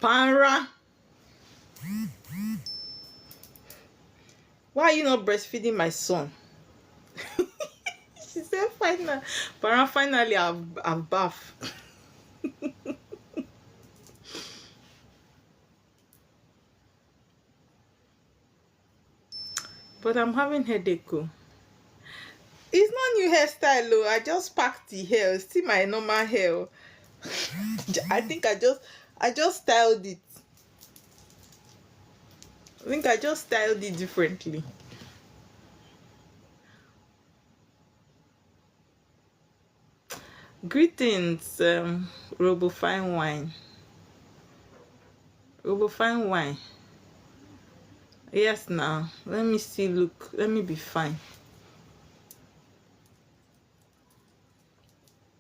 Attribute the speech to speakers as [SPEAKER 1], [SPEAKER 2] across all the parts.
[SPEAKER 1] Para, why are you not breastfeeding my son? She said, finally, Para, finally, I've bathed. But I'm having headache. Oh. It's not new hairstyle, though. I just packed the hair. It's still my normal hair. I think I just styled it. I think I just styled it differently. Greetings, Robo Fine Wine. Robo Fine Wine. Yes, now. Let me see. Look. Let me be fine.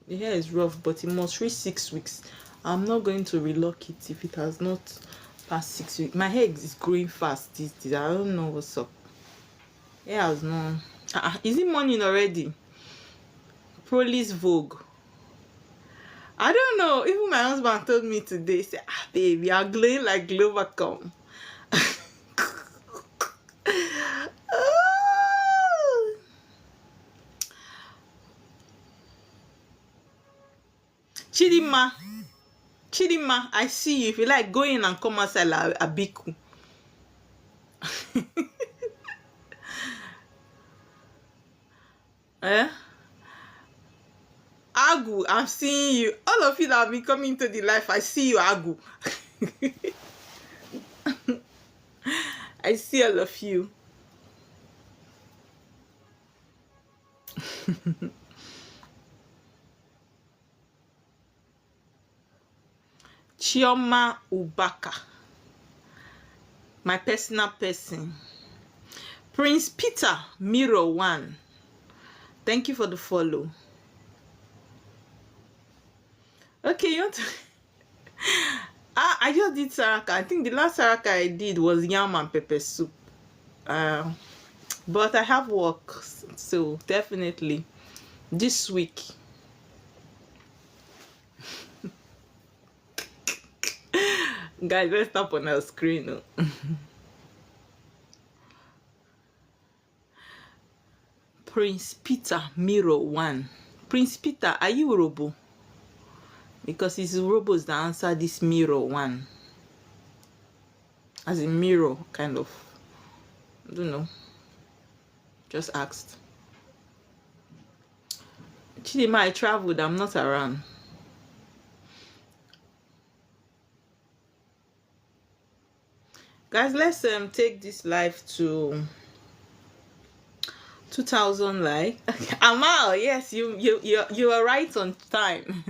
[SPEAKER 1] The hair is rough, but it must reach 6 weeks. I'm not going to relock it if it has not past 6 weeks. My hair is growing fast. I don't know what's up. Hair has no. Is it morning already? Police Vogue. I don't know. Even my husband told me today, say, baby, you're glowing like Glovercom. Chidima, I see you. If you like, go in and come outside like Abiku. Eh? Agu, I'm seeing you. All of you that have been coming to the life, I see you, Agu. I see all of you. Chioma Ubaka, my personal person. Prince Peter Miro 1, thank you for the follow. Okay, you want to... I just did saraka. I think the last saraka I did was yam and pepper soup. But I have work, so definitely this week. Guys, let's stop on our screen. Prince Peter Miro 1. Prince Peter, are you Robo? Because it's Robos that answer this Miro 1. As in Miro, kind of. I don't know. Just asked. Chidima, I traveled. I'm not around. Guys, let's take this live to 2,000 likes. Amal, yes, you are right on time.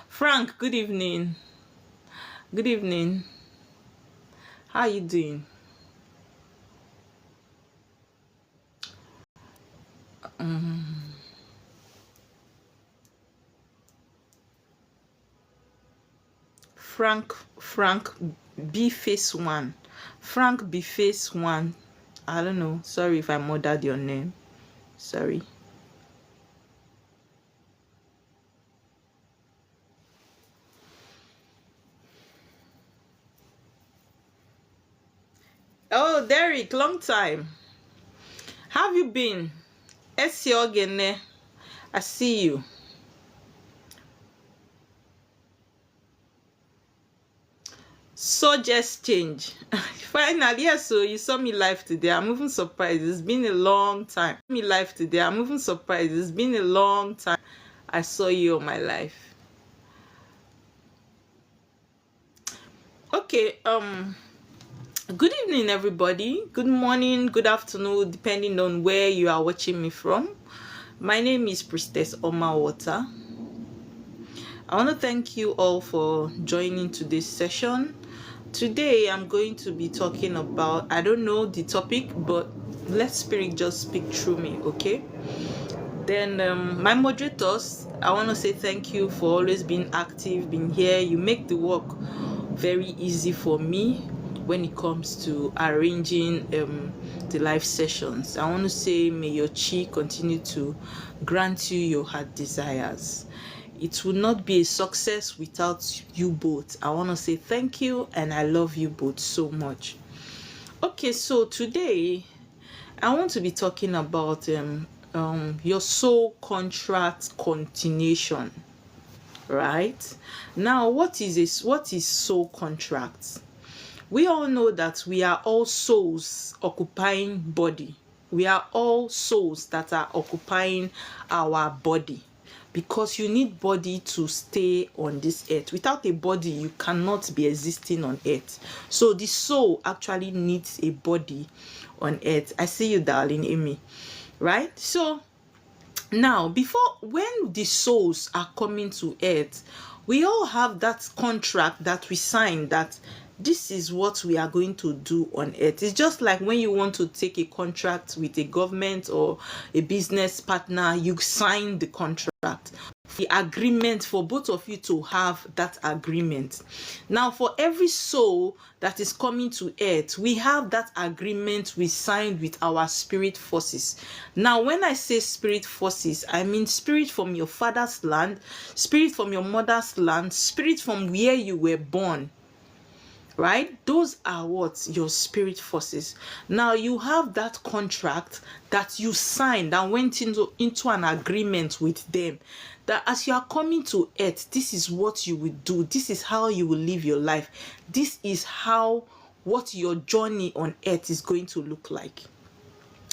[SPEAKER 1] Frank, good evening. Good evening. How are you doing? Frank B Face 1. Frank B Face 1. I don't know. Sorry if I murdered your name. Sorry. Oh, Derek, long time. How have you been? Esiogene, I see you. So just change. Finally, yes, so you saw me live today. I'm even surprised. It's been a long time. Me live today. I'm even surprised. It's been a long time I saw you on my life. Okay, good evening, everybody. Good morning, good afternoon, depending on where you are watching me from. My name is Priestess Oma Water. I want to thank you all for joining today's session. Today, I'm going to be talking about, I don't know the topic, but let Spirit just speak through me, okay? Then, my moderators, I want to say thank you for always being active, being here. You make the work very easy for me when it comes to arranging the live sessions. I want to say, may your chi continue to grant you your heart desires. It will not be a success without you both. I want to say thank you, and I love you both so much. Okay, so today I want to be talking about your soul contract continuation. Right now, what is soul contract? We all know that we are all souls occupying body. We are all souls that are occupying our body, because you need body to stay on this earth. Without a body, you cannot be existing on earth. So the soul actually needs a body on earth. I see you, darling Amy. Right? So now, when the souls are coming to earth, we all have that contract that we sign, that this is what we are going to do on earth. It's just like when you want to take a contract with a government or a business partner, you sign the contract, the agreement, for both of you to have that agreement. Now, for every soul that is coming to earth, we have that agreement we signed with our spirit forces. Now, when I say spirit forces, I mean spirit from your father's land, spirit from your mother's land, spirit from where you were born. Right? Those are what? Your spirit forces. Now, you have that contract that you signed and went into an agreement with them, that as you are coming to earth, this is what you will do. This is how you will live your life. This is what your journey on earth is going to look like.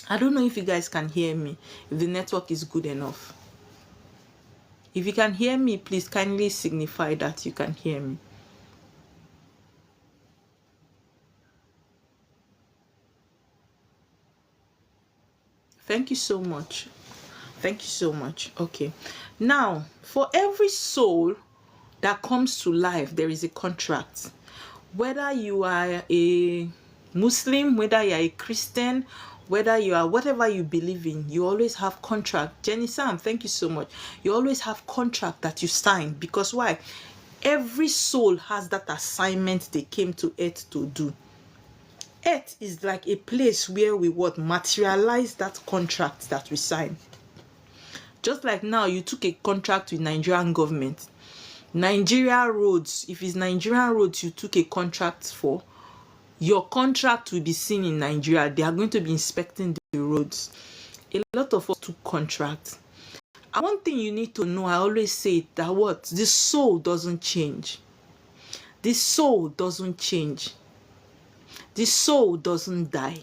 [SPEAKER 1] I don't know if you guys can hear me, if the network is good enough. If you can hear me, please kindly signify that you can hear me. Thank you so much. Thank you so much. Okay. Now, for every soul that comes to life, there is a contract. Whether you are a Muslim, whether you are a Christian, whether you are whatever you believe in, you always have contract. Jenny Sam, thank you so much. You always have contract that you sign. Because why? Every soul has that assignment they came to earth to do. Earth is like a place where we would materialize that contract that we sign. Just like now, you took a contract with Nigerian government. Nigeria roads, if it's Nigerian roads you took a contract for, your contract will be seen in Nigeria. They are going to be inspecting the roads. A lot of us took contracts. And one thing you need to know, I always say that what? The soul doesn't change. The soul doesn't change. The soul doesn't die.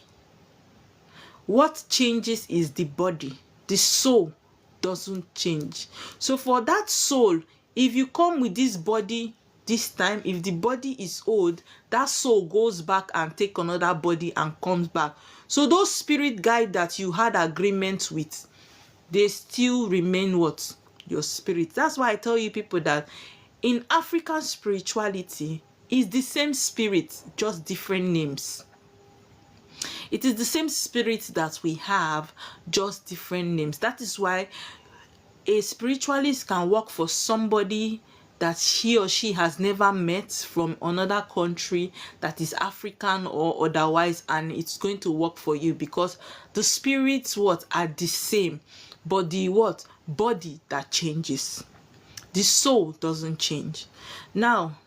[SPEAKER 1] What changes is the body. The soul doesn't change. So for that soul, if you come with this body this time, if the body is old, that soul goes back and take another body and comes back. So those spirit guides that you had agreement with, they still remain what? Your spirit. That's why I tell you people that in African spirituality, it's the same spirit, just different names. It is the same spirit that we have, just different names. That is why a spiritualist can work for somebody that he or she has never met from another country that is African or otherwise, and it's going to work for you, because the spirits are the same, but the body that changes. The soul doesn't change. Now,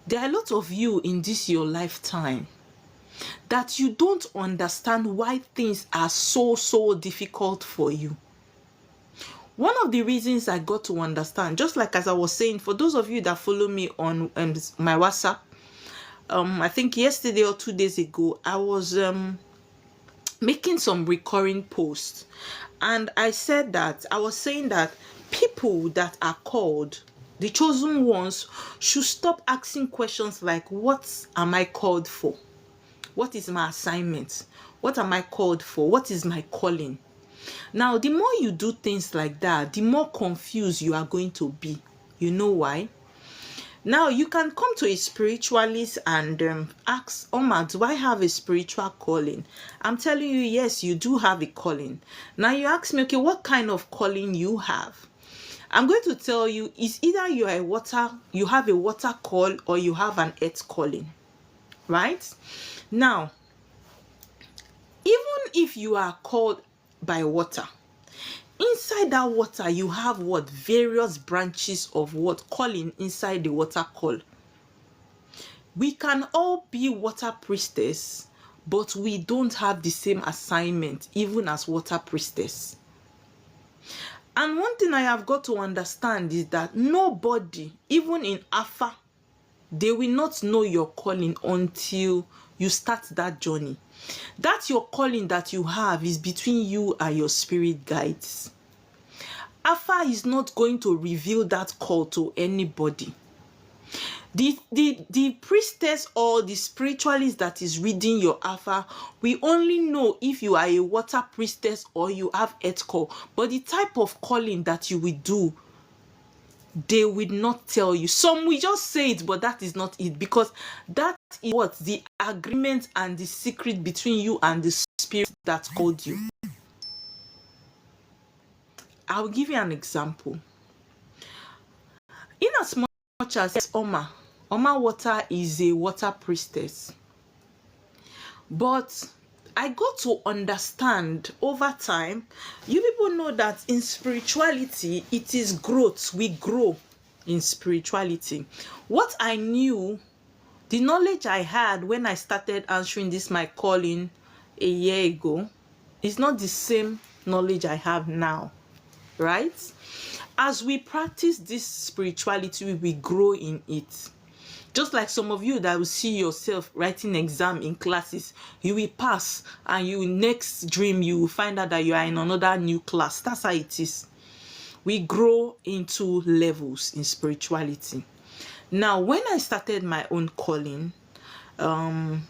[SPEAKER 1] there are a lot of you in this your lifetime that you don't understand why things are so difficult for you. One of the reasons I got to understand, just like as I was saying, for those of you that follow me on my WhatsApp, I think yesterday or 2 days ago, I was making some recurring posts, and I was saying that people that are called the chosen ones should stop asking questions like, what am I called for? What is my assignment? What am I called for? What is my calling? Now, the more you do things like that, the more confused you are going to be. You know why? Now, you can come to a spiritualist and ask, Oma, do I have a spiritual calling? I'm telling you, yes, you do have a calling. Now, you ask me, okay, what kind of calling you have? I'm going to tell you, it's either you have a water call, or you have an earth calling, right? Now, even if you are called by water, Inside that water, you have what? Various branches of what? Calling inside the water call. We can all be water priestess, but we don't have the same assignment, even as water priestess. And one thing I have got to understand is that nobody, even in Alpha, they will not know your calling until you start that journey. That your calling that you have is between you and your spirit guides. Alpha is not going to reveal that call to anybody. The priestess or the spiritualist that is reading your Alpha, we only know if you are a water priestess or you have earth call. But the type of calling that you will do, they will not tell you. Some will just say it, but that is not it, because that is what? The agreement and the secret between you and the spirit that called you. I'll give you an example. In as much as Oma Water is a water priestess, but I got to understand over time, you people know that in spirituality, it is growth. We grow in spirituality. What I knew, the knowledge I had when I started answering this my calling a year ago, is not the same knowledge I have now, right? As we practice this spirituality, we grow in it. Just like some of you that will see yourself writing exam in classes, you will pass, and you next dream you will find out that you are in another new class. That's how it is. We grow into levels in spirituality. Now, when I started my own calling, some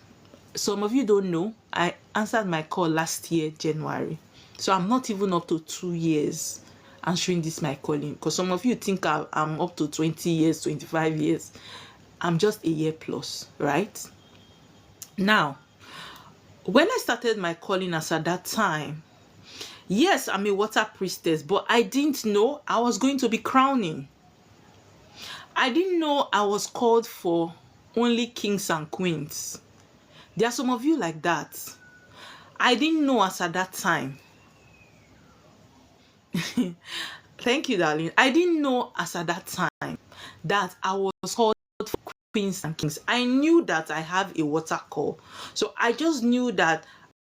[SPEAKER 1] of you don't know, I answered my call last year, January. So I'm not even up to 2 years answering this my calling, because some of you think I'm up to 20 years, 25 years. I'm just a year plus, right? Now, when I started my calling as at that time, yes, I'm a water priestess, but I didn't know I was going to be crowning. I didn't know I was called for only kings and queens. There are some of you like that. I didn't know as at that time. Thank you, darling. I didn't know as at that time that I was called for queens and kings. I knew that I have a water call. So I just knew that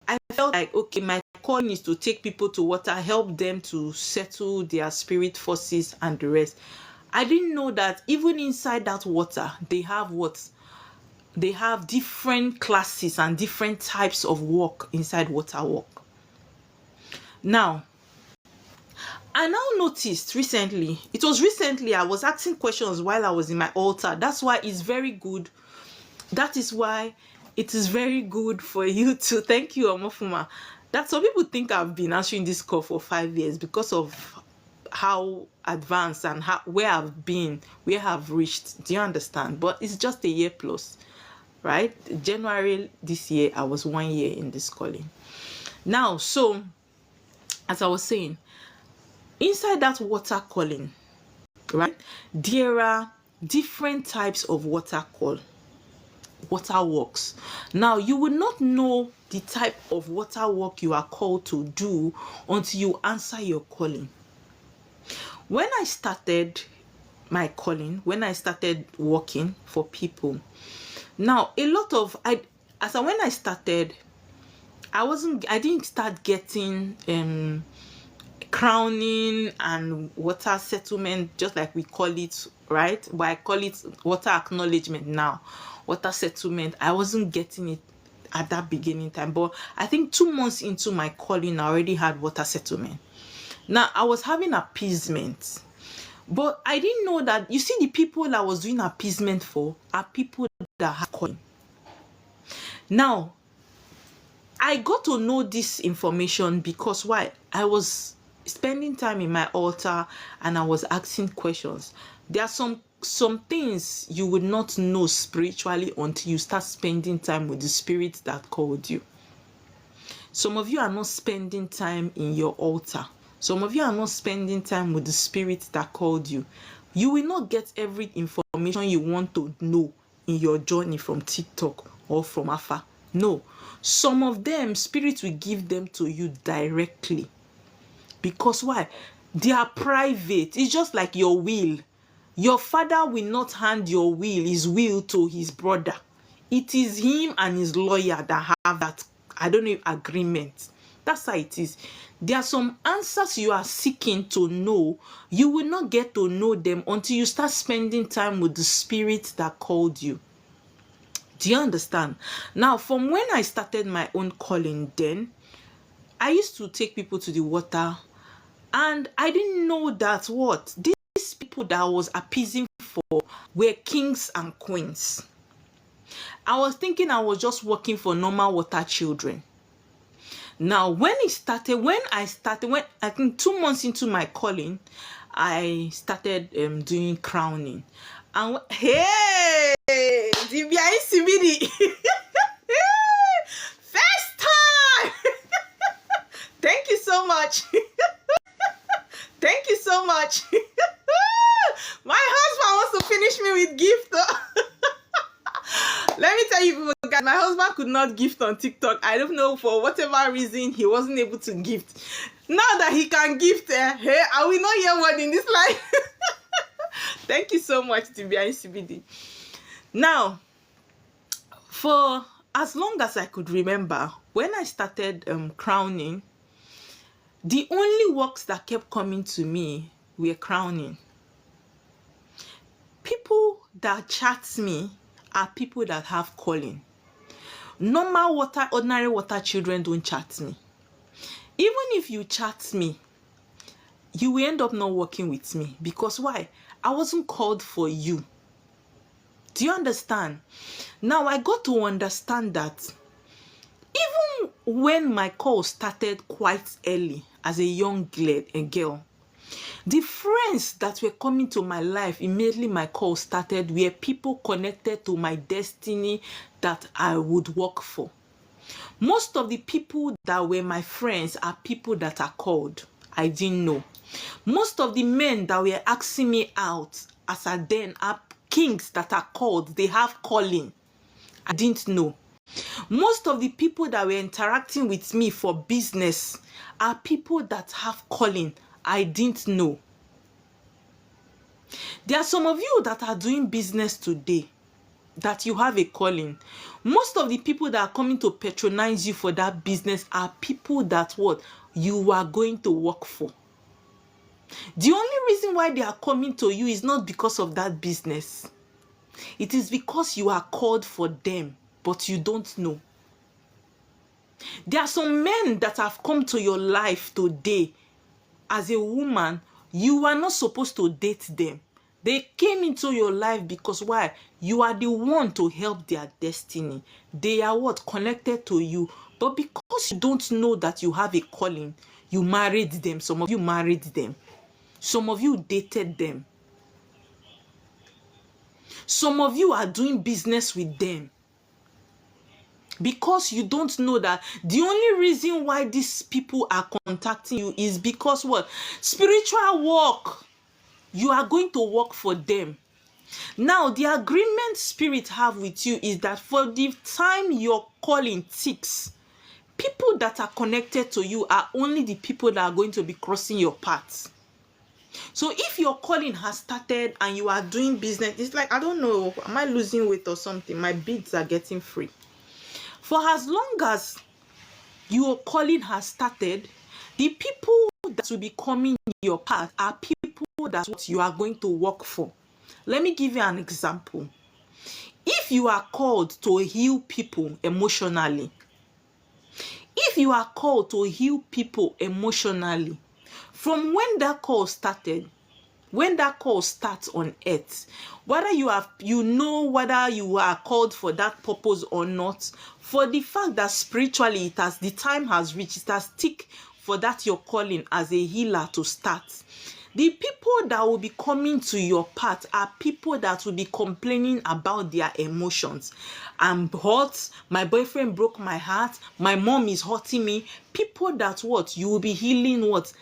[SPEAKER 1] I felt like, okay, my calling is to take people to water, help them to settle their spirit forces and the rest. I didn't know that even inside that water, they have what? They have different classes and different types of work inside water work. Now, I now noticed recently, it was recently, I was asking questions while I was in my altar. That's why it's very good. That is why it is very good for you to, thank you, Omofuma, that some people think I've been answering this call for 5 years because of how advanced and where I've been, where I've reached. Do you understand? But it's just a year plus, right? January this year, I was 1 year in this calling. Now, so, as I was saying, inside that water calling, right, there are different types of water call, water works. Now, you will not know the type of water work you are called to do until you answer your calling. When I started my calling, when I started working for people, now a lot of when I started, I didn't start getting crowning and water settlement, just like we call it, right? But I call it water acknowledgement now. Water settlement, I wasn't getting it at that beginning time, but I think 2 months into my calling, I already had water settlement. Now, I was having appeasement, but I didn't know that, you see, the people I was doing appeasement for are people that have calling. Now, I got to know this information because why? I was spending time in my altar and I was asking questions. There are some things you would not know spiritually until you start spending time with the spirit that called you. Some of you are not spending time in your altar. Some of you are not spending time with the spirit that called you. You will not get every information you want to know in your journey from TikTok or from afar. No. Some of them, spirit will give them to you directly. Because why? They are private. It's just like your will. Your father will not hand his will to his brother. It is him and his lawyer that have that, I don't know, agreement. That's how it is. There are some answers you are seeking to know. You will not get to know them until you start spending time with the spirit that called you. Do you understand? Now, from when I started my own calling, then I used to take people to the water, and I didn't know that what these people that I was appeasing for were kings and queens. I was thinking I was just working for normal water children. Now, when I think 2 months into my calling, I started doing crowning. And hey, Dibia Isibidi, first time. Thank you so much. Thank you so much. My husband wants to finish me with gift. Let me tell you, guys, my husband could not gift on TikTok. I don't know, for whatever reason, he wasn't able to gift. Now that he can gift, hey, I will not hear one in this life. Thank you so much, Dibia CBD. Now, for as long as I could remember, when I started crowning, the only works that kept coming to me were crowning. People that chat me are people that have calling. Ordinary water children don't chat me. Even if you chat me, you will end up not working with me. Because why? I wasn't called for you. Do you understand? Now I got to understand that even when my call started quite early as a young girl, the friends that were coming to my life immediately my call started were people connected to my destiny that I would work for. Most of the people that were my friends are people that are called. I didn't know. Most of the men that were asking me out as I then are kings that are called. They have calling. I didn't know. Most of the people that were interacting with me for business are people that have calling. I didn't know. There are some of you that are doing business today that you have a calling. Most of the people that are coming to patronize you for that business are people that what you are going to work for. The only reason why they are coming to you is not because of that business. It is because you are called for them, but you don't know. There are some men that have come to your life today. As a woman, you are not supposed to date them. They came into your life because why? You are the one to help their destiny. They are what? Connected to you. But because you don't know that you have a calling, you married them. Some of you married them. Some of you dated them. Some of you are doing business with them. Because you don't know that the only reason why these people are contacting you is because what? Spiritual work. You are going to work for them. Now, the agreement spirit have with you is that for the time your calling ticks, people that are connected to you are only the people that are going to be crossing your path. So if your calling has started and you are doing business, it's like, I don't know, am I losing weight or something? My beads are getting free. For as long as your calling has started, the people that will be coming your path are people that what you are going to work for. Let me give you an example. If you are called to heal people emotionally, from when that call started, when that call starts on earth, whether you know whether you are called for that purpose or not, for the fact that spiritually the time has reached, it has ticked for that your calling as a healer to start. The people that will be coming to your path are people that will be complaining about their emotions. I'm hurt, my boyfriend broke my heart, my mom is hurting me. People that what you will be healing what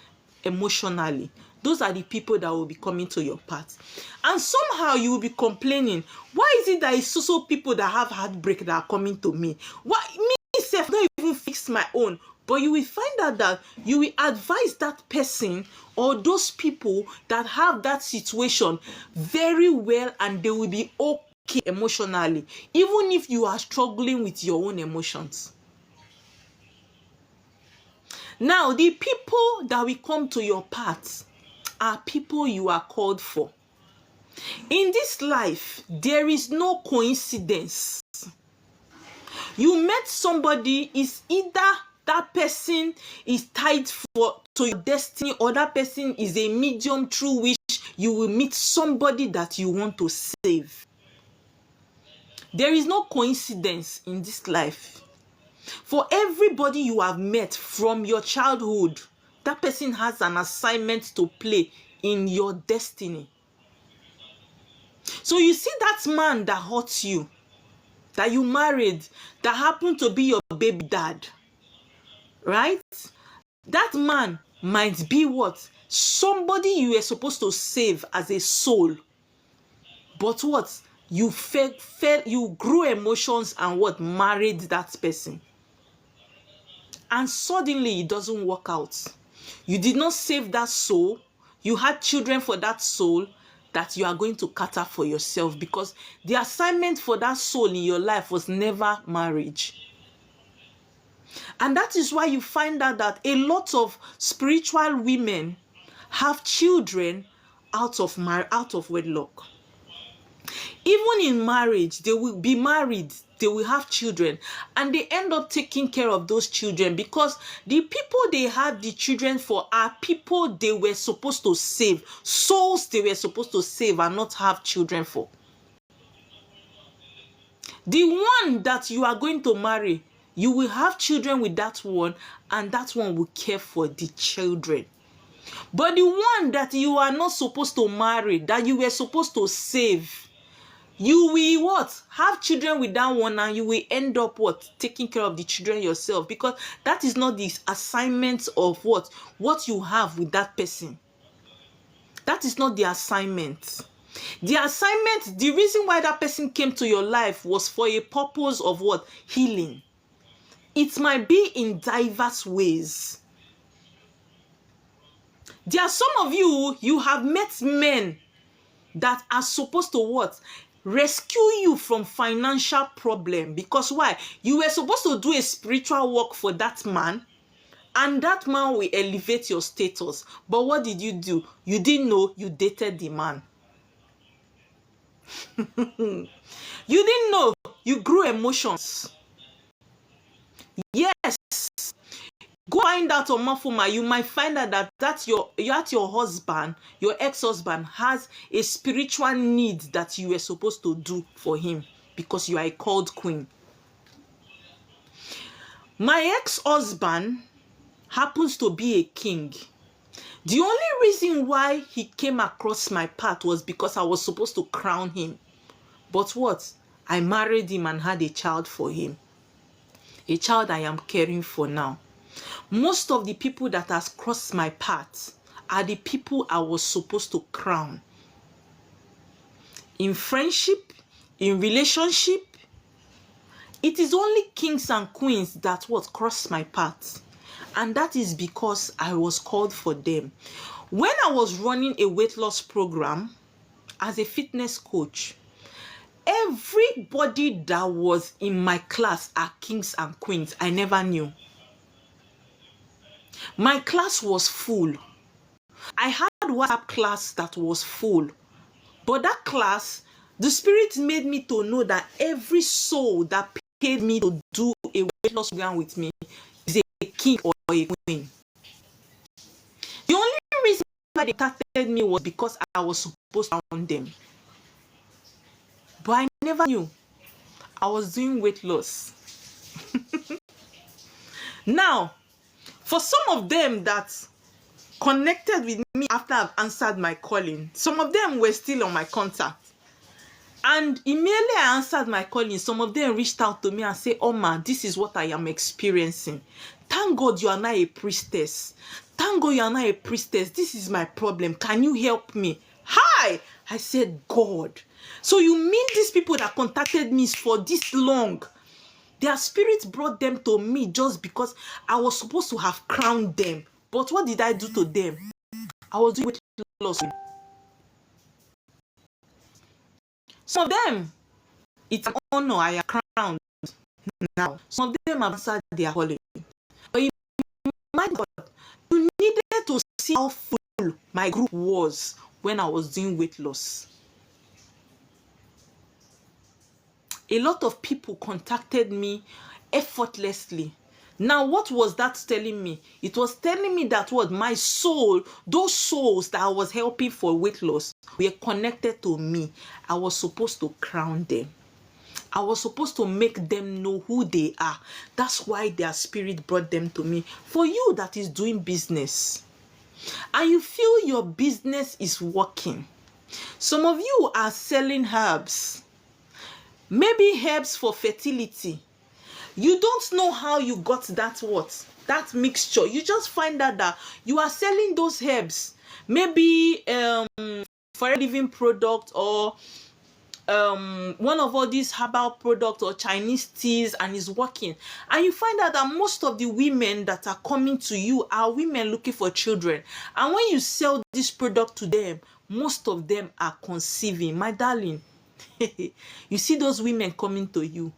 [SPEAKER 1] emotionally. Those are the people that will be coming to your path. And somehow you will be complaining, why is it that it's so people that have heartbreak that are coming to me? Why me self don't even fix my own? But you will find out that you will advise that person or those people that have that situation very well, and they will be okay emotionally, even if you are struggling with your own emotions. Now, the people that will come to your path are people you are called for. In this life, there is no coincidence. You met somebody, is either that person is tied to your destiny, or that person is a medium through which you will meet somebody that you want to save. There is no coincidence in this life. For everybody you have met from your childhood, that person has an assignment to play in your destiny. So you see that man that hurts you, that you married, that happened to be your baby dad, right? That man might be what? Somebody you were supposed to save as a soul. But what? You you grew emotions and what? Married that person. And suddenly it doesn't work out. You did not save that soul. You had children for that soul that you are going to cater for yourself, because the assignment for that soul in your life was never marriage. And that is why you find out that a lot of spiritual women have children out of wedlock. Even in marriage, they will be married, they will have children, and they end up taking care of those children, because the people they had the children for are people they were supposed to save, souls they were supposed to save and not have children for. The one that you are going to marry, you will have children with that one, and that one will care for the children. But the one that you are not supposed to marry, that you were supposed to save, you will what? Have children with that one, and you will end up what? Taking care of the children yourself, because that is not the assignment of what you have with that person. That is not the assignment. The assignment, the reason why that person came to your life was for a purpose of what? Healing. It might be in diverse ways. There are some of you have met men that are supposed to what? Rescue you from financial problem. Because why? You were supposed to do a spiritual work for that man, and that man will elevate your status. But what did you do? You didn't know. You dated the man. You didn't know. You grew emotions. Yes. Go find out on Mafuma. You might find out that your husband, your ex-husband, has a spiritual need that you were supposed to do for him, because you are a called queen. My ex-husband happens to be a king. The only reason why he came across my path was because I was supposed to crown him. But what? I married him and had a child for him. A child I am caring for now. Most of the people that has crossed my path are the people I was supposed to crown. In friendship, in relationship, it is only kings and queens that what cross my path. And that is because I was called for them. When I was running a weight loss program as a fitness coach, everybody that was in my class are kings and queens. I never knew. My class was full. I had WhatsApp class that was full. But that class, the Spirit made me to know that every soul that paid me to do a weight loss program with me is a king or a queen. The only reason why they contacted me was because I was supposed to own them. But I never knew I was doing weight loss. Now, for some of them that connected with me after I've answered my calling, some of them were still on my contact. And immediately I answered my calling, some of them reached out to me and said, Oma, this is what I am experiencing. Thank God you are not a priestess. Thank God you are not a priestess. This is my problem. Can you help me? Hi! I said, God. So you mean these people that contacted me for this long, Their spirit brought them to me just because I was supposed to have crowned them. But what did I do to them? I was doing weight loss. Some of them, it's an honor I am crowned now. Some of them have answered their calling. But my God, you needed to see how full my group was when I was doing weight loss. A lot of people contacted me effortlessly. Now, what was that telling me? It was telling me that what my soul, those souls that I was helping for weight loss, were connected to me. I was supposed to crown them. I was supposed to make them know who they are. That's why their spirit brought them to me. For you that is doing business, and you feel your business is working, some of you are selling herbs, maybe herbs for fertility. You don't know how you got that mixture. You just find out that you are selling those herbs, maybe for a living product, or one of all these herbal products or Chinese teas, and is working. And you find out that most of the women that are coming to you are women looking for children. And when you sell this product to them, most of them are conceiving. My darling, you see those women coming to you.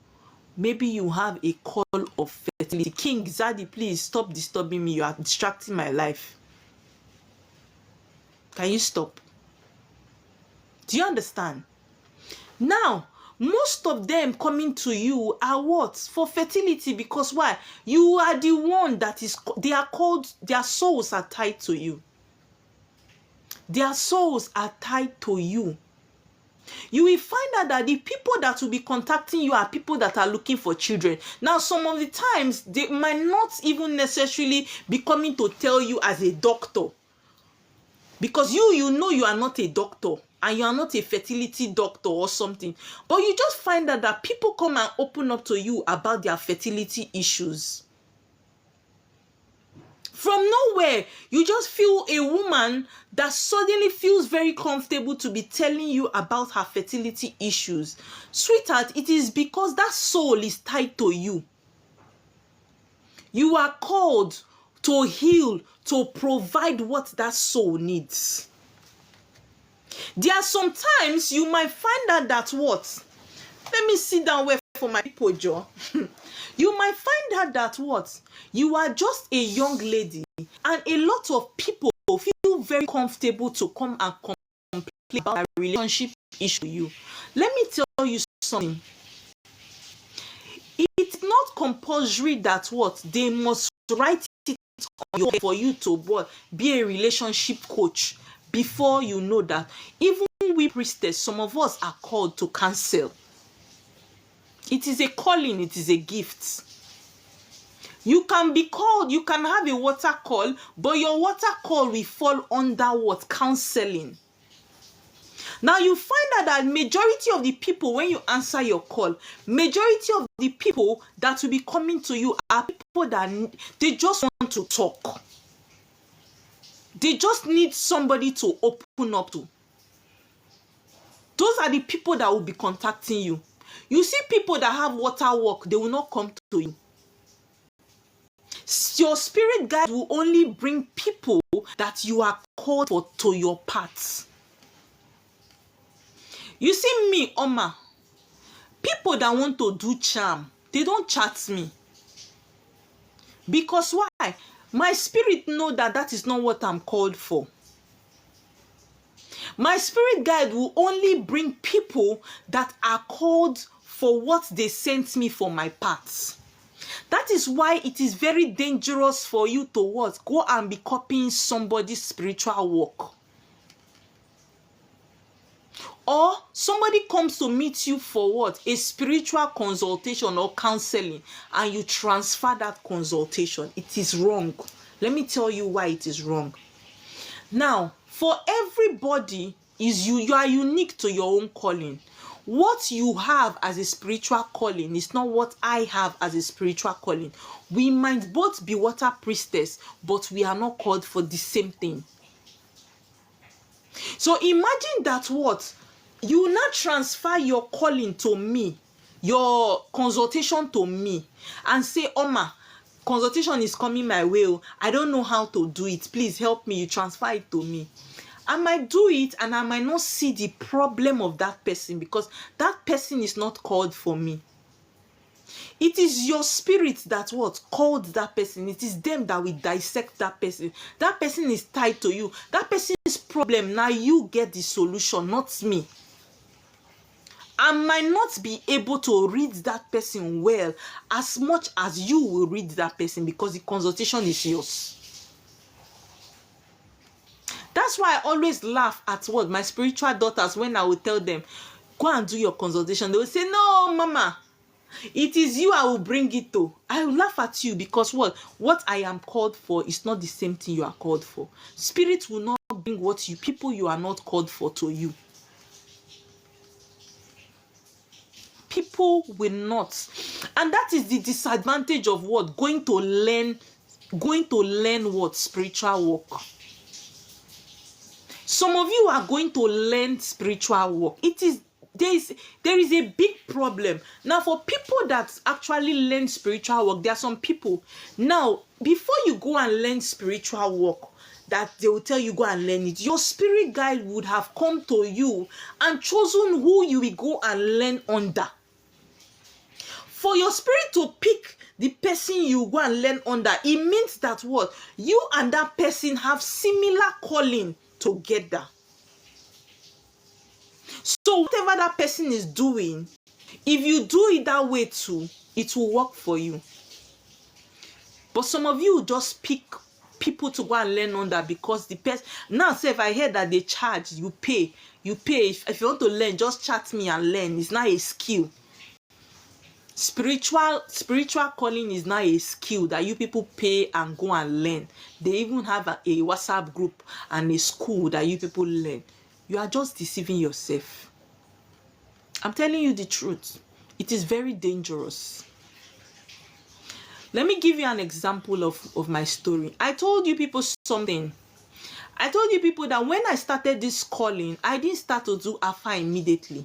[SPEAKER 1] Maybe you have a call of fertility. King Zaddy, please stop disturbing me. You are distracting my life. Can you stop? Do you understand? Now, most of them coming to you are what? For fertility. Because why? You are the one that is, they are called, their souls are tied to you. Their souls are tied to you. You will find out that the people that will be contacting you are people that are looking for children. Now, some of the times, they might not even necessarily be coming to tell you as a doctor. Because you know you are not a doctor, and you are not a fertility doctor or something. But you just find out that people come and open up to you about their fertility issues. From nowhere, you just feel a woman that suddenly feels very comfortable to be telling you about her fertility issues. Sweetheart, it is because that soul is tied to you. You are called to heal, to provide what that soul needs. There are sometimes you might find out that what? Let me sit down where for my people, Joe. You might find out that what? You are just a young lady, and a lot of people feel very comfortable to come and complain about a relationship issue with you. Let me tell you something. It's not compulsory that what? They must write it on your head for you to what? Be a relationship coach before you know that. Even we priestess, some of us are called to counsel. It is a calling, it is a gift. You can be called, you can have a water call, but your water call will fall under what? Counseling. Now you find out that majority of the people, when you answer your call, majority of the people that will be coming to you are people that they just want to talk. They just need somebody to open up to. Those are the people that will be contacting you. You see people that have water work, they will not come to you. Your spirit guide will only bring people that you are called for to your path. You see me, Oma, people that want to do charm, they don't chat me. Because why? My spirit know that that is not what I'm called for. My spirit guide will only bring people that are called for what they sent me for my path. That is why it is very dangerous for you to what? Go and be copying somebody's spiritual work. Or somebody comes to meet you for what? A spiritual consultation or counseling, and you transfer that consultation. It is wrong. Let me tell you why it is wrong. Now, for everybody, you are unique to your own calling. What you have as a spiritual calling is not what I have as a spiritual calling. We might both be water priestess, but we are not called for the same thing. So imagine that what? You now transfer your calling to me, your consultation to me and say, Oma, consultation is coming my way. I don't know how to do it. Please help me. You transfer it to me. I might do it and I might not see the problem of that person because that person is not called for me. It is your spirit that what called that person. It is them that will dissect that person. That person is tied to you. That person's problem, now you get the solution, not me. I might not be able to read that person well as much as you will read that person because the consultation is yours. That's why I always laugh at what my spiritual daughters, when I will tell them, go and do your consultation, they will say, no, mama, it is you I will bring it to. I will laugh at you because what I am called for is not the same thing you are called for. Spirit will not bring what people you are not called for to you. People will not. And that is the disadvantage of what? Going to learn what? Spiritual work. Some of you are going to learn spiritual work. There is a big problem. Now, for people that actually learn spiritual work, there are some people. Now, before you go and learn spiritual work, that they will tell you go and learn it, your spirit guide would have come to you and chosen who you will go and learn under. For your spirit to pick the person you go and learn under, it means that what? You and that person have similar calling together. So whatever that person is doing, if you do it that way too, it will work for you. But some of you just pick people to go and learn under because the person. Now, say if I hear that they charge, you pay. If you want to learn, just chat me and learn. It's not a skill. Spiritual calling is not a skill that you people pay and go and learn. They even have a WhatsApp group and a school that you people learn. You are just deceiving yourself. I'm telling you the truth. It is very dangerous. Let me give you an example of my story. I told you people something. I told you people that when I started this calling, I didn't start to do Alpha immediately.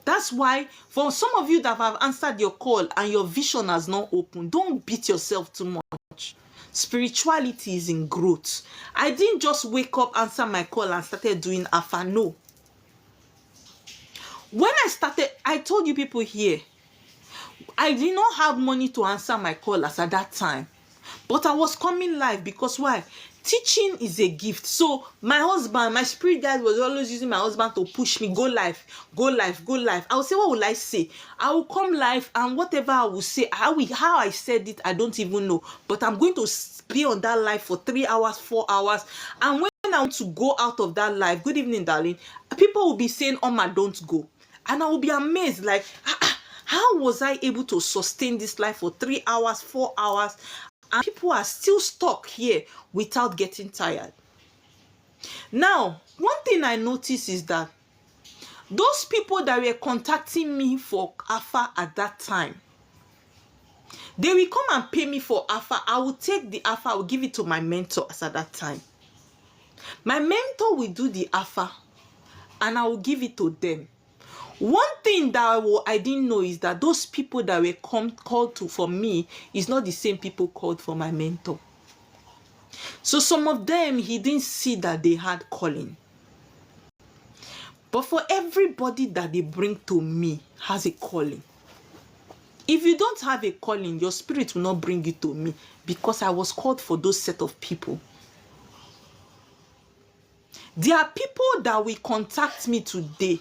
[SPEAKER 1] That's why for some of you that have answered your call and your vision has not opened, don't beat yourself too much. Spirituality is in growth. I didn't just wake up, answer my call and started doing Alpha. No. When I started, I told you people here, I did not have money to answer my callers at that time. But I was coming live because why? Teaching is a gift. So my husband, my spirit guide was always using my husband to push me, go live, go live, go live. I will say, what will I say? I will come live and whatever I will say, how I said it, I don't even know. But I'm going to be on that live for 3 hours, 4 hours. And when I want to go out of that live, good evening, darling, people will be saying, Oma, don't go. And I will be amazed, like, how was I able to sustain this life for 3 hours, 4 hours? And people are still stuck here without getting tired. Now, one thing I noticed is that those people that were contacting me for Alpha at that time, they will come and pay me for Alpha. I will take the Alpha, I will give it to my mentors at that time. My mentor will do the Alpha and I will give it to them. One thing that I didn't know is that those people that were called to for me is not the same people called for my mentor. So some of them, he didn't see that they had calling. But for everybody that they bring to me has a calling. If you don't have a calling, your spirit will not bring it to me because I was called for those set of people. There are people that will contact me today.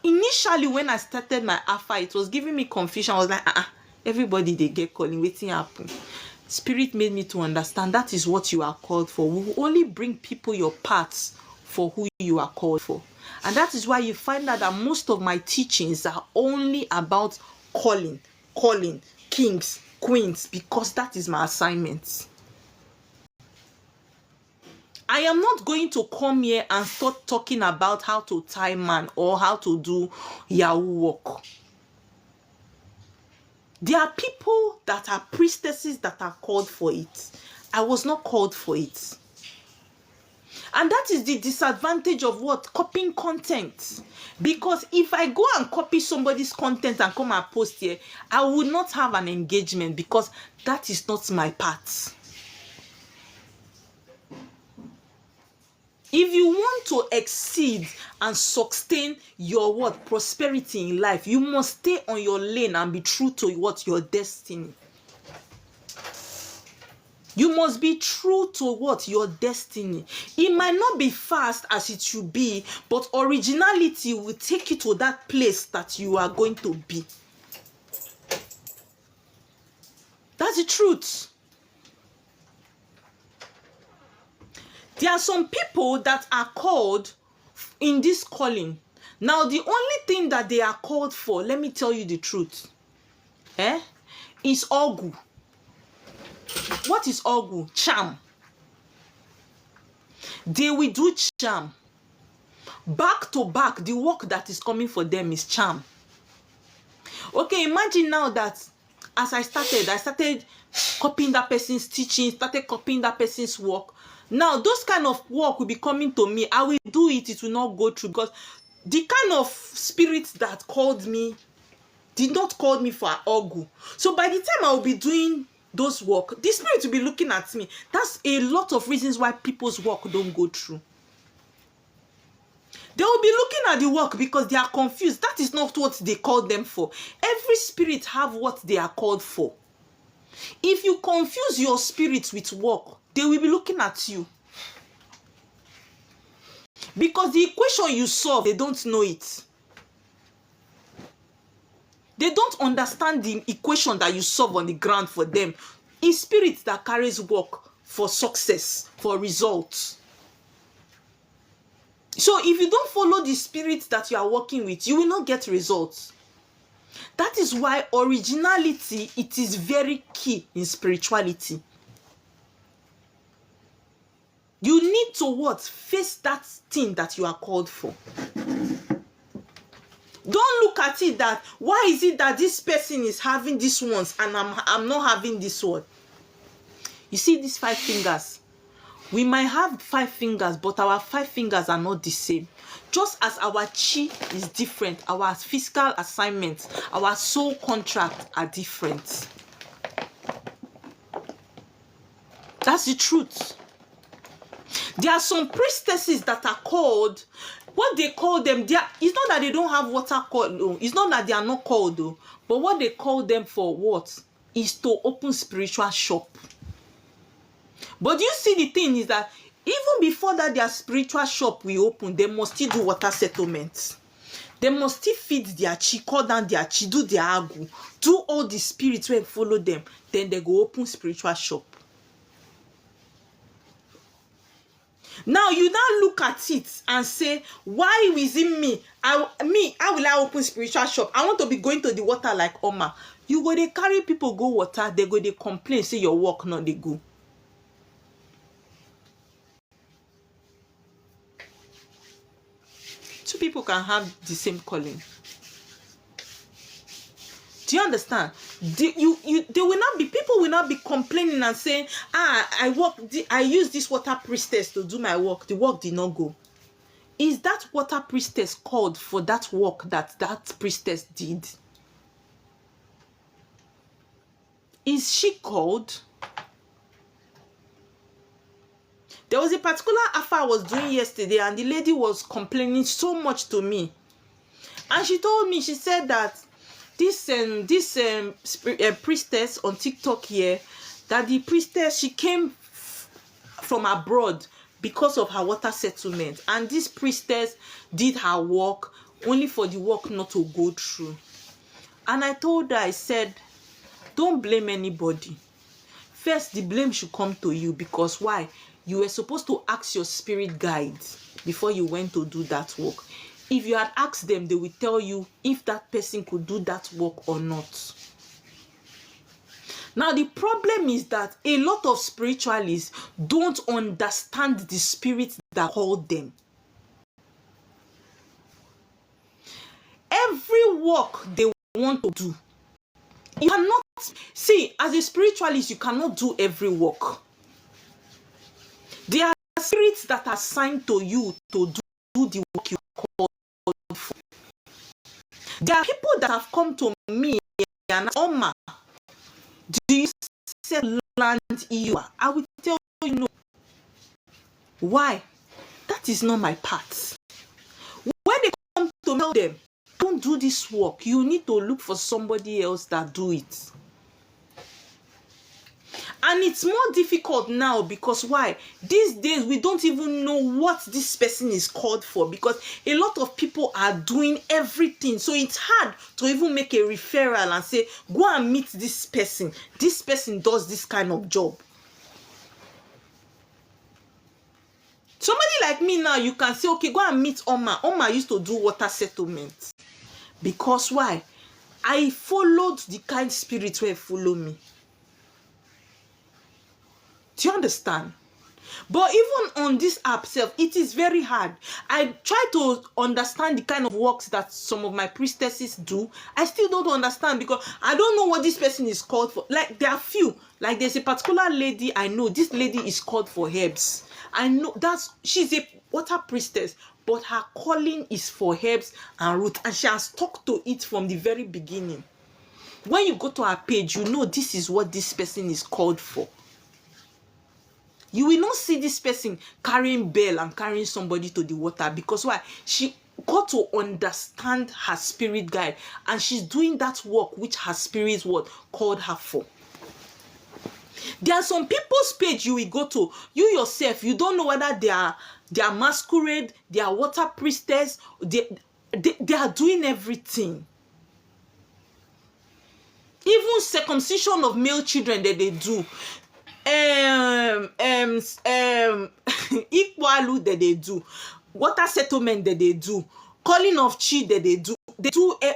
[SPEAKER 1] Initially, when I started my Alpha, it was giving me confusion. I was like, everybody they get calling, waiting happen. Spirit made me to understand that is what you are called for. We will only bring people your paths for who you are called for. And that is why you find out that most of my teachings are only about calling, kings, queens, because that is my assignment. I am not going to come here and start talking about how to tie man or how to do Yahoo work. There are people that are priestesses that are called for it. I was not called for it. And that is the disadvantage of what? Copying content. Because if I go and copy somebody's content and come and post here, I will not have an engagement because that is not my part. If you want to exceed and sustain your what? Prosperity in life, you must stay on your lane and be true to what? Your destiny. You must be true to what? Your destiny. It might not be fast as it should be, but originality will take you to that place that you are going to be. That's the truth. There are some people that are called in this calling. Now, the only thing that they are called for, let me tell you the truth, is ogu. What is ogu? Charm. They will do charm. Back to back, the work that is coming for them is charm. Okay, imagine now that as I started copying that person's teaching, started copying that person's work. Now, those kind of work will be coming to me. I will do it. It will not go through because the kind of spirit that called me did not call me for ogu. So by the time I will be doing those work, the spirit will be looking at me. That's a lot of reasons why people's work don't go through. They will be looking at the work because they are confused. That is not what they called them for. Every spirit have what they are called for. If you confuse your spirit with work, they will be looking at you. Because the equation you solve, they don't know it. They don't understand the equation that you solve on the ground for them. It's spirit that carries work for success, for results. So if you don't follow the spirit that you are working with, you will not get results. That is why originality, it is very key in spirituality. You need to what? Face that thing that you are called for. Don't look at it that, why is it that this person is having this ones and I'm not having this one? You see these 5 fingers? We might have 5 fingers, but our 5 fingers are not the same. Just as our chi is different, our physical assignments, our soul contract are different. That's the truth. There are some priestesses that are called, what they call them, it's not that they don't have water called, it's not that they are not called though, but what they call them for what? Is to open spiritual shop. But you see, the thing is that even before that their spiritual shop will open, they must still do water settlements. They must still feed their chi, call down their chi, do their agu, do all the spirits when follow them. Then they go open spiritual shop. Now you now look at it and say, why is it me? How will I open spiritual shop? I want to be going to the water like Oma. You go, they carry people go water, they go, they complain, say your work not they go. Two people can have the same calling. Do you understand? They will not be, people will not be complaining and saying, I use this water priestess to do my work. The work did not go. Is that water priestess called for that work that priestess did? Is she called? There was a particular affair I was doing yesterday, and the lady was complaining so much to me. And she told me, she said that this priestess on TikTok here, that the priestess, she came from abroad because of her water settlement. And this priestess did her work only for the work not to go through. And I told her, I said, don't blame anybody. First, the blame should come to you, because why? You were supposed to ask your spirit guides before you went to do that work. If you had asked them, they will tell you if that person could do that work or not. Now, the problem is that a lot of spiritualists don't understand the spirit that called them. Every work they want to do, you cannot, see, as a spiritualist, you cannot do every work. There are spirits that are assigned to you to do the work you called for. There are people that have come to me and Oma, do you set land EU? I will tell you no. Why? That is not my part. When they come to tell them, don't do this work, you need to look for somebody else that do it. And it's more difficult now because why? These days we don't even know what this person is called for, because a lot of people are doing everything. So it's hard to even make a referral and say, go and meet this person. This person does this kind of job. Somebody like me now, you can say, okay, go and meet Oma. Oma used to do water settlement. Because why? I followed the kind spirit where follow me. Do you understand? But even on this app self, it is very hard. I try to understand the kind of works that some of my priestesses do. I still don't understand because I don't know what this person is called for. Like there are few. Like there's a particular lady I know. This lady is called for herbs. I know she's a water priestess, but her calling is for herbs and root, and she has talked to it from the very beginning. When you go to her page, you know this is what this person is called for. You will not see this person carrying bell and carrying somebody to the water, because why? She got to understand her spirit guide, and she's doing that work which her spirit word called her for. There are some people's page you will go to, you yourself, you don't know whether they are masquerade, they are water priestess, they are doing everything. Even circumcision of male children that they do. Ikwalu that they do, water settlement that they do, calling of chi that they do,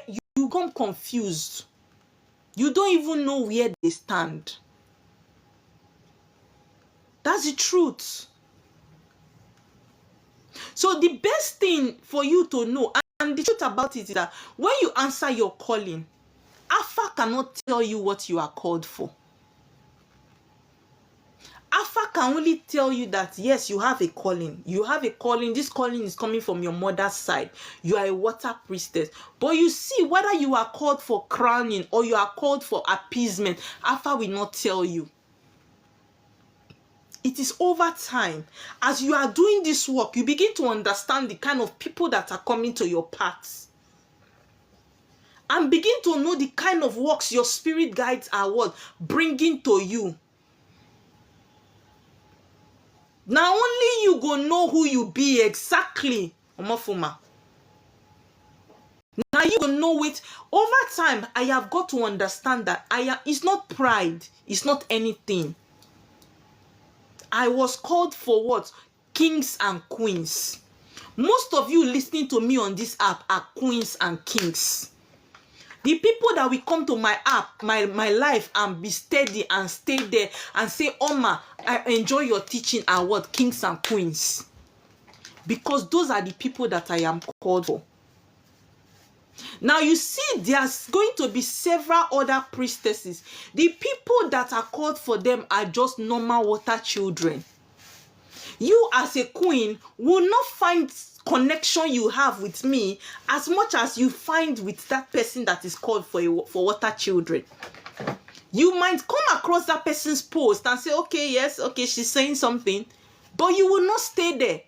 [SPEAKER 1] you become confused. You don't even know where they stand. That's the truth. So the best thing for you to know, and the truth about it is that when you answer your calling, Alpha cannot tell you what you are called for. Alpha can only tell you that, yes, you have a calling. You have a calling. This calling is coming from your mother's side. You are a water priestess. But you see, whether you are called for crowning or you are called for appeasement, Alpha will not tell you. It is over time. As you are doing this work, you begin to understand the kind of people that are coming to your paths. And begin to know the kind of works your spirit guides are bringing to you. Now only you go know who you be exactly. Omofuma. Now you go know it. Over time, I have got to understand that it's not pride. It's not anything. I was called for what? Kings and queens. Most of you listening to me on this app are queens and kings. The people that will come to my app, my life, and be steady and stay there and say, Oma, I enjoy your teaching, are what? Kings and queens. Because those are the people that I am called for. Now you see, there's going to be several other priestesses. The people that are called for them are just normal water children. You as a queen will not find connection you have with me as much as you find with that person that is called for water children. You might come across that person's post and say, okay, yes, okay, she's saying something, but you will not stay there.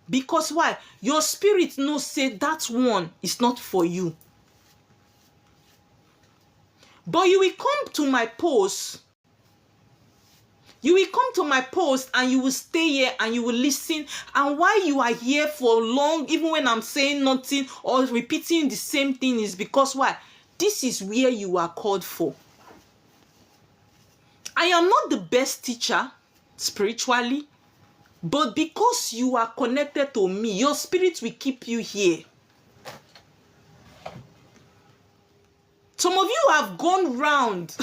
[SPEAKER 1] Because why? Your spirit knows, say, that one is not for you. But you will come to my post. You will come to my post and you will stay here and you will listen. And why you are here for long, even when I'm saying nothing or repeating the same thing, is because why? This is where you are called for. I am not the best teacher spiritually, but because you are connected to me, your spirit will keep you here. Some of you have gone round.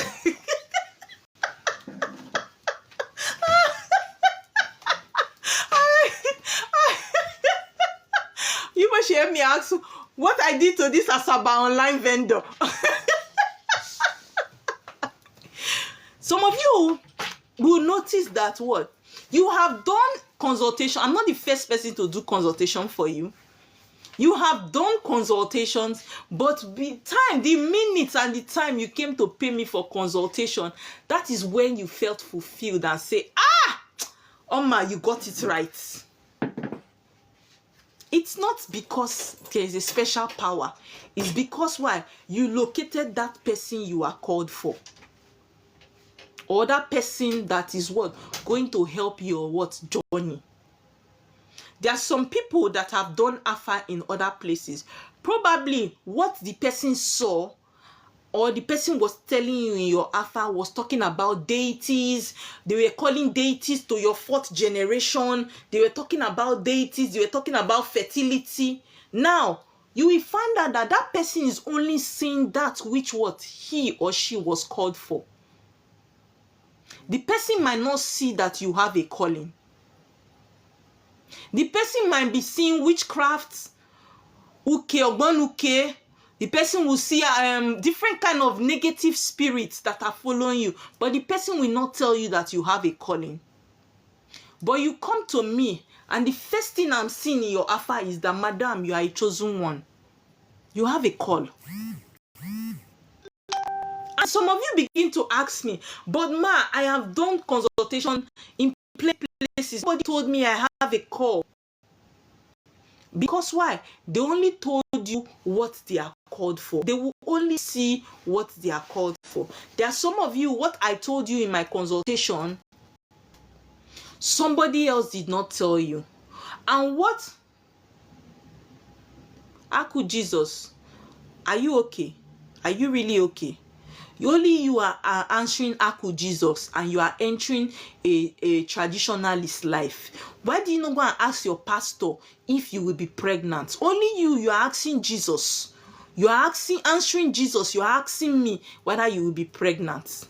[SPEAKER 1] You must hear me ask what I did to this Asaba online vendor. Some of you will notice that what? You have done consultation. I'm not the first person to do consultation for you. You have done consultations, but the minutes and the time you came to pay me for consultation, that is when you felt fulfilled and say, Oma, you got it right. It's not because there is a special power. It's because why? You located that person you are called for. Or that person that is what? Going to help your what? Journey. There are some people that have done Alpha in other places. Probably what the person saw or the person was telling you in your Alpha was talking about deities. They were calling deities to your 4th generation. They were talking about deities. They were talking about fertility. Now, you will find out that that person is only seeing that which what he or she was called for. The person might not see that you have a calling. The person might be seeing witchcraft, uke. The person will see different kind of negative spirits that are following you. But the person will not tell you that you have a calling. But you come to me, and the first thing I'm seeing in your Alpha is that, Madam, you are a chosen one. You have a call. And some of you begin to ask me, but Ma, I have done consultation in places. Somebody told me I have a call. Because why? They only told you what they are called for. They will only see what they are called for. There are some of you, what I told you in my consultation, somebody else did not tell you. And what? Aku Jesus, are you okay? Are you really okay? Only you are answering Aku Jesus, and you are entering a traditionalist life. Why do you not go and ask your pastor if you will be pregnant? Only you are asking Jesus. You are answering Jesus. You are asking me whether you will be pregnant.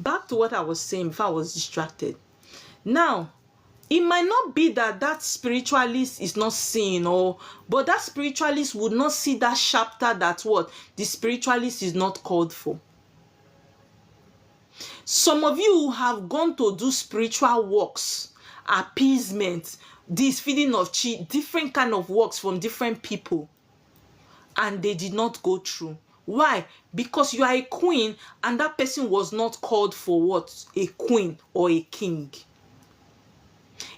[SPEAKER 1] Back to what I was saying before I was distracted. Now, it might not be that spiritualist is not seeing, but that spiritualist would not see that chapter that what the spiritualist is not called for. Some of you have gone to do spiritual works, appeasement, this feeding of chi, different kind of works from different people, and they did not go through. Why? Because you are a queen, and that person was not called for what? A queen or a king.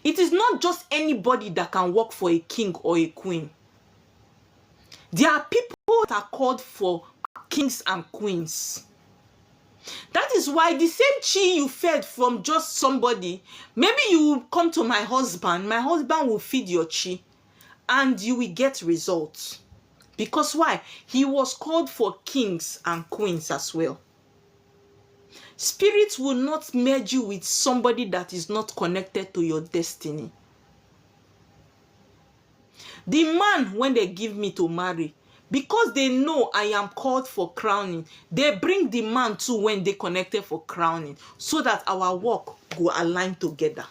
[SPEAKER 1] It is not just anybody that can work for a king or a queen. There are people that are called for kings and queens. That is why the same chi you fed from just somebody, maybe you will come to my husband will feed your chi, and you will get results. Because why? He was called for kings and queens as well. Spirit will not merge you with somebody that is not connected to your destiny. The man, when they give me to marry, because they know I am called for crowning, they bring the man too when they connected for crowning, so that our work will align together.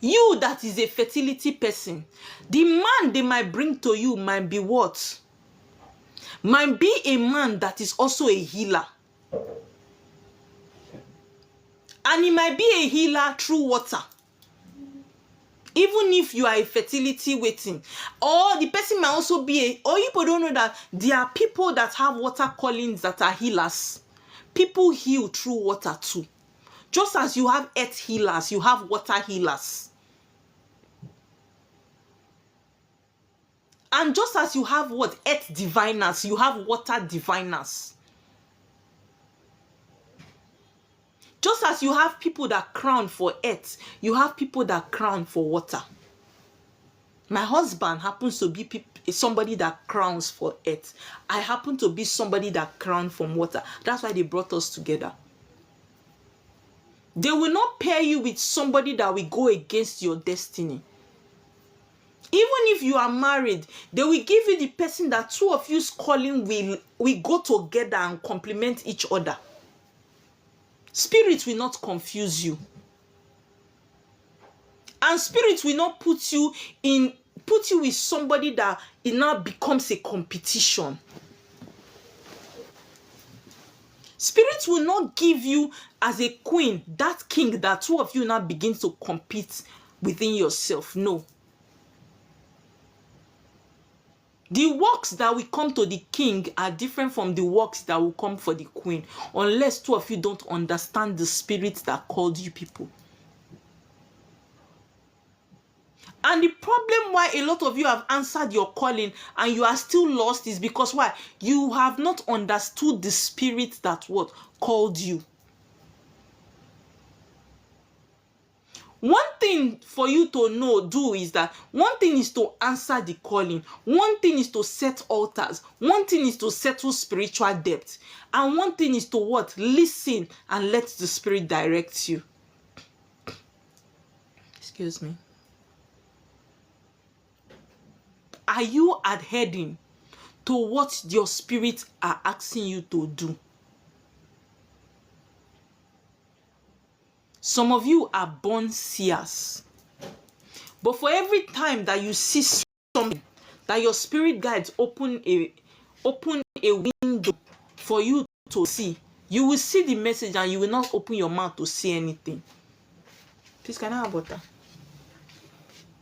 [SPEAKER 1] You that is a fertility person, the man they might bring to you might be what? Might be a man that is also a healer. And he might be a healer through water. Even if you are a fertility waiting. Or the person might also be or people don't know that there are people that have water callings that are healers. People heal through water too. Just as you have earth healers, you have water healers. And just as you have what? Earth diviners, you have water diviners. Just as you have people that crown for earth, you have people that crown for water. My husband happens to be somebody that crowns for earth. I happen to be somebody that crowns from water. That's why they brought us together. They will not pair you with somebody that will go against your destiny. Even if you are married, they will give you the person that two of you's calling will go together and complement each other. Spirit will not confuse you. And spirit will not put you with somebody that it now becomes a competition. Spirit will not give you as a queen, that king that two of you now begin to compete within yourself. No. The works that will come to the king are different from the works that will come for the queen, unless two of you don't understand the spirit that called you people. And the problem why a lot of you have answered your calling and you are still lost is because why? You have not understood the spirit that what called you. One thing for you to do is that one thing is to answer the calling. One thing is to set altars. One thing is to settle spiritual depth. And one thing is to what? Listen and let the spirit direct you. Excuse me. Are you adhering to what your spirit are asking you to do? Some of you are born seers. But for every time that you see something, that your spirit guides open a window for you to see, you will see the message and you will not open your mouth to see anything. Please, can I have water?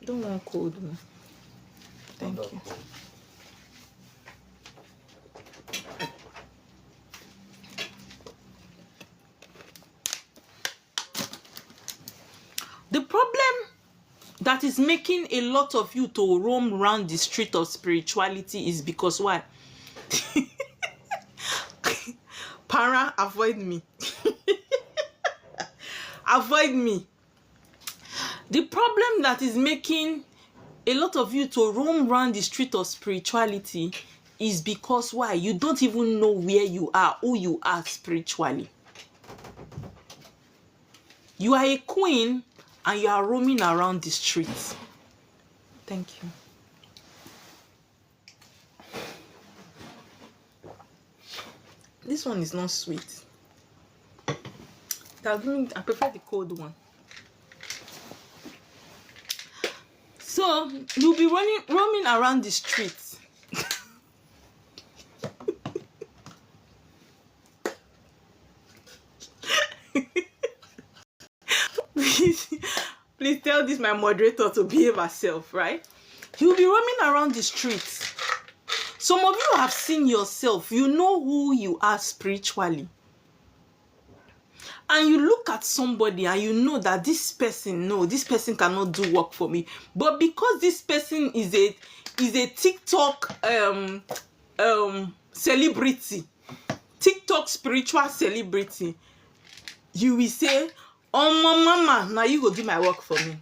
[SPEAKER 1] Don't want cold one. Thank you. The problem that is making a lot of you to roam around the street of spirituality is because why? Para, avoid me. Avoid me. The problem that is making a lot of you to roam around the street of spirituality is because why? You don't even know where you are, who you are spiritually. You are a queen and you are roaming around the streets. Thank you. This one is not sweet. I prefer the cold one. So you'll be roaming around the streets. Please tell this my moderator to behave herself, right? You'll be roaming around the streets. Some of you have seen yourself. You know who you are spiritually. And you look at somebody and you know that this person cannot do work for me. But because this person is a TikTok celebrity, TikTok spiritual celebrity, you will say, "Oh my mama, now you go do my work for me."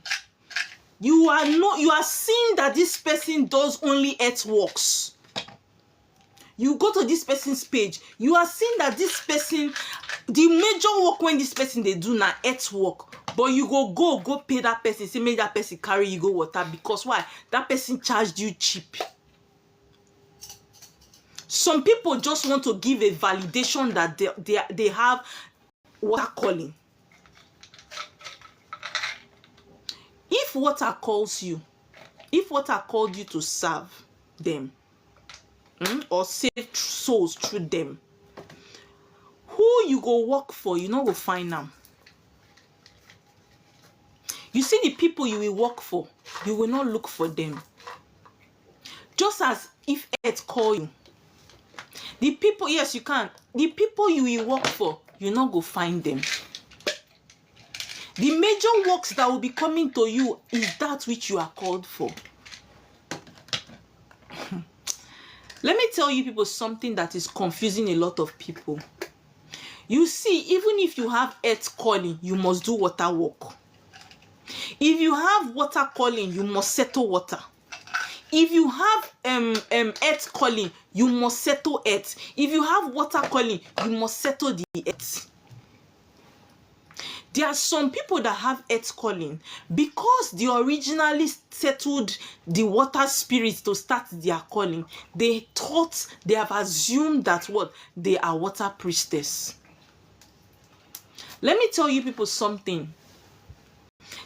[SPEAKER 1] You are seeing that this person does only earth works. You go to this person's page, you are seeing that this person, the major work when this person they do now earth work, but you go pay that person, say make that person carry you go water, because why? That person charged you cheap. Some people just want to give a validation that they have water calling. If water calls you, if water called you to serve them, or save souls through them, who you go work for, you know, go find them. You see the people you will work for, you will not look for them. Just as if earth call you, the people, yes, you can, the people you will work for, you not go find them. The major works that will be coming to you is that which you are called for. Let me tell you people something that is confusing a lot of people. You see, even if you have earth calling, you must do water work. If you have water calling, you must settle water. If you have earth calling, you must settle earth. If you have water calling, you must settle the earth. There are some people that have earth calling because they originally settled the water spirits to start their calling. They have assumed that what? They are water priestess. Let me tell you people something.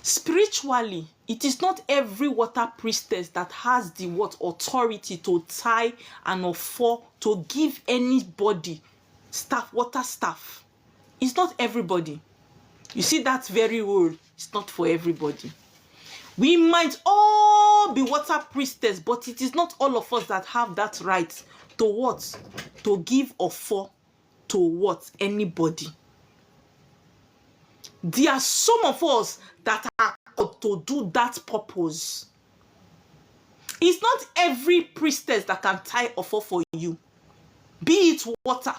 [SPEAKER 1] Spiritually, it is not every water priestess that has the authority to tie and offer to give anybody staff, water staff. It's not everybody. You see, that very rule is not for everybody. We might all be water priestess, but it is not all of us that have that right to what? To give offer to what? Anybody. There are some of us that are called to do that purpose. It's not every priestess that can tie offer for you, be it water.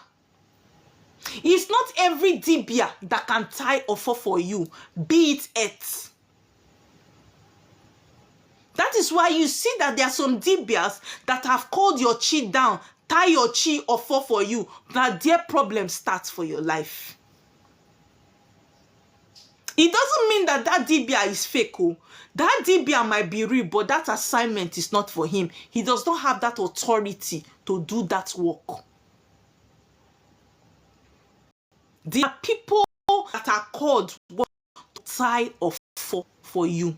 [SPEAKER 1] It's not every dibia that can tie offer for you, be it earth. That is why you see that there are some dibias that have called your chi down, tie your chi offer for you, that their problem starts for your life. It doesn't mean that that dibia is fake. Oh. That dibia might be real, but that assignment is not for him. He does not have that authority to do that work. There are people that are called to tie offer for you.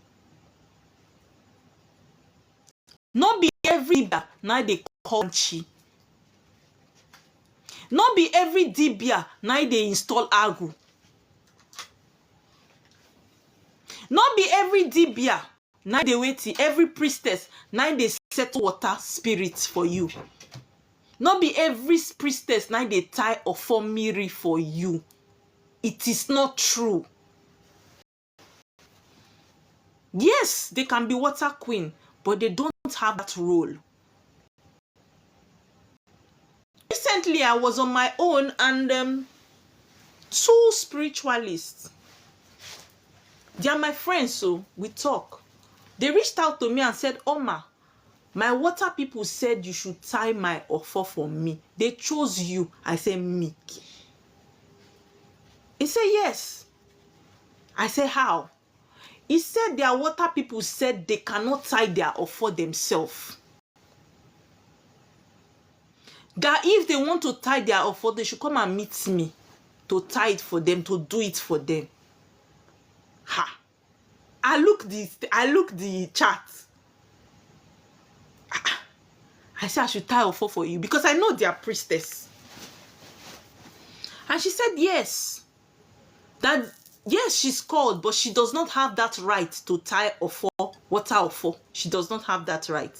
[SPEAKER 1] Not be every dibia now they call chi. Not be every dibia now they install agu. Not be every dibia now they wait, every priestess now they settle water spirits for you. Not be every priestess now they tie or form miri for you. It is not true. Yes, they can be water queen, but they don't have that role. Recently, I was on my own and two spiritualists, they are my friends, so we talk. They reached out to me and said, Oma, my water people said you should tie my offer for me. They chose you. I said, me. He said, yes. I said, how? He said their water people said they cannot tie their offer themselves. That if they want to tie their offer, they should come and meet me to tie it for them, to do it for them. Ha! I look the chart. I said I should tie offer for you because I know they are priestess. And she said yes. That yes, she's called, but she does not have that right to tie offer, water offer. She does not have that right.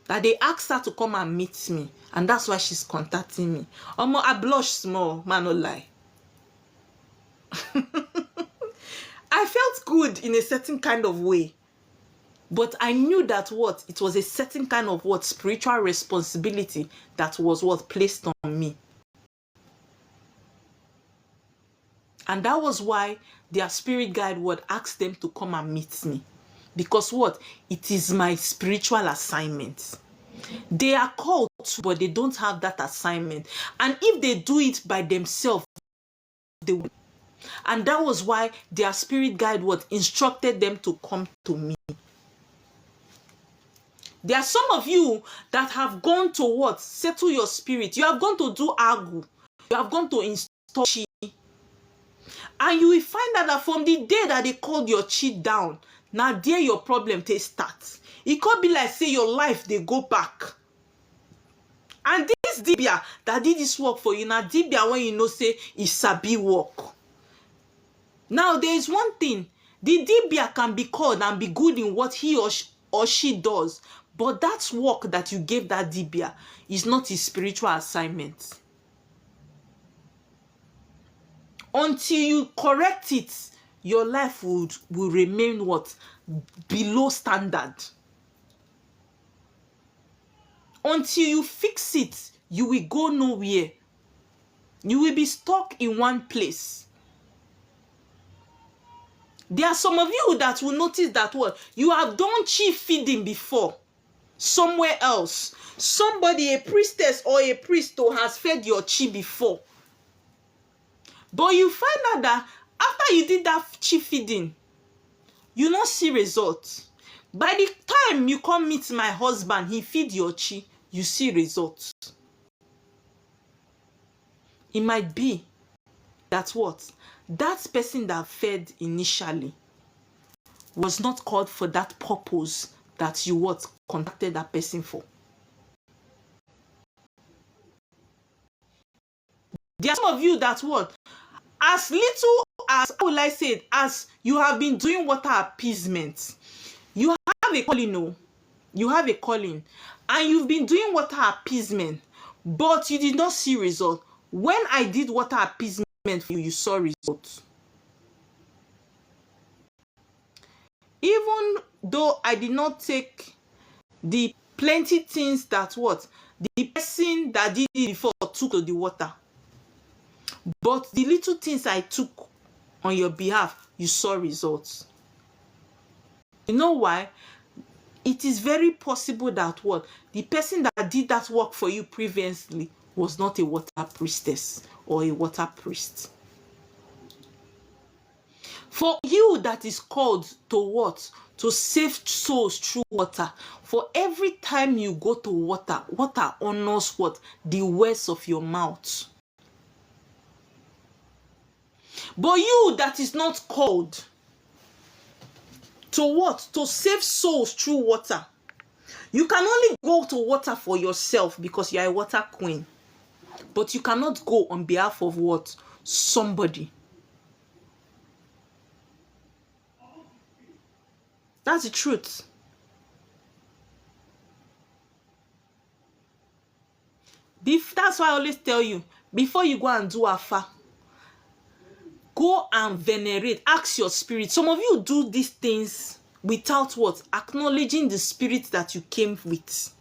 [SPEAKER 1] That they asked her to come and meet me, and that's why she's contacting me. I blush small, man, no lie. I felt good in a certain kind of way, but I knew that what it was a certain kind of what spiritual responsibility that was what placed on me. And that was why their spirit guide would ask them to come and meet me. Because what? It is my spiritual assignment. They are called to, but they don't have that assignment. And if they do it by themselves, they will. And that was why their spirit guide would instructed them to come to me. There are some of you that have gone to what? Settle your spirit. You have gone to do agu. You have gone to install chi. And you will find out that from the day that they called your chi down, now there your problem they start. It could be like say your life they go back. And this dibia that did this work for you, now dibia when you know say it's sabi work. Now there is one thing, the dibia can be called and be good in what he or she does, but that work that you gave that dibia is not his spiritual assignment. Until you correct it, your life will remain what? Below standard. Until you fix it, you will go nowhere. You will be stuck in one place. There are some of you that will notice that what? You have done chi feeding before. Somewhere else. Somebody, a priestess or a priest has fed your chi before. But you find out that after you did that chi feeding, you don't see results. By the time you come meet my husband, he feed your chi, you see results. It might be that what? That person that fed initially was not called for that purpose that you what? Contacted that person for. There are some of you that what? As little as, how will I say it, as you have been doing water appeasement, you have a calling, no? You have a calling, and you've been doing water appeasement, but you did not see result. When I did water appeasement for you, you saw results. Even though I did not take the plenty things that what the person that did it before took to the water, but the little things I took on your behalf, you saw results. You know why? It is very possible that what the person that did that work for you previously was not a water priestess or a water priest. For you that is called to what? To save souls through water. For every time you go to water, water honors what? The words of your mouth. But you that is not called to what? To save souls through water. You can only go to water for yourself because you are a water queen. But you cannot go on behalf of what? Somebody. That's the truth. That's why I always tell you, before you go and do afa, go and venerate, ask your spirit. Some of you do these things without what? Acknowledging the spirit that you came with.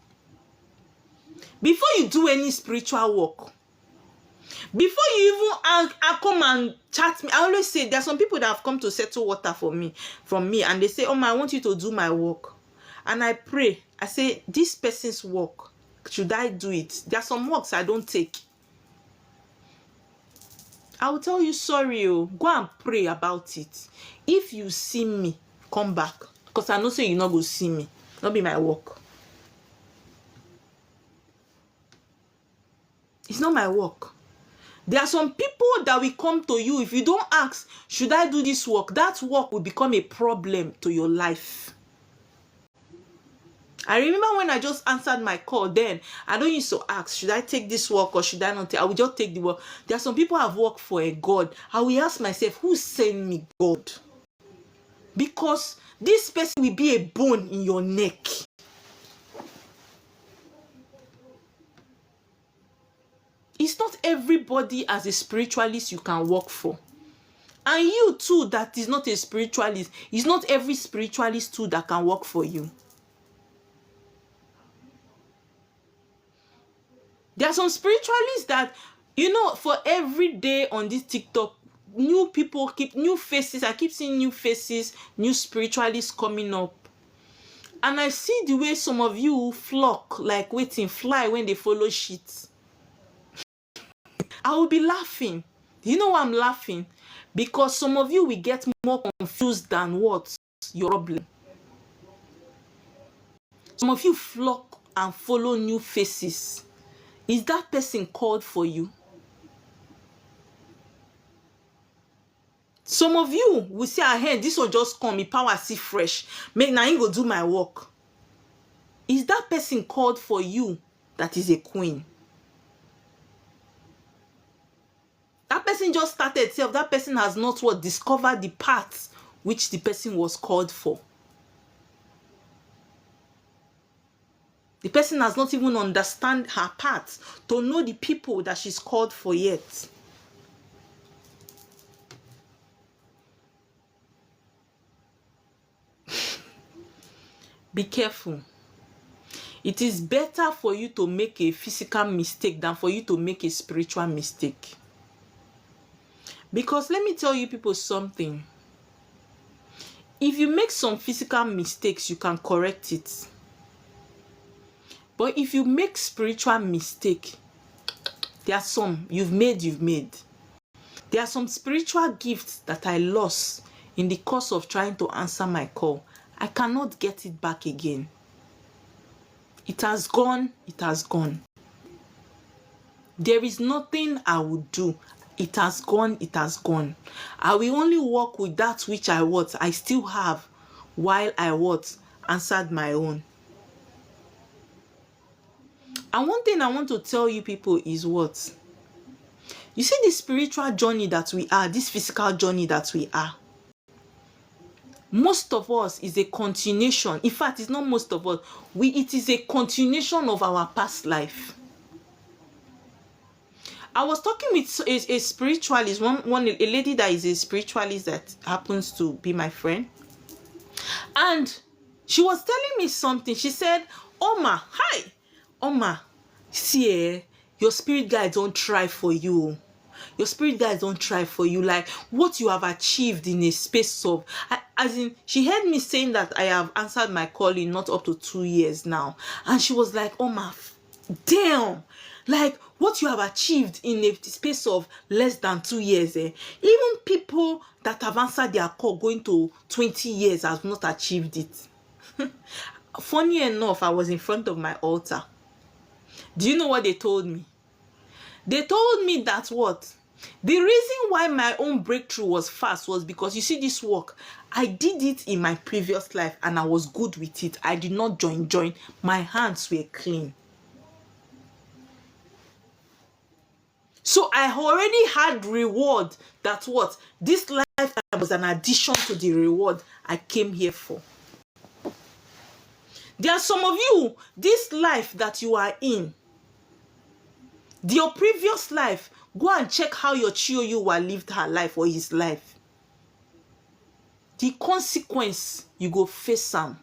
[SPEAKER 1] Before you do any spiritual work, before you even come and chat me, I always say there are some people that have come to settle water from me, and they say, oh, I want you to do my work. And I pray, I say, this person's work, should I do it? There are some works I don't take. I will tell you, sorry, go and pray about it. If you see me, come back. Because I know say you not go see me. Not be my work. It's not my work. There are some people that will come to you. If you don't ask, should I do this work? That work will become a problem to your life. I remember when I just answered my call then, I don't used to ask, should I take this work or should I not take? I will just take the work. There are some people who have worked for a God. I will ask myself, who sent me God? Because this person will be a bone in your neck. It's not everybody as a spiritualist you can work for. And you too that is not a spiritualist, it's not every spiritualist too that can work for you. There are some spiritualists that, you know, for every day on this TikTok, new people keep new faces. I keep seeing new faces, new spiritualists coming up. And I see the way some of you flock, like waiting, fly when they follow shit. I will be laughing. You know why I'm laughing? Because some of you will get more confused than what? Your problem. Some of you flock and follow new faces. Is that person called for you? Some of you will say, hey, this will just come, me power see fresh. Make now go do my work. Is that person called for you that is a queen? That person just started itself. That person has not what discovered the path which the person was called for. The person has not even understand her path to know the people that she's called for yet. Be careful. It is better for you to make a physical mistake than for you to make a spiritual mistake. Because let me tell you people something. If you make some physical mistakes, you can correct it. But if you make spiritual mistake, there are some you've made. There are some spiritual gifts that I lost in the course of trying to answer my call. I cannot get it back again. It has gone, it has gone. There is nothing I would do. It has gone, it has gone. I will only work with that which I still have while I answered my own. And one thing I want to tell you people is what? You see, this spiritual journey that we are, this physical journey that we are, most of us is a continuation. In fact, it's not most of us. It is a continuation of our past life. I was talking with a spiritualist, a lady that is a spiritualist that happens to be my friend. And she was telling me something. She said, Oma, hi. Oma, see, your spirit guides don't try for you. Your spirit guides don't try for you. Like what you have achieved in a space of, as in, she heard me saying that I have answered my calling not up to 2 years now. And she was like, Oma, damn. Like what you have achieved in a space of less than 2 years, even people that have answered their call going to 20 years have not achieved it. Funny enough, I was in front of my altar. Do you know what they told me? They told me that what? The reason why my own breakthrough was fast was because, you see, this work, I did it in my previous life and I was good with it. I did not join. My hands were clean. So I already had reward that what? This life was an addition to the reward I came here for. There are some of you, this life that you are in, your previous life, go and check how your Chiyoyuwa lived her life or his life. The consequence, you go face them.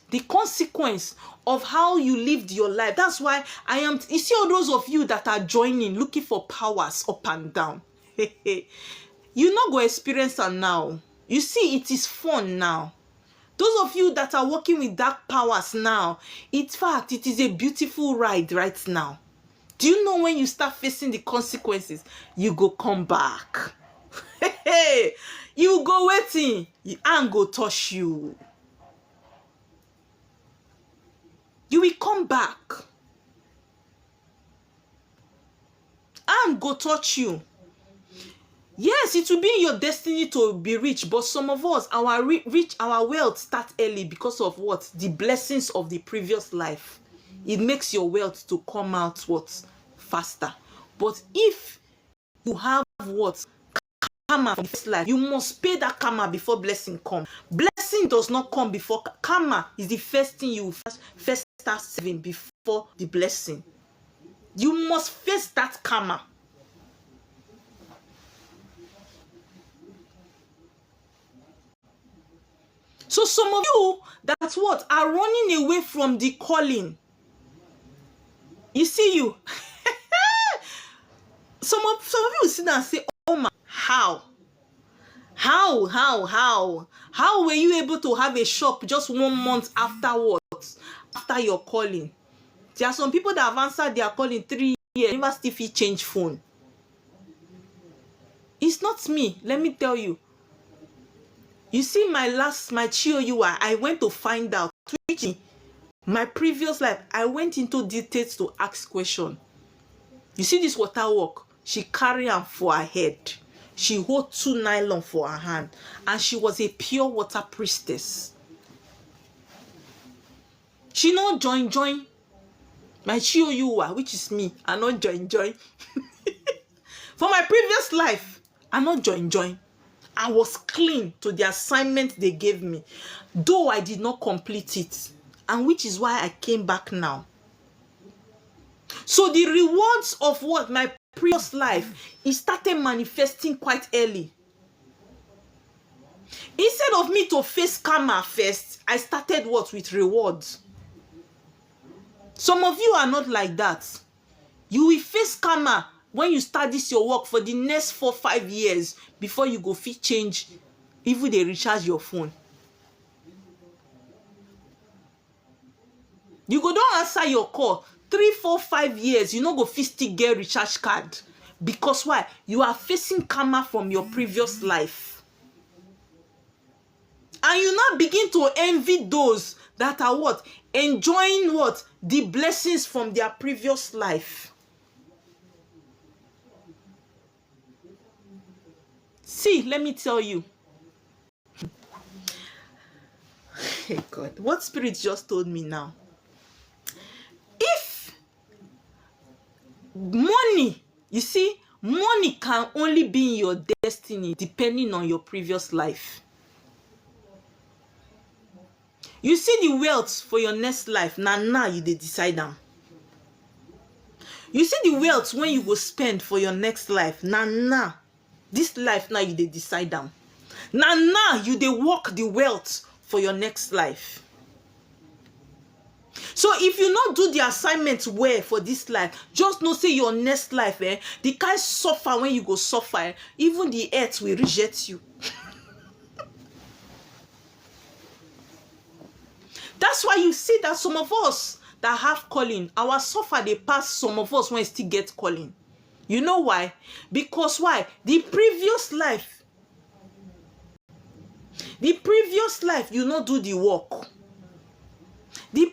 [SPEAKER 1] The consequence of how you lived your life. That's why you see all those of you that are joining, looking for powers up and down. You're not going to experience them now. You see, it is fun now. Those of you that are working with dark powers now, in fact, it is a beautiful ride right now. Do you know when you start facing the consequences, you go come back. You go waiting, and go touch you. You will come back and go touch you. Yes, it will be in your destiny to be rich, but some of us, our wealth start early because of what? The blessings of the previous life. It makes your wealth to come out what? Faster. But if you have what? Karma from this life, you must pay that karma before blessing comes. Blessing does not come before karma. Is the first thing you first start saving before the blessing. You must face that karma. So some of you that's what are running away from the calling. You see you. some of you sit down and say, oh my, how were you able to have a shop just 1 month afterwards, after your calling? There are some people that have answered their calling 3 years, never still fit change phone. It's not me, let me tell you. You see, my Chiyoyuwa, I went to find out, my previous life, I went into details to ask question. You see this water work, she carry am for her head. She hold 2 nylon for her hand, and she was a pure water priestess. She not join. My Chiyoyuwa, which is me, I not join. For my previous life, I not join. I was clean to the assignment they gave me, though I did not complete it, and which is why I came back now. So the rewards of what my previous life, it started manifesting quite early. Instead of me to face karma first, I started what? With rewards. Some of you are not like that. You will face karma when you start this your work for the next 4-5 years before you go fit change, even they recharge your phone. You go don't answer your call 3-4-5 years, you no go fit still get recharge card. Because why? You are facing karma from your previous life. And you now begin to envy those that are what? Enjoying what? The blessings from their previous life. See, let me tell you. Hey God, what spirit just told me now? If money, you see, money can only be in your destiny depending on your previous life. You see the wealth for your next life, now you dey decide am. You see the wealth when you go spend for your next life, now this life now you dey decide am. Now you dey work the wealth for your next life. So if you not do the assignment well for this life, just know say your next life, the kind suffer when you go suffer, even the earth will reject you. That's why you see that some of us that have calling, our suffer they pass some of us when still get calling. You know why? Because why? The previous life, you not do the work. Your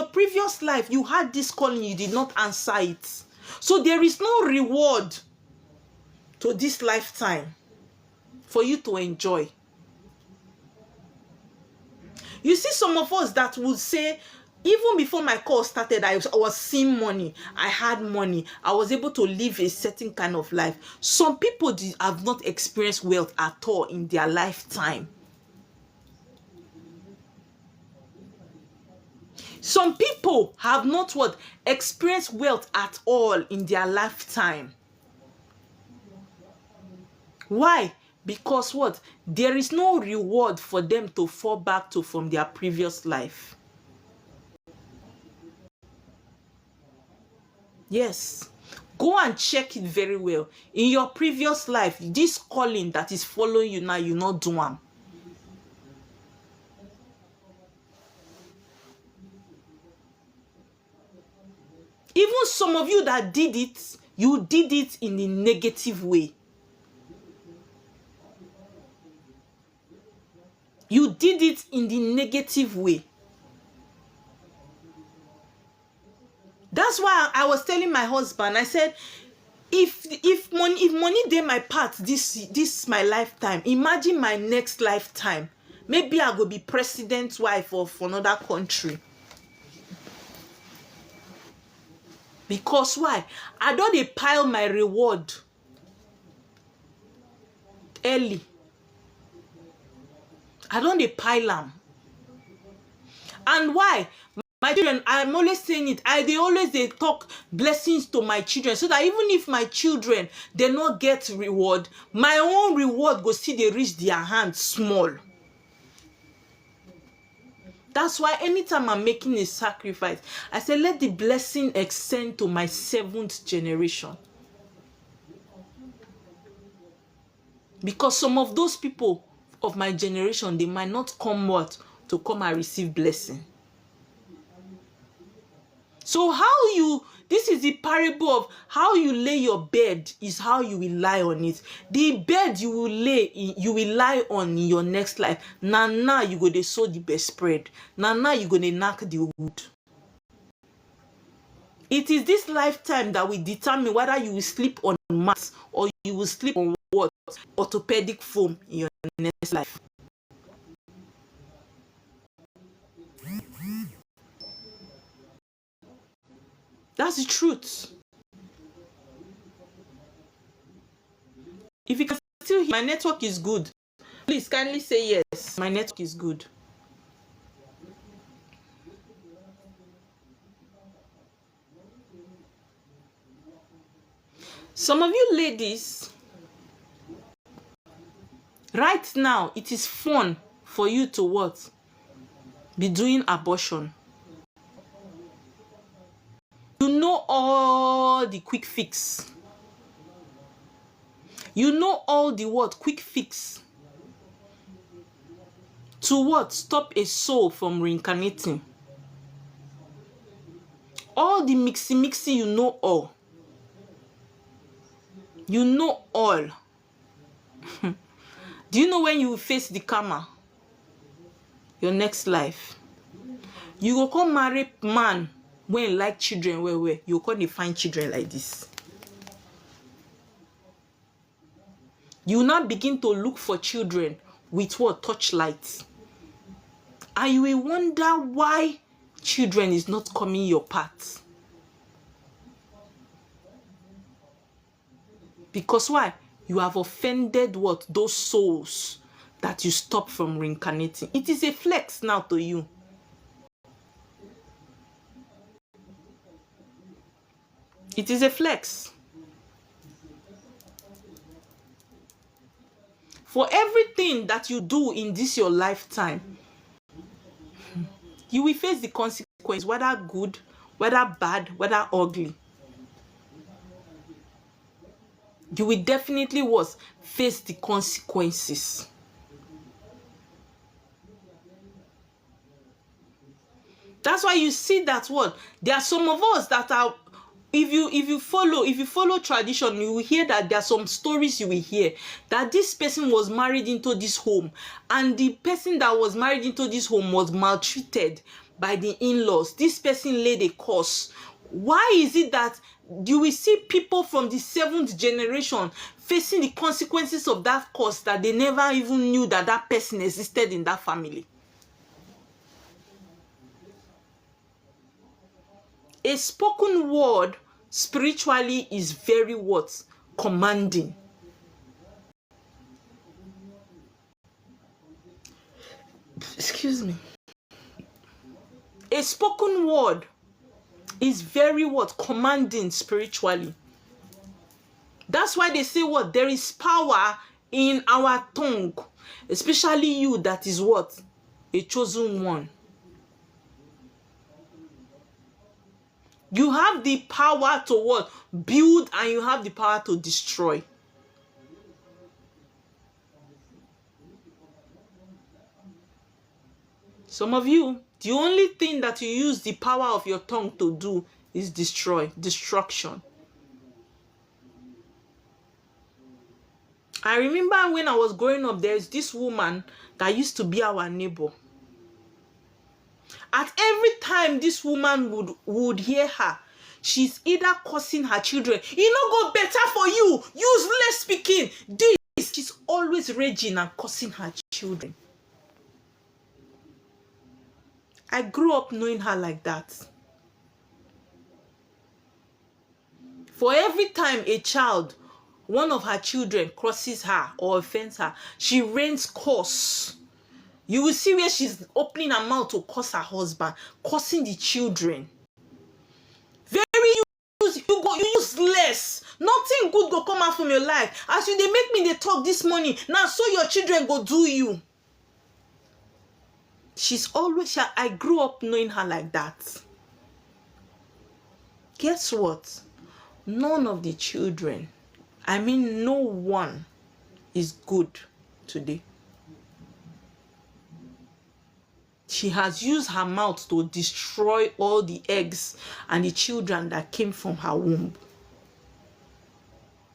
[SPEAKER 1] previous life, you had this calling, you did not answer it. So there is no reward to this lifetime for you to enjoy. You see some of us that would say, even before my call started, I was seeing money. I had money. I was able to live a certain kind of life. Some people have not experienced wealth at all in their lifetime. Some people have not experienced wealth at all in their lifetime. Why? Because there is no reward for them to fall back to from their previous life. Yes. Go and check it very well. In your previous life, this calling that is following you now, you not do them. Even some of you that did it, you did it in a negative way. You did it in the negative way. That's why I was telling my husband, I said, if money dey my part this my lifetime, imagine my next lifetime. Maybe I go be president's wife of another country. Because why? I don't dey pile my reward early. I don't dey pile them. And why? My children, I'm always saying it, they always talk blessings to my children, so that even if my children, they not get reward, my own reward go see they reach their hand small. That's why anytime I'm making a sacrifice, I say, let the blessing extend to my 7th generation. Because some of those people of my generation, they might not come to come and receive blessing. So this is the parable of how you lay your bed is how you will lie on it. The bed you will lie on in your next life. Now you go to sow the best spread. Now you go to knock the wood. It is this lifetime that will determine whether you will sleep on mats or you will sleep on what? Orthopedic foam in your next life. That's the truth. If you can still hear, my network is good. Please kindly say yes. My network is good. Some of you ladies, right now, it is fun for you to what? Be doing abortion. You know all the quick fix. You know all the quick fix. To what? Stop a soul from reincarnating. All the mixy, you know all. You know all. Do you know when you will face the karma? Your next life. You will come marry man when you like children, where you can't find children like this. You now begin to look for children with what? Torchlights. And you will wonder why children is not coming your path. Because why? You have offended what? Those souls that you stop from reincarnating. It is a flex now to you. It is a flex. For everything that you do in this your lifetime, you will face the consequence, whether good, whether bad, whether ugly. You will definitely what? Face the consequences. That's why you see that what? There are some of us that are, if you follow tradition, you will hear that there are some stories you will hear that this person was married into this home, and the person that was married into this home was maltreated by the in-laws. This person laid a curse. Why is it that you will see people from the 7th generation facing the consequences of that curse that they never even knew that that person existed in that family? A spoken word spiritually is very what? Commanding. Excuse me. A spoken word is very what? Commanding spiritually. That's why they say what? There is power in our tongue. Especially you that is what? A chosen one. You have the power to what? Build, and you have the power to destroy. Some of you, the only thing that you use the power of your tongue to do is destroy, destruction. I remember when I was growing up, there's this woman that used to be our neighbor. At every time this woman would hear her, she's either cursing her children. "You no go better for you, useless speaking." This, she's always raging and cursing her children. I grew up knowing her like that. For every time a child, one of her children, crosses her or offends her, she rains curse. You will see where she's opening her mouth to curse her husband, cursing the children. Very you useless. Nothing good go come out from your life. As you they make me they talk this morning, now so your children go do you. She's always, I grew up knowing her like that. Guess what? None of the children, I mean no one, is good today. She has used her mouth to destroy all the eggs and the children that came from her womb.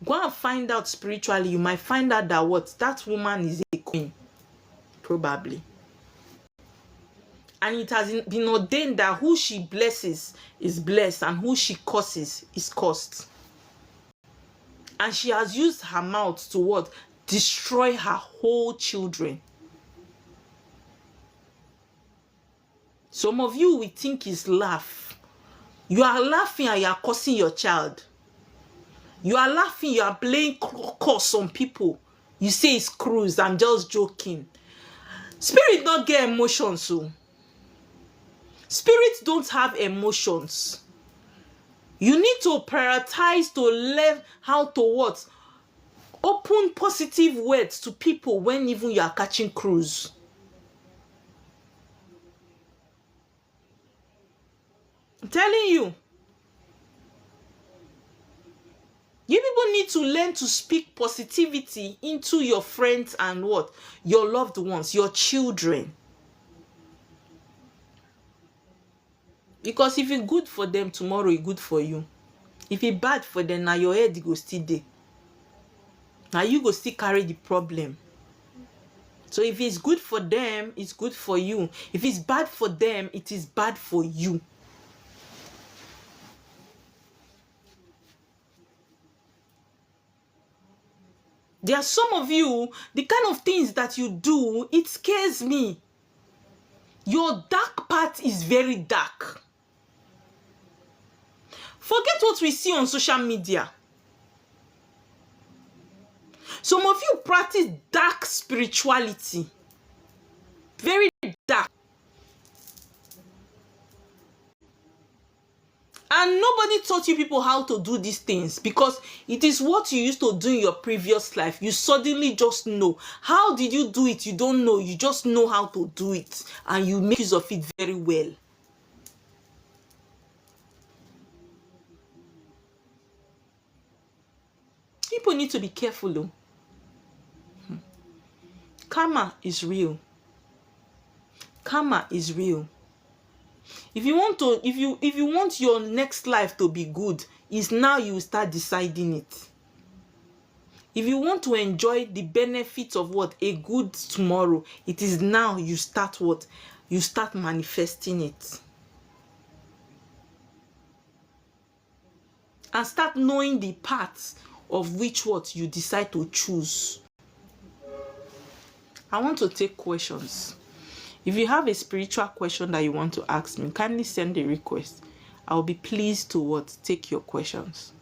[SPEAKER 1] Go and find out spiritually. You might find out that what? That woman is a queen. Probably. And it has been ordained that who she blesses is blessed and who she curses is cursed. And she has used her mouth to what? Destroy her whole children. Some of you will think is laugh. You are laughing and you are cursing your child. You are laughing, you are playing curse on people. You say it's cruise, I'm just joking. Spirit don't get emotions, so. Spirits don't have emotions. You need to prioritize to learn how to what? Open positive words to people when even you are catching cruise. I'm telling you. You people need to learn to speak positivity into your friends and what? Your loved ones, your children. Because if it's good for them, tomorrow it's good for you. If it's bad for them, now your head go still there. Now you go still carry the problem. So if it's good for them, it's good for you. If it's bad for them, it is bad for you. There are some of you, the kind of things that you do, it scares me. Your dark part is very dark. Forget what we see on social media. Some of you practice dark spirituality, very dark. And nobody taught you people how to do these things, because it is what you used to do in your previous life. You suddenly just know. How did you do it? You don't know. You just know how to do it, and you make use of it very well. People need to be careful though. Karma is real. Karma is real. If you want your next life to be good, is now you start deciding it. If you want to enjoy the benefits of what? A good tomorrow, it is now you start what? You start manifesting it. And start knowing the paths of which what you decide to choose. I want to take questions. If you have a spiritual question that you want to ask me, kindly send a request. I'll be pleased to what? Take your questions.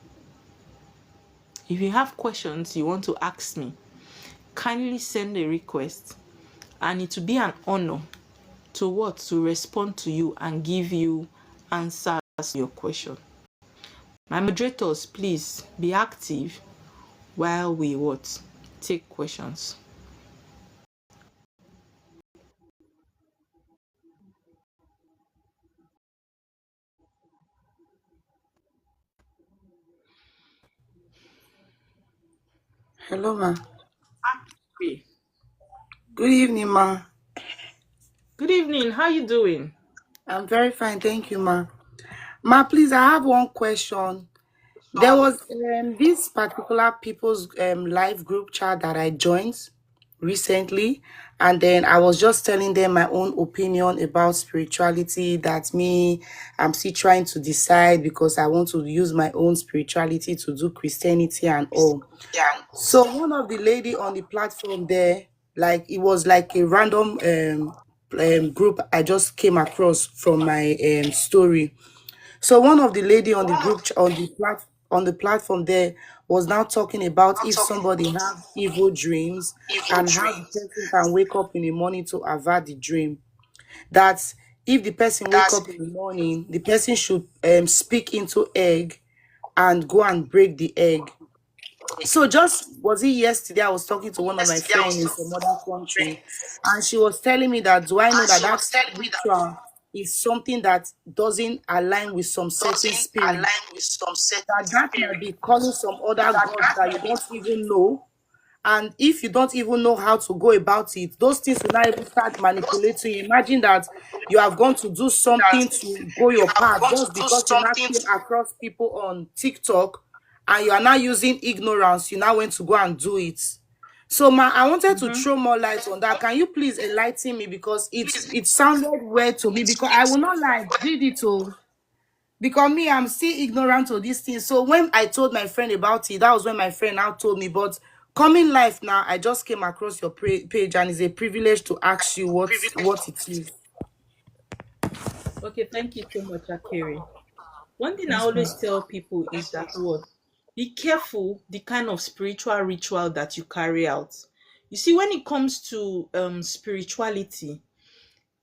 [SPEAKER 1] If you have questions you want to ask me, kindly send a request, and it will be an honor to what? To respond to you and give you answers to your question. My moderators, please be active while we what? Take questions.
[SPEAKER 2] Hello, ma.
[SPEAKER 1] Okay.
[SPEAKER 2] Good evening, ma.
[SPEAKER 1] Good evening. How you doing?
[SPEAKER 2] I'm very fine, thank you, ma. Ma, please, I have one question. There was this particular people's live group chat that I joined recently, and then I was just telling them my own opinion about spirituality, that I'm still trying to decide because I want to use my own spirituality to do Christianity and all. So one of the lady on the platform there, like it was like a random group I just came across from my story. So one of the lady on the on the platform there was now talking about if somebody have evil dreams and how the person can wake up in the morning to avert the dream. That if the person wake up in the morning, the person should speak into egg and go and break the egg. So just was it yesterday I was talking to one of my friends in some other country, and she was telling me that do I know that that ritual is something that doesn't align with some certain spirit, that might be calling some other gods that you don't even know. And if you don't even know how to go about it, those things will not even start manipulating you. Imagine that you have gone to do something to go your path just because you now came across people on TikTok and you are now using ignorance, you now went to go and do it. So ma, I wanted to throw more light on that. Can you please enlighten me, because it sounded weird to me, because I will not lie, did it all. Because me, I'm still ignorant of these things. So when I told my friend about it, that was when my friend now told me. But coming live now, I just came across your page, and it's a privilege to ask you what it is.
[SPEAKER 1] Okay, thank you so much, Akiri. One thing I
[SPEAKER 2] Yes, ma'am.
[SPEAKER 1] always tell people is that what? Be careful the kind of spiritual ritual that you carry out. You see, when it comes to spirituality,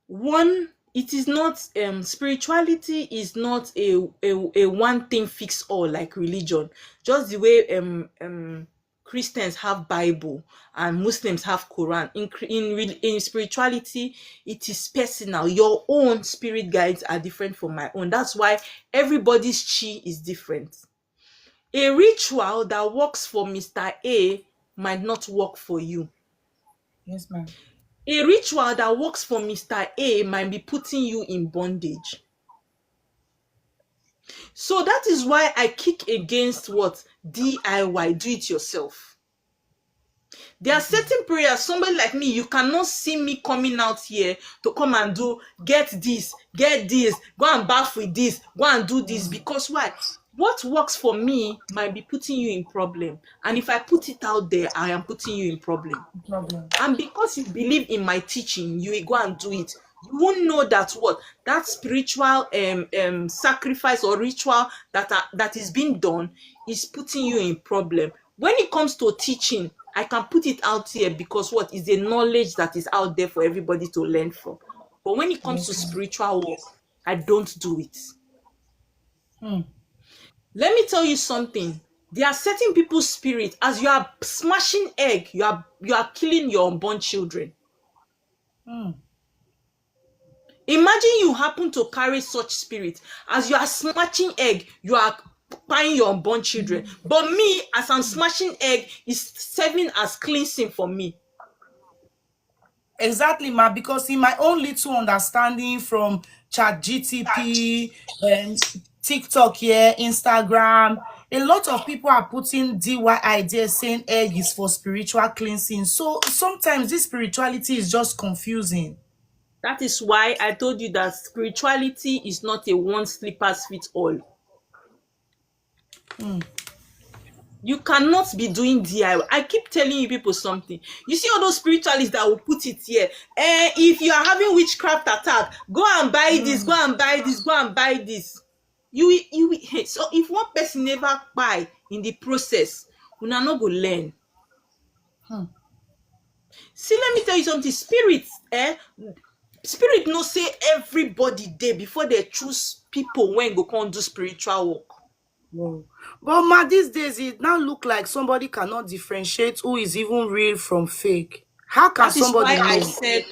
[SPEAKER 1] one, it is not spirituality is not a one thing fix all like religion. Just the way Christians have Bible and Muslims have Quran. In spirituality, it is personal. Your own spirit guides are different from my own. That's why everybody's chi is different. A ritual that works for Mr. A might not work for you.
[SPEAKER 2] Yes, ma'am.
[SPEAKER 1] A ritual that works for Mr. A might be putting you in bondage. So that is why I kick against what? DIY, do it yourself. There are certain prayers, somebody like me, you cannot see me coming out here to come and do, get this, go and bath with this, go and do this. Because why? What works for me might be putting you in problem. And if I put it out there, I am putting you in problem. And because you believe in my teaching, you will go and do it. You won't know that what? That spiritual sacrifice or ritual that is being done is putting you in problem. When it comes to teaching, I can put it out here because what is a knowledge that is out there for everybody to learn from. But when it comes to
[SPEAKER 2] Yes.
[SPEAKER 1] spiritual work, I don't do it.
[SPEAKER 2] Hmm.
[SPEAKER 1] Let me tell you something. There are certain people's spirit. As you are smashing egg, you are killing your unborn children.
[SPEAKER 2] Hmm.
[SPEAKER 1] Imagine you happen to carry such spirit. As you are smashing egg, you are buying your unborn children. But me, as I'm smashing egg, is serving as cleansing for me.
[SPEAKER 2] Exactly, ma. Because in my own little understanding from Chat GTP and TikTok here, Instagram, a lot of people are putting DY ideas saying egg is for spiritual cleansing. So sometimes this spirituality is just confusing.
[SPEAKER 1] That is why I told you that spirituality is not a one slippers fit all.
[SPEAKER 2] Hmm.
[SPEAKER 1] You cannot be doing DIY. I keep telling you people something. You see all those spiritualists that will put it here. If you are having witchcraft attack, go and buy this, go and buy this, go and buy this. So if one person never buy in the process, una no go learn.
[SPEAKER 2] Hmm.
[SPEAKER 1] See, let me tell you something. Spirit no say everybody dey before they choose people when go come do spiritual work.
[SPEAKER 2] Wow. But ma, these days it now look like somebody cannot differentiate who is even real from fake. How can
[SPEAKER 1] That is
[SPEAKER 2] somebody
[SPEAKER 1] why I
[SPEAKER 2] know?
[SPEAKER 1] said,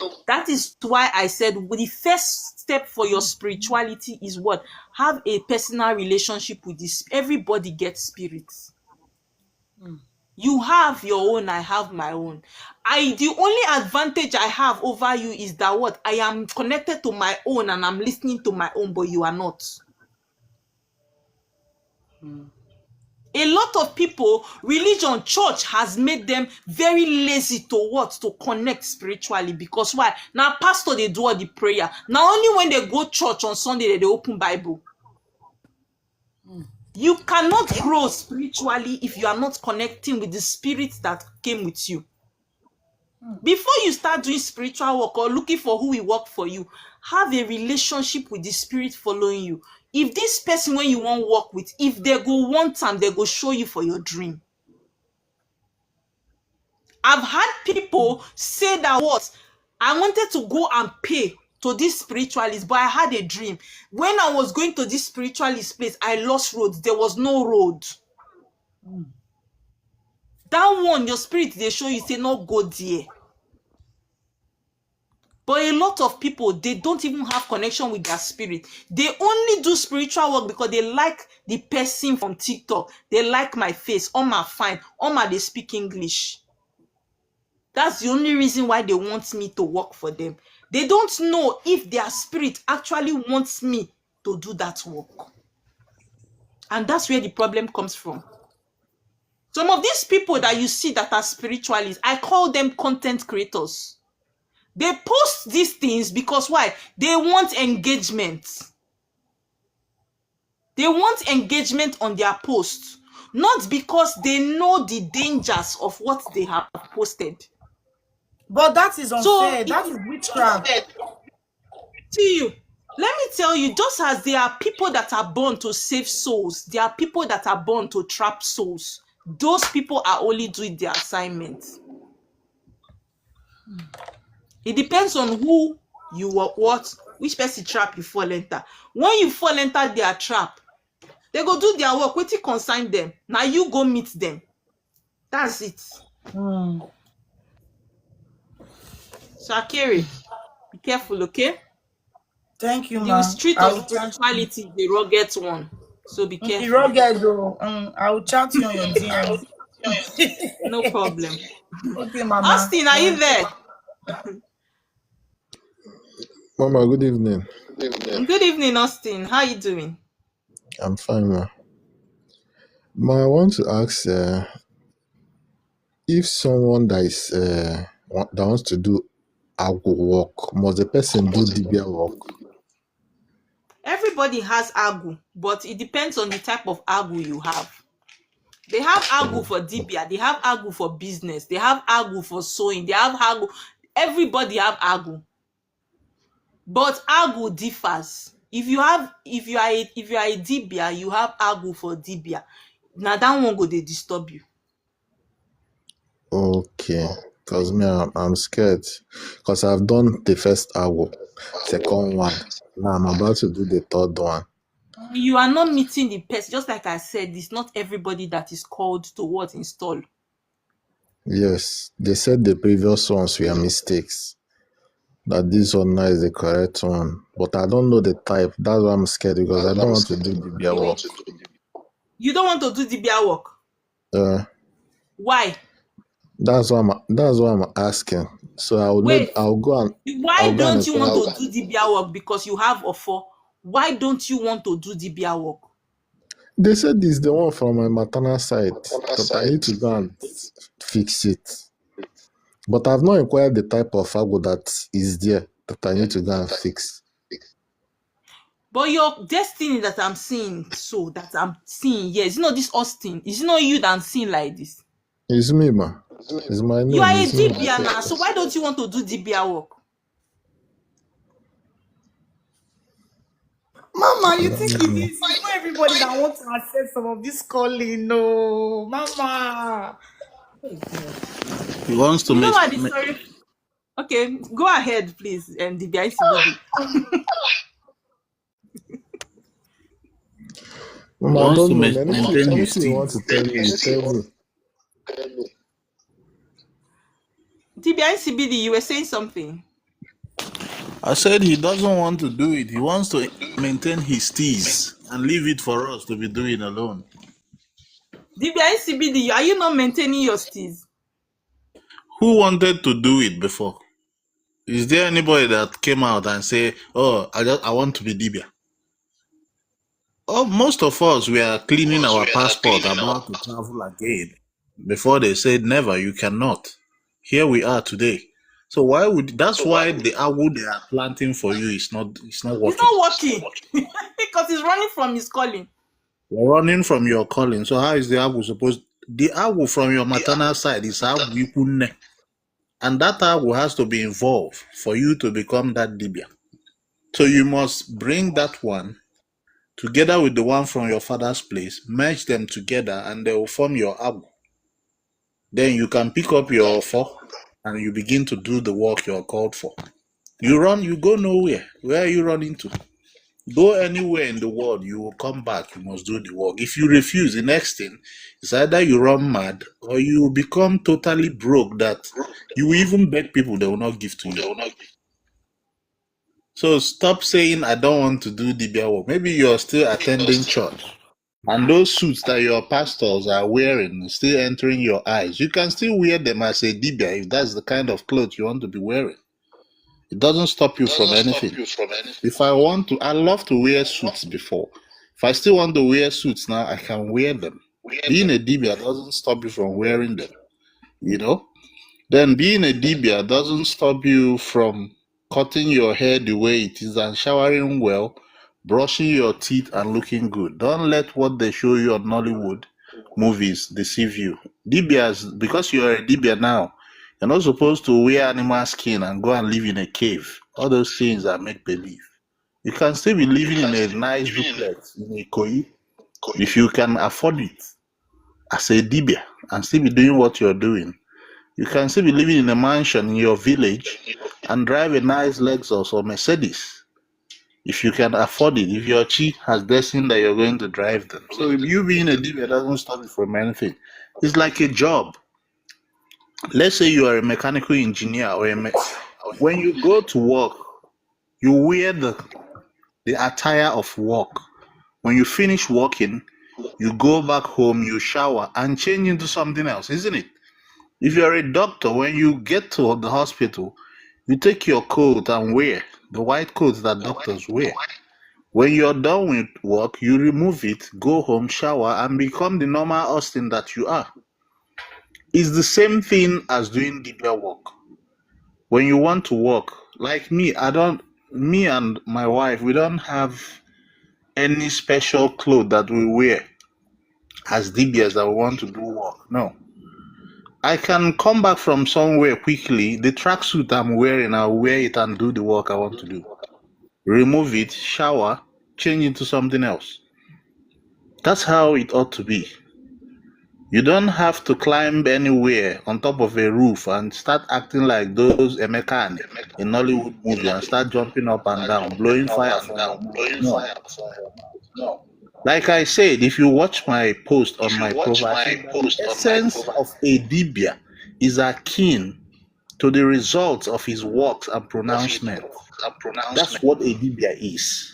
[SPEAKER 1] the first step for your spirituality is what? Have a personal relationship with this. Everybody gets spirits. You have your own, I have my own. The only advantage I have over you is that what? I am connected to my own and I'm listening to my own, but you are not. A lot of people, religion, church has made them very lazy to what? To connect spiritually. Because why? Now pastor they do all the prayer. Now only when they go church on Sunday they open Bible. You cannot grow spiritually if you are not connecting with the spirit that came with you. Before you start doing spiritual work or looking for who will work for you, have a relationship with the spirit following you. If this person when you want work with, if they go one time, they go show you for your dream. I've had people say that what? I wanted to go and pay to this spiritualist, but I had a dream. When I was going to this spiritualist place, I lost road. There was no road. That one, your spirit, they show you, say, not go there. But a lot of people, they don't even have connection with their spirit. They only do spiritual work because they like the person from TikTok. They like my face. Oma fine. Oma, they speak English. That's the only reason why they want me to work for them. They don't know if their spirit actually wants me to do that work. And that's where the problem comes from. Some of these people that you see that are spiritualists, I call them content creators. They post these things because why? They want engagement. They want engagement on their posts, not because they know the dangers of what they have posted.
[SPEAKER 2] But that is
[SPEAKER 1] So
[SPEAKER 2] unfair. That is witchcraft.
[SPEAKER 1] see you. Let me tell you, just as there are people that are born to save souls, there are people that are born to trap souls. Those people are only doing their assignment. It depends on who you are, which person trap you fall enter. When you fall enter their trap, they go do their work. Wetin concern them? Now you go meet them. That's it. So Akere, be careful, okay?
[SPEAKER 2] Thank you,
[SPEAKER 1] The
[SPEAKER 2] ma.
[SPEAKER 1] street
[SPEAKER 2] I
[SPEAKER 1] of
[SPEAKER 2] will chat.
[SPEAKER 1] spirituality is the rugged one. So be
[SPEAKER 2] The
[SPEAKER 1] careful.
[SPEAKER 2] rugged though. I will chat you on your DM.
[SPEAKER 1] No problem.
[SPEAKER 2] Okay, mama.
[SPEAKER 1] Austin, are you there?
[SPEAKER 3] Mama, good evening.
[SPEAKER 1] Good evening, Austin. How you doing?
[SPEAKER 3] I'm fine, ma. Ma, I want to ask if someone that wants to do agro work, must the person do dibia work?
[SPEAKER 1] Everybody has agu, but it depends on the type of agu you have. They have agu for dibia, they have agu for business, they have agu for sewing, they have agu. Everybody have agu. But agu differs. If you are a dibia, you have agu for dibia. Now that one go they disturb you.
[SPEAKER 3] Okay. Because me, I'm scared. Because I've done the first hour, second one. Now I'm about to do the third one.
[SPEAKER 1] You are not meeting the person. Just like I said, it's not everybody that is called to what install.
[SPEAKER 3] Yes. They said the previous ones were mistakes. That this one now is the correct one. But I don't know the type. That's why I'm scared because I don't want to do the beer work.
[SPEAKER 1] You don't want to do the beer work.
[SPEAKER 3] Uh,
[SPEAKER 1] Why?
[SPEAKER 3] that's why I'm asking. So
[SPEAKER 1] Wait.
[SPEAKER 3] I'll go and
[SPEAKER 1] Why don't you want
[SPEAKER 3] attend.
[SPEAKER 1] to do the beer work? Because you have offer. Why don't you want to do the beer work?
[SPEAKER 3] They said this is the one from my maternal side that I need to go and fix it. But I've not inquired the type of fago that is there that I need to go and fix.
[SPEAKER 1] But your destiny that I'm seeing, yes, you know this Austin, is it not you that I'm seeing like this?
[SPEAKER 3] It's me, ma. It's my
[SPEAKER 1] You
[SPEAKER 3] name.
[SPEAKER 1] are a
[SPEAKER 3] It's me.
[SPEAKER 1] DBA now, so why don't you want to do DBA work?
[SPEAKER 2] Mama, you think it is? It's not everybody that wants to accept some of this calling. No, Mama.
[SPEAKER 4] He wants to
[SPEAKER 1] You know
[SPEAKER 4] make,
[SPEAKER 1] what the story? Okay, go ahead, please, DBA CBD.
[SPEAKER 3] Mama, I
[SPEAKER 4] wants to
[SPEAKER 3] don't know.
[SPEAKER 4] maintain his
[SPEAKER 3] Anything you want
[SPEAKER 4] teeth.
[SPEAKER 3] to tell me, tell me.
[SPEAKER 1] DBA CBD, you were saying something.
[SPEAKER 4] I said he doesn't want to do it. He wants to maintain his teeth and leave it for us to be doing alone.
[SPEAKER 1] DBA CBD, are you not maintaining your steez?
[SPEAKER 4] Who wanted to do it before? Is there anybody that came out and say, "Oh, I want to be Dibia"? Oh, most of us we are cleaning our passport, about to travel again. Before they said never, you cannot. Here we are today. So why would that's why the agwo they are planting for you is not working.
[SPEAKER 1] It's not working because he's running from his calling.
[SPEAKER 4] You're running from your calling. So how is the agwo supposed? The agwo from your maternal side is agwo ikunne, and that agwo has to be involved for you to become that dibia. So you must bring that one together with the one from your father's place, merge them together, and they will form your agwo. Then you can pick up your offer and you begin to do the work you're called for. You go nowhere. Where are you running to? Go anywhere in the world, you will come back, you must do the work. If you refuse, the next thing is either you run mad or you become totally broke that you will even beg people, they will not give to you. So stop saying, I don't want to do Dibia work. Maybe you're still attending church. And those suits that your pastors are wearing still entering your eyes. You can still wear them as a Dibia if that's the kind of clothes you want to be wearing. It doesn't stop you from anything. If I want to, I love to wear suits before. If I still want to wear suits now, I can wear them. Being a Dibia doesn't stop you from wearing them. You know? Then being a Dibia doesn't stop you from cutting your hair the way it is and showering well, brushing your teeth and looking good. Don't let what they show you on Nollywood movies deceive you. Dibias, because you are a Dibia now, you're not supposed to wear animal skin and go and live in a cave. All those things are make believe. You can still be living in a nice duplex in a koi if you can afford it as a Dibia and still be doing what you're doing. You can still be living in a mansion in your village and drive a nice Lexus or Mercedes if you can afford it. If your chi has destined that you're going to drive them. So if you being a Dibia doesn't stop you from anything. It's like a job. Let's say you are a mechanical engineer or when you go to work, you wear the attire of work. When you finish working, you go back home, you shower and change into something else, isn't it? If you're a doctor, when you get to the hospital, you take your coat and wear the white coat that doctors wear. When you're done with work, you remove it, go home, shower, and become the normal Austin that you are. It's the same thing as doing Dibia work. When you want to work, like me and my wife, we don't have any special clothes that we wear as Dibias that we want to do work. No. I can come back from somewhere quickly. The tracksuit I'm wearing, I'll wear it and do the work I want to do. Remove it, shower, change into something else. That's how it ought to be. You don't have to climb anywhere on top of a roof and start acting like those Emeka in Nollywood movie and start jumping up and down, blowing fire from your mouth. No. Like I said, if you watch my post on my profile, I said that the essence of a Dibia is akin to the results of his works and pronouncement. That's what a Dibia is.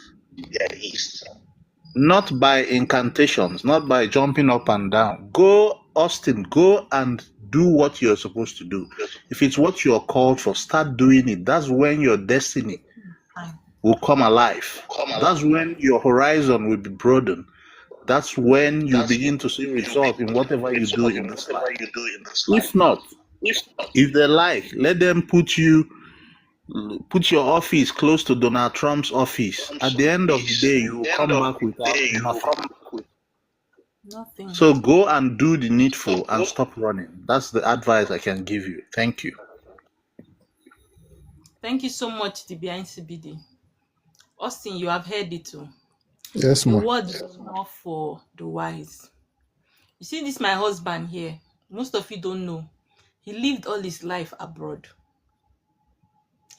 [SPEAKER 4] Not by incantations, not by jumping up and down. Go, Austin, go and do what you're supposed to do. If it's what you're called for, start doing it. That's when your destiny will come alive. That's when your horizon will be broadened. That's when you begin to see results in whatever you do in this life. If not, if they like, let them put your office close to Donald Trump's office. At the end of the day, you will come back without
[SPEAKER 1] Nothing.
[SPEAKER 4] So go and do the needful and stop running. That's the advice I can give you. Thank you.
[SPEAKER 1] Thank you so much, Dibia NCBD. Austin, you have heard it too.
[SPEAKER 3] Yes,
[SPEAKER 1] The
[SPEAKER 3] ma.
[SPEAKER 1] word is not for the wise. You see, this my husband here. Most of you don't know. He lived all his life abroad.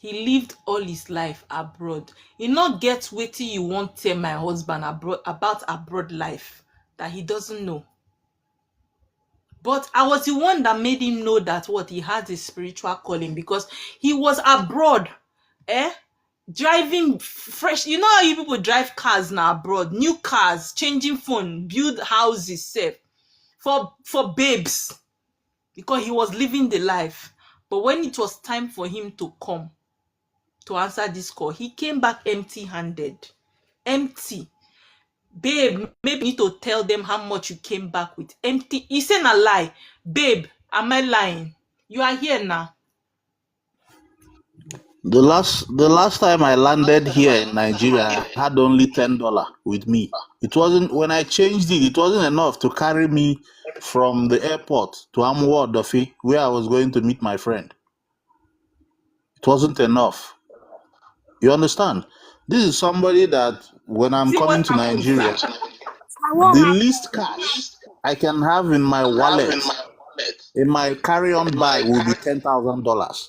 [SPEAKER 1] He lived all his life abroad. He not get wetin you want tell my husband about abroad life that he doesn't know. But I was the one that made him know that what he has a spiritual calling, because he was abroad, driving fresh. You know how you people drive cars now abroad, new cars, changing phone, build houses, safe for babes, because he was living the life. But when it was time for him to come to answer this call, he came back empty-handed, empty. Babe, maybe you need to tell them how much you came back with. Empty. He said a lie. Babe, am I lying? You are here now.
[SPEAKER 4] The last time I landed here in Nigeria, I had only $10 with me. It wasn't, when I changed it wasn't enough to carry me from the airport to Amuwo Odofi, where I was going to meet my friend. It wasn't enough. You understand? This is somebody that when I'm
[SPEAKER 1] See
[SPEAKER 4] coming
[SPEAKER 1] what
[SPEAKER 4] to
[SPEAKER 1] happens?
[SPEAKER 4] Nigeria, the least cash I can have in my wallet, in my carry-on bag, will be $10,000.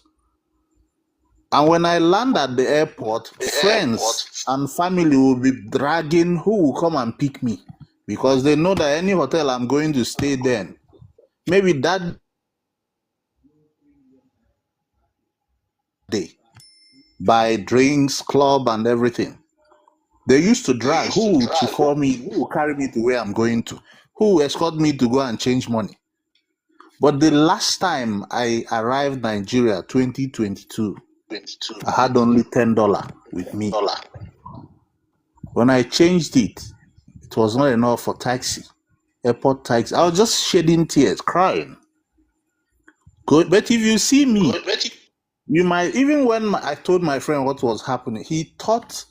[SPEAKER 4] And when I land at the airport, friends and family will be dragging who will come and pick me, because they know that any hotel I'm going to stay then, maybe that day, buy drinks, club, and everything. They used to drag who will chauffeur me, who will carry me to where I'm going to, who will escort me to go and change money. But the last time I arrived Nigeria, 2022, I had only $10 with me. When I changed it, it was not enough for taxi, airport taxi. I was just shedding tears, crying. But if you see me, you might, even when I told my friend what was happening, he thought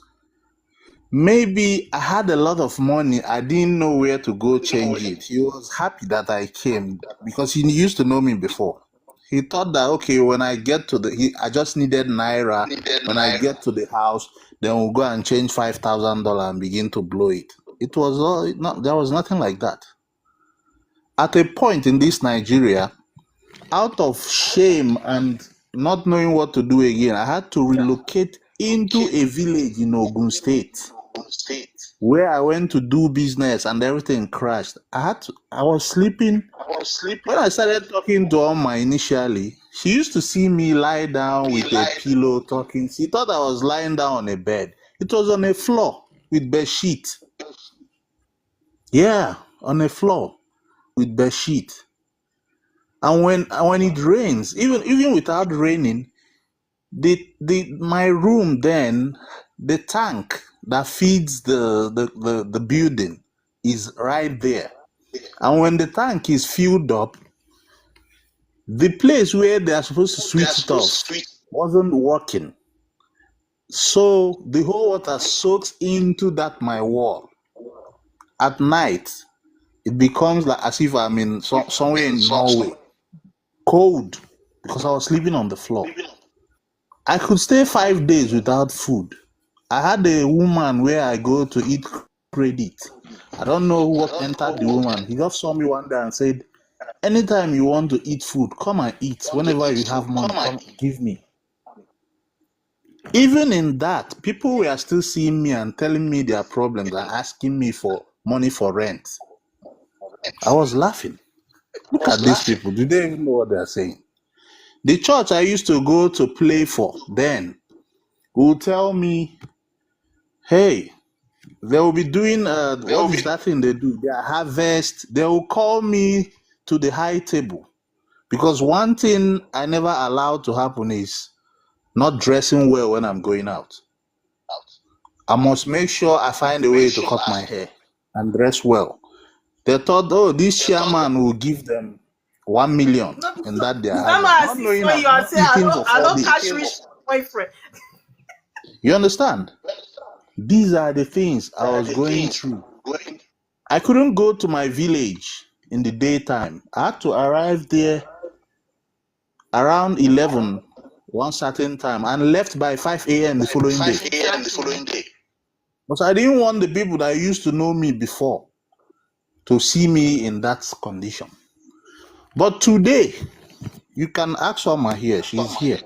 [SPEAKER 4] maybe I had a lot of money. I didn't know where to go change it. He was happy that I came because he used to know me before. He thought that, okay, when I get to I just needed Naira. When I get to the house, then we'll go and change $5,000 and begin to blow it. It was there was nothing like that. At a point in this Nigeria, out of shame and not knowing what to do again, I had to relocate into a village in Ogun State, where I went to do business and everything crashed. I was sleeping. When I started talking to Oma initially, she used to see me lie down with a pillow talking. She thought I was lying down on a bed. It was on a floor with bed sheet. Yeah, on a floor with bed sheet. And when it rains, even without raining, my room then, the tank that feeds the building is right there. And when the tank is filled up, the place where they are supposed to switch it off wasn't working. So the whole water soaks into my wall. At night, it becomes like as if I'm in somewhere in Norway. Cold, because I was sleeping on the floor. I could stay 5 days without food. I had a woman where I go to eat credit. I don't know what entered the woman. He just saw me one day and said, Anytime you want to eat food, come and eat. Whenever you have money, come give me. Even in that, people were still seeing me and telling me their problems and asking me for money for rent. I was laughing. Look at these people. Do they even know what they're saying? The church I used to go to play for then will tell me, hey, they will be doing, what is that thing they do? Their harvest. They will call me to the high table. Because one thing I never allowed to happen is not dressing well when I'm going out. I must make sure I find a way to cut my hair and dress well. They thought, oh, this chairman will give them 1 million in that day. Not knowing I'm not eating for 4 days.
[SPEAKER 1] Boyfriend.
[SPEAKER 4] You understand? These are the things I was going through. I couldn't go to my village in the daytime. I had to arrive there around 11 one certain time and left by 5 a.m. the following day. But I didn't want the people that used to know me before to see me in that condition. But today, you can ask Oma here. She's here.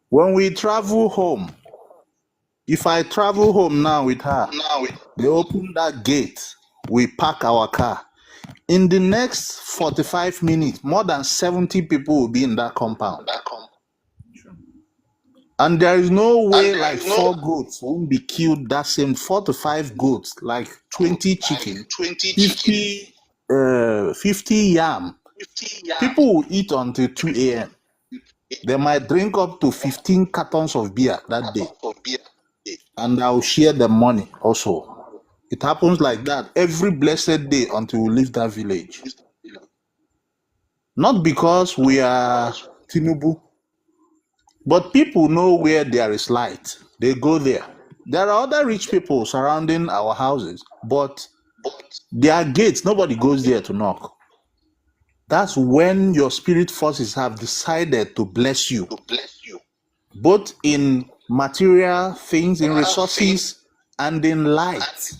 [SPEAKER 4] When we travel home, if I travel home now with her, they open that gate, we park our car. In the next 45 minutes, more than 70 people will be in that compound. And there is no way 4 goats won't be killed that same 4 to 5 goats, like 20 chicken, 50 yam. People will eat until 2 a.m. They might drink up to 15 cartons of beer that day. And I'll share the money also. It happens like that every blessed day until we leave that village. Not because we are Tinubu, but people know where there is light. They go there. There are other rich people surrounding our houses, but their gates, nobody goes there to knock. That's when your spirit forces have decided to bless you, both in material things, in resources, and in light.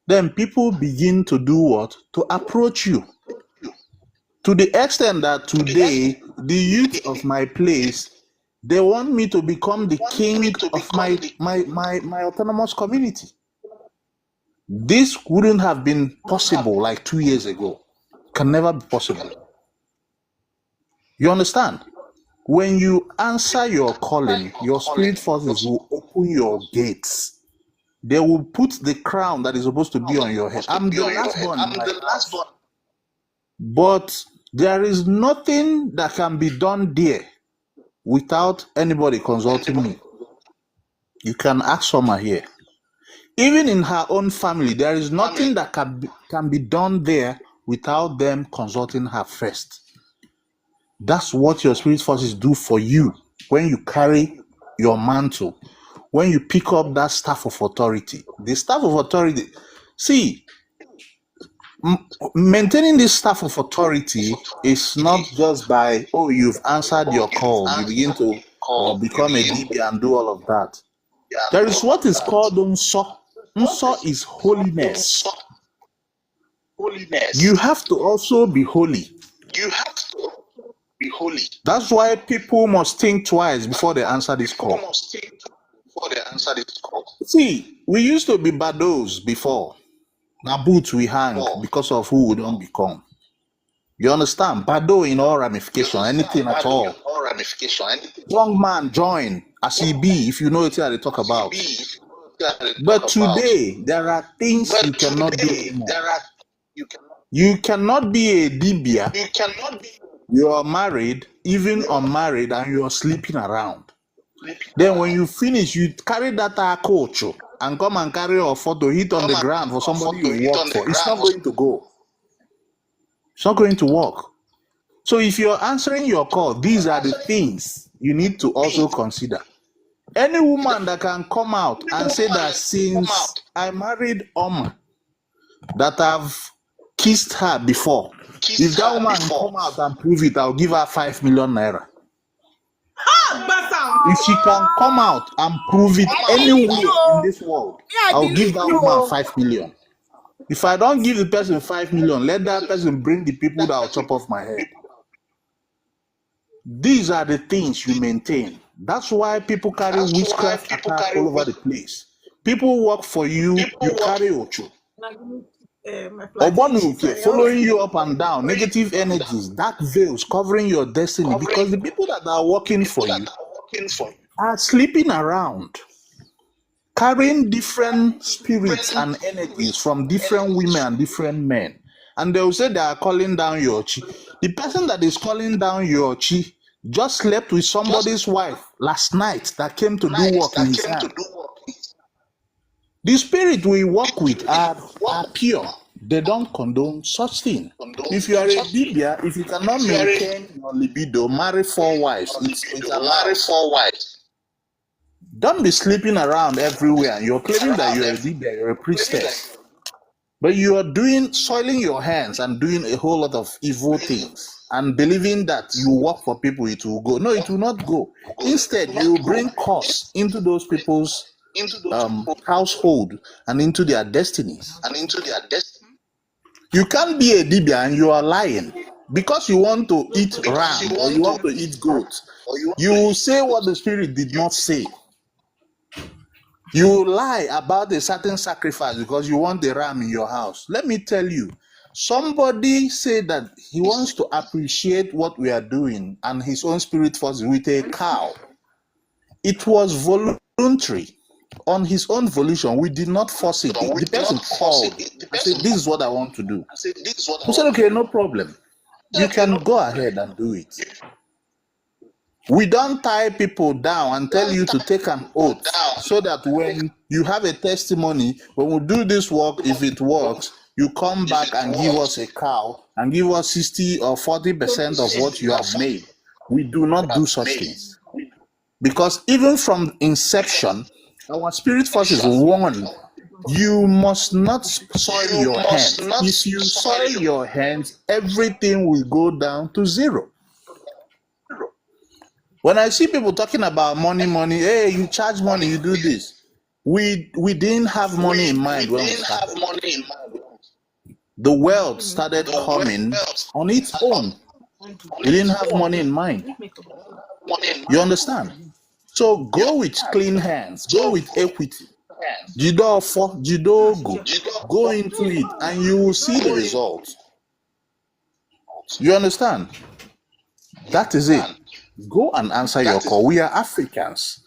[SPEAKER 4] Then people begin to do what? To approach you. To the extent that today, the youth of my place, they want me to become the king of my autonomous community. This wouldn't have been possible like 2 years ago. Can never be possible. You understand? When you answer your calling, your spirit forces will open your gates. They will put the crown that is supposed to be on your head. I'm the last born. But there is nothing that can be done there without anybody consulting me. You can ask Soma here. Even in her own family, there is nothing that can be done there without them consulting her first. That's what your spirit forces do for you when you carry your mantle, when you pick up that staff of authority. The staff of authority, see, maintaining this staff of authority is not just by, oh, you've answered your call, you begin to become a DB and do all of that. There is what is called unso. Unso is holiness. You have to also be holy. That's why people must think twice before they answer this call. See, we used to be bados before. Now boots we hang because of who we don't become. You understand? Bado in all ramification, anything at all. Young man join as he be, if you know what they talk about. But today, there are things you cannot do anymore. You cannot be a dibia. You are married, even unmarried, and you are sleeping around. Then when you finish, you carry that coach and come and carry your photo, hit on the ground for somebody you work for. It's not going to go. It's not going to work. So if you're answering your call, these are the things you need to also consider. Any woman that can come out and say that since I married Oma, that I've kissed her before, if that woman come out and prove it, I'll give her 5 million naira. If she can come out and prove it anywhere in this world, I'll give that woman 5 million. If I don't give the person 5 million, let that person bring the people that will chop off my head. These are the things you maintain. That's why people carry witchcraft attack all over the place. People work for you, you carry Ocho. Obonuke following you up and down, negative energies, dark veils covering your destiny, because the people that are working for you are sleeping around, carrying different spirits and energies from different women and different men. And they'll say they are calling down your chi. The person that is calling down your chi just slept with somebody's wife last night that came to do work in his hand. The spirit we work with are pure. They don't condone such thing. If you are a Dibia, if you cannot maintain your libido, marry 4 wives. It's allowed. Don't be sleeping around everywhere. You're claiming that you're a Dibia, you're a priestess. But you are soiling your hands and doing a whole lot of evil things and believing that you work for people, it will go. No, it will not go. Instead, you will bring curse into those people's household and into their destinies. You can't be a Dibia and you are lying because you want to eat ram or you want to eat goat. You will say what the spirit did not say. You lie about a certain sacrifice because you want the ram in your house. Let me tell you, somebody said that he wants to appreciate what we are doing and his own spirit force with a cow. It was voluntary. On his own volition, we did not force it. The person called and said, this is what I want to do. We said, okay, no problem. You can go ahead and do it. We don't tie people down and tell you to take an oath so that when you have a testimony, when we do this work, if it works, you come back and give us a cow and give us 60 or 40% of what you have made. We do not do such things. Because even from inception, our spirit forces warn you must not soil your hands. If you soil your hands, everything will go down to zero. When I see people talking about money, hey, you charge money, you do this. We didn't have money in mind when we started. The world started coming on its own. We didn't have money in mind. You understand? So go with clean hands, go with equity. Go into it and you will see the results. You understand? That is it. Go and answer your call. We are Africans.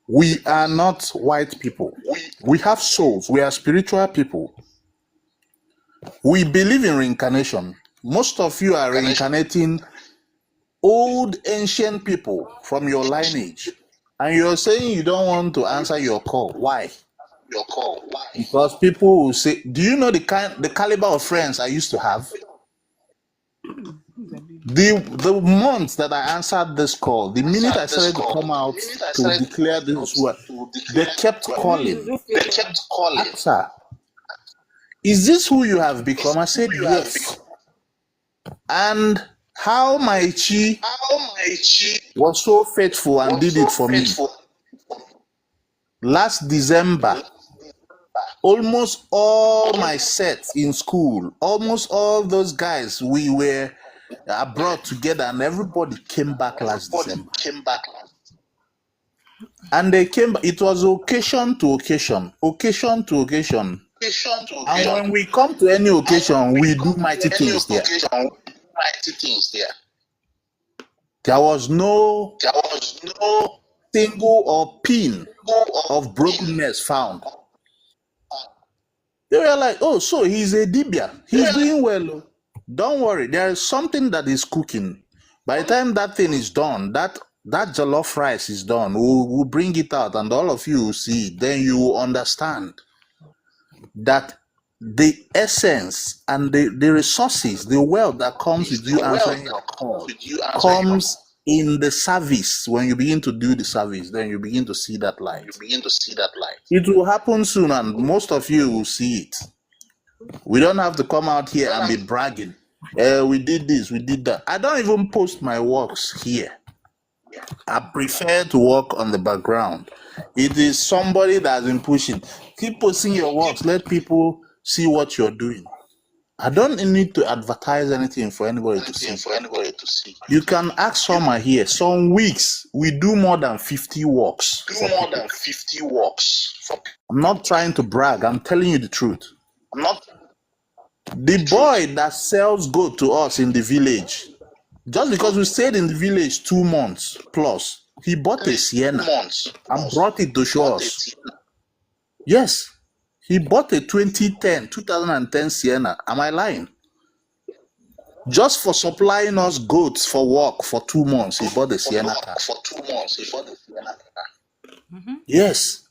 [SPEAKER 4] We are not white people. We have souls. We are spiritual people. We believe in reincarnation. Most of you are reincarnating old ancient people from your lineage. And you're saying you don't want to answer your call. Why? Because people will say, do you know the caliber of friends I used to have? The months that I answered this call, the minute I started to come out to declare this word, they kept calling. Sir, is this who you have become? I said, yes. And how my chi was so faithful and did it for me. Last December, almost all my sets in school, almost all those guys, we were brought together and everybody came back last December. And they came, it was occasion to occasion. And when we come to any occasion, we do mighty things there. There was no single or pin of brokenness found. They were like, oh, so he's a Dibia. He's doing well. Don't worry, there is something that is cooking. By the time that thing is done, that jollof rice is done, we'll bring it out and all of you will see it. Then you will understand that the essence and the resources, the wealth that comes with you answering your call comes in the service. When you begin to do the service, then you begin to see that light. It will happen soon and most of you will see it. We don't have to come out here and be bragging. We did this, we did that. I don't even post my works here. I prefer to work on the background. It is somebody that has been pushing. Keep posting your works. Let people see what you're doing. I don't need to advertise anything for anybody to see. You can ask Summer here. Some weeks we do more than 50 walks. I'm not trying to brag. I'm telling you the truth. The boy that sells goat to us in the village, just because we stayed in the village 2 months plus, he bought a Sienna and brought it to show us. Yes, he bought a 2010 Sienna. Am I lying? Just for supplying us goats for work for 2 months, he bought a Sienna car. Yes.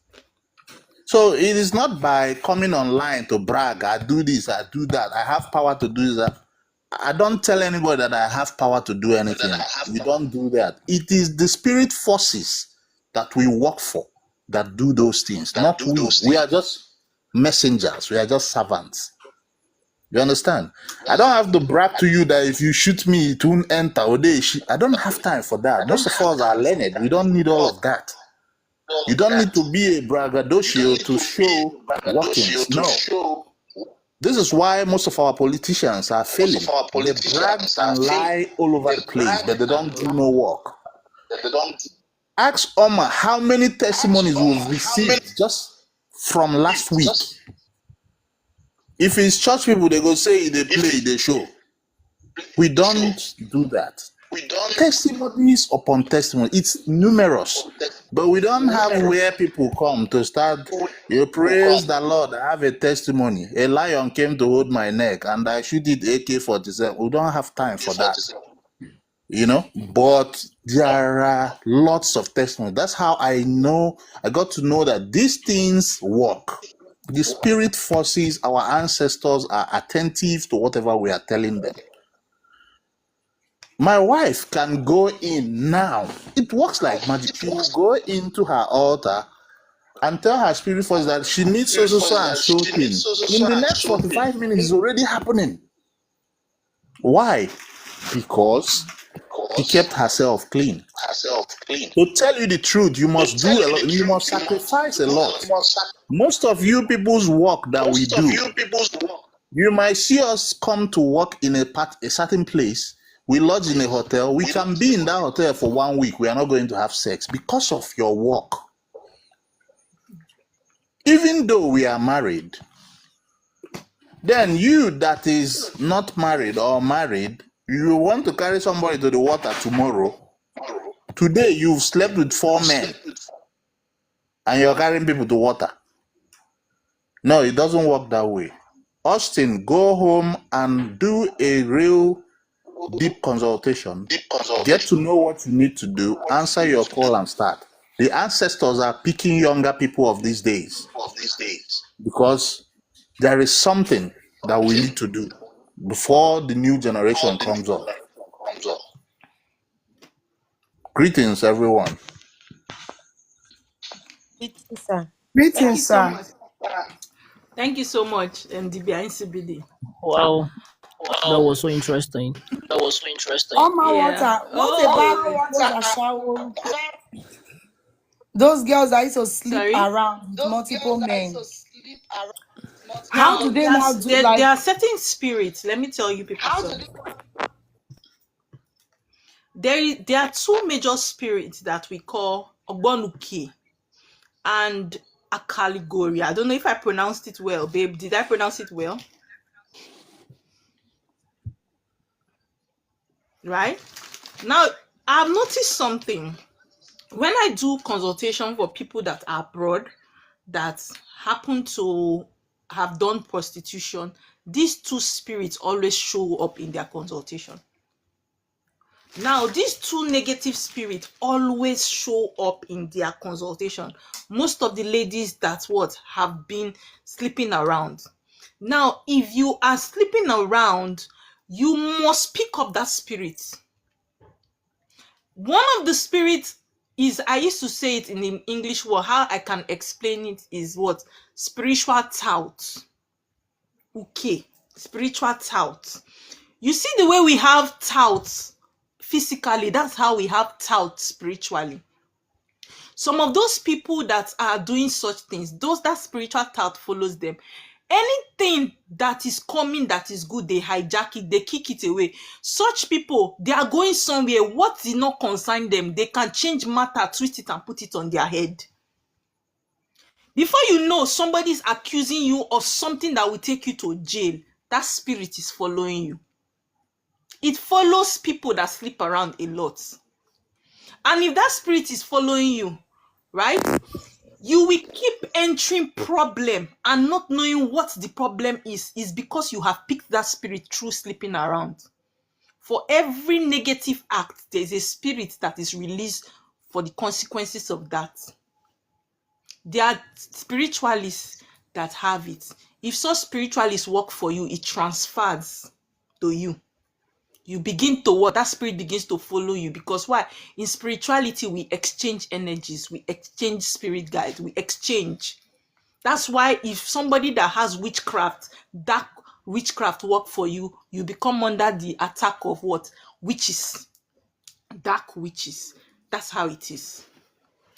[SPEAKER 4] So it is not by coming online to brag, I do this, I do that, I have power to do that. I don't tell anybody that I have power to do anything. We don't do that. It is the spirit forces that we work for that do those things, not we. We are just messengers. We are just servants. You understand? I don't have to brag to you that if you shoot me, it won't enter. I don't have time for that. Most of us are learned. We don't need all of that. You don't need to be a braggadocio to show workings. No. This is why most of our politicians are failing. They brag and lie all over the place, but they don't do no work. Ask Omar how many testimonies we've received just from last week. If it's church people, they go say they play, they show. We don't do that. Testimonies upon testimony. It's numerous. But we don't have where people come to start. You praise the Lord. I have a testimony. A lion came to hold my neck and I shoot it AK-47. We don't have time for that. You know, but there are lots of testimonies. That's how I got to know that these things work. The spirit forces, our ancestors are attentive to whatever we are telling them. My wife can go in now. It works like magic. She will go into her altar and tell her spirit force that she needs so and so thing. In the next 45 minutes, it's already happening. Why? Because she kept herself clean. To tell you the truth, you must do a lot. You must sacrifice a lot. Most of you people's work that we do, you might see us come to work in a certain place. We lodge in a hotel. We can be in that hotel for 1 week. We are not going to have sex because of your work. Even though we are married, then you that is not married or married, you want to carry somebody to the water tomorrow. Today you've slept with 4 men and you're carrying people to water. No, it doesn't work that way. Austin, go home and do a real deep consultation. Get to know what you need to do, answer your call and start. The ancestors are picking younger people of these days because there is something that we need to do before the new generation comes up. Greetings, everyone.
[SPEAKER 2] Greetings, sir.
[SPEAKER 1] Thank you so much, Dibia NCBD.
[SPEAKER 5] Wow. That was so interesting.
[SPEAKER 2] Oma
[SPEAKER 1] Yeah.
[SPEAKER 2] Water. What about those girls that used to sleep
[SPEAKER 1] Sorry?
[SPEAKER 2] around with multiple men? How
[SPEAKER 1] Now,
[SPEAKER 2] do they now do
[SPEAKER 1] there
[SPEAKER 2] like?
[SPEAKER 1] are certain spirits. Let me tell you people something. There are 2 major spirits that we call Ogbonuke and Akaligori. I don't know if I pronounced it well, babe. Did I pronounce it well? Right? Now, I've noticed something. When I do consultation for people that are abroad, that happen to have done prostitution, these 2 spirits always show up in their consultation. Now, these 2 negative spirits always show up in their consultation. Most of the ladies that have been sleeping around. Now, if you are sleeping around, you must pick up that spirit. One of the spirits is, I used to say it in the English word, how I can explain it is spiritual tout. Okay, spiritual tout. You see the way we have touts physically, that's how we have tout spiritually. Some of those people that are doing such things, that spiritual tout follows them. Anything that is coming that is good, they hijack it, they kick it away. Such people, they are going somewhere. What did not concern them, they can change matter, twist it, and put it on their head. Before you know, somebody's accusing you of something that will take you to jail. That spirit is following you. It follows people that sleep around a lot. And if that spirit is following you, right, you will keep entering problem and not knowing what the problem is because you have picked that spirit through sleeping around. For every negative act, there's a spirit that is released for the consequences of that. There are spiritualists that have it. If such spiritualists work for you, it transfers to you. You begin to what? That spirit begins to follow you. Because why? In spirituality, we exchange energies, we exchange spirit guides, we exchange. That's why if somebody that has witchcraft, dark witchcraft work for you, you become under the attack of what? Witches. Dark witches. That's how it is.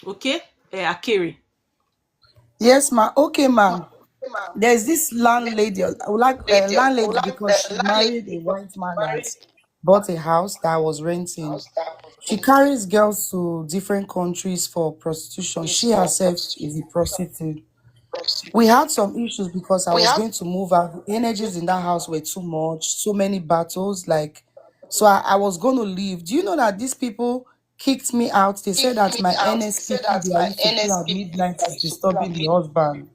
[SPEAKER 1] Okay? Akere.
[SPEAKER 2] Yes, ma. Okay, ma. There's this landlady. I would like landlady because she married a white man that bought a house that was renting. She carries girls to different countries for prostitution. She herself is a prostitute. We had some issues because I was going to move out. The energies in that house were too much, so many battles. So I was going to leave. Do you know that these people kicked me out? They said that my NSPP they are used to pay at midnight is disturbing the husband.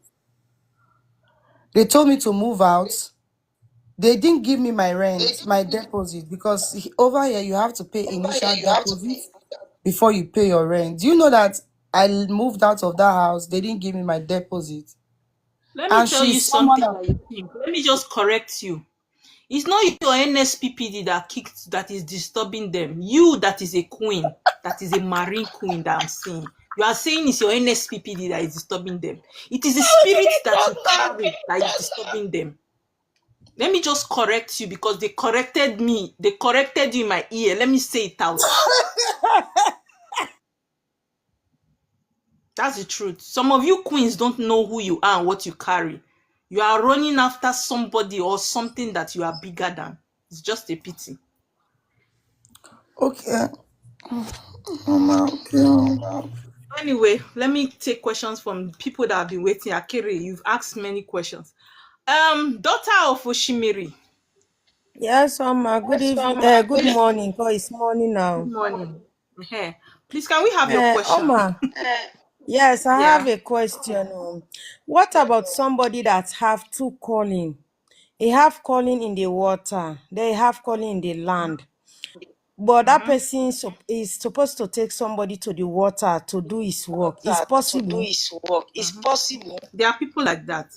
[SPEAKER 2] They told me to move out. They didn't give me my rent, my deposit, because over here you have to pay initial deposit before you pay your rent. Do you know that I moved out of that house? They didn't give me my deposit.
[SPEAKER 1] Let me
[SPEAKER 2] And
[SPEAKER 1] tell you
[SPEAKER 2] she's
[SPEAKER 1] something
[SPEAKER 2] someone
[SPEAKER 1] that you think. Let me just correct you. It's not your NSPPD that is disturbing them. You that is a queen, that is a marine queen that I'm saying. You are saying it's your NSPPD that is disturbing them. It is the spirit that you carry that is disturbing them. Let me just correct you because they corrected me. They corrected you in my ear. Let me say it out. That's the truth. Some of you queens don't know who you are and what you carry. You are running after somebody or something that you are bigger than. It's just a pity.
[SPEAKER 2] Okay. Okay.
[SPEAKER 1] Anyway, let me take questions from people that have been waiting. Akere, you've asked many questions. Daughter of Oshimiri.
[SPEAKER 6] Yes, good evening, good morning, because it's morning now.
[SPEAKER 1] Good morning. Please, can we have your question?
[SPEAKER 6] Yes, I
[SPEAKER 1] Yeah.
[SPEAKER 6] have a question. What about somebody that have two calling? They have calling in the water, they have calling in the land. But that person is supposed to take somebody to the water to do his work. It's possible.
[SPEAKER 1] There are people like that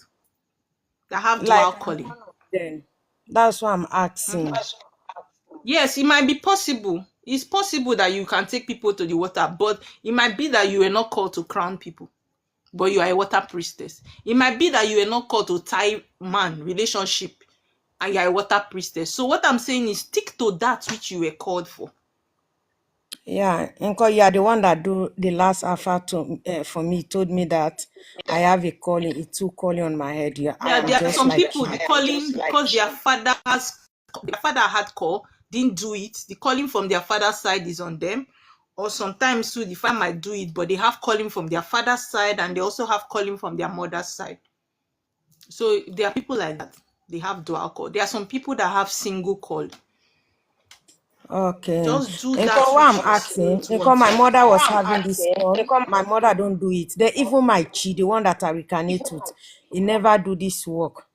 [SPEAKER 1] have
[SPEAKER 6] Like
[SPEAKER 1] dual calling.
[SPEAKER 6] then. That's what I'm asking.
[SPEAKER 1] Yes, it might be possible. It's possible that you can take people to the water, but it might be that you were not called to crown people, but you are a water priestess. It might be that you were not called to tie man relationship, and you are a water priestess. So what I'm saying is stick to that which you were called for.
[SPEAKER 6] Yeah, because you are the one that do the last alpha for me. Told me that I have a calling, a two calling on my head. Yeah,
[SPEAKER 1] Yeah, there are some people the calling because their father had call, didn't do it. The calling from their father's side is on them. Or sometimes too, the father might do it, but they have calling from their father's side and they also have calling from their mother's side. So there are people like that. They have dual call. There are some people that have single call.
[SPEAKER 6] Okay.
[SPEAKER 1] Just do
[SPEAKER 6] because
[SPEAKER 1] that.
[SPEAKER 6] what I'm asking, because my mother was having this call. My mother don't do it. Even my chi, the one that I reincarnate with, he never do this work.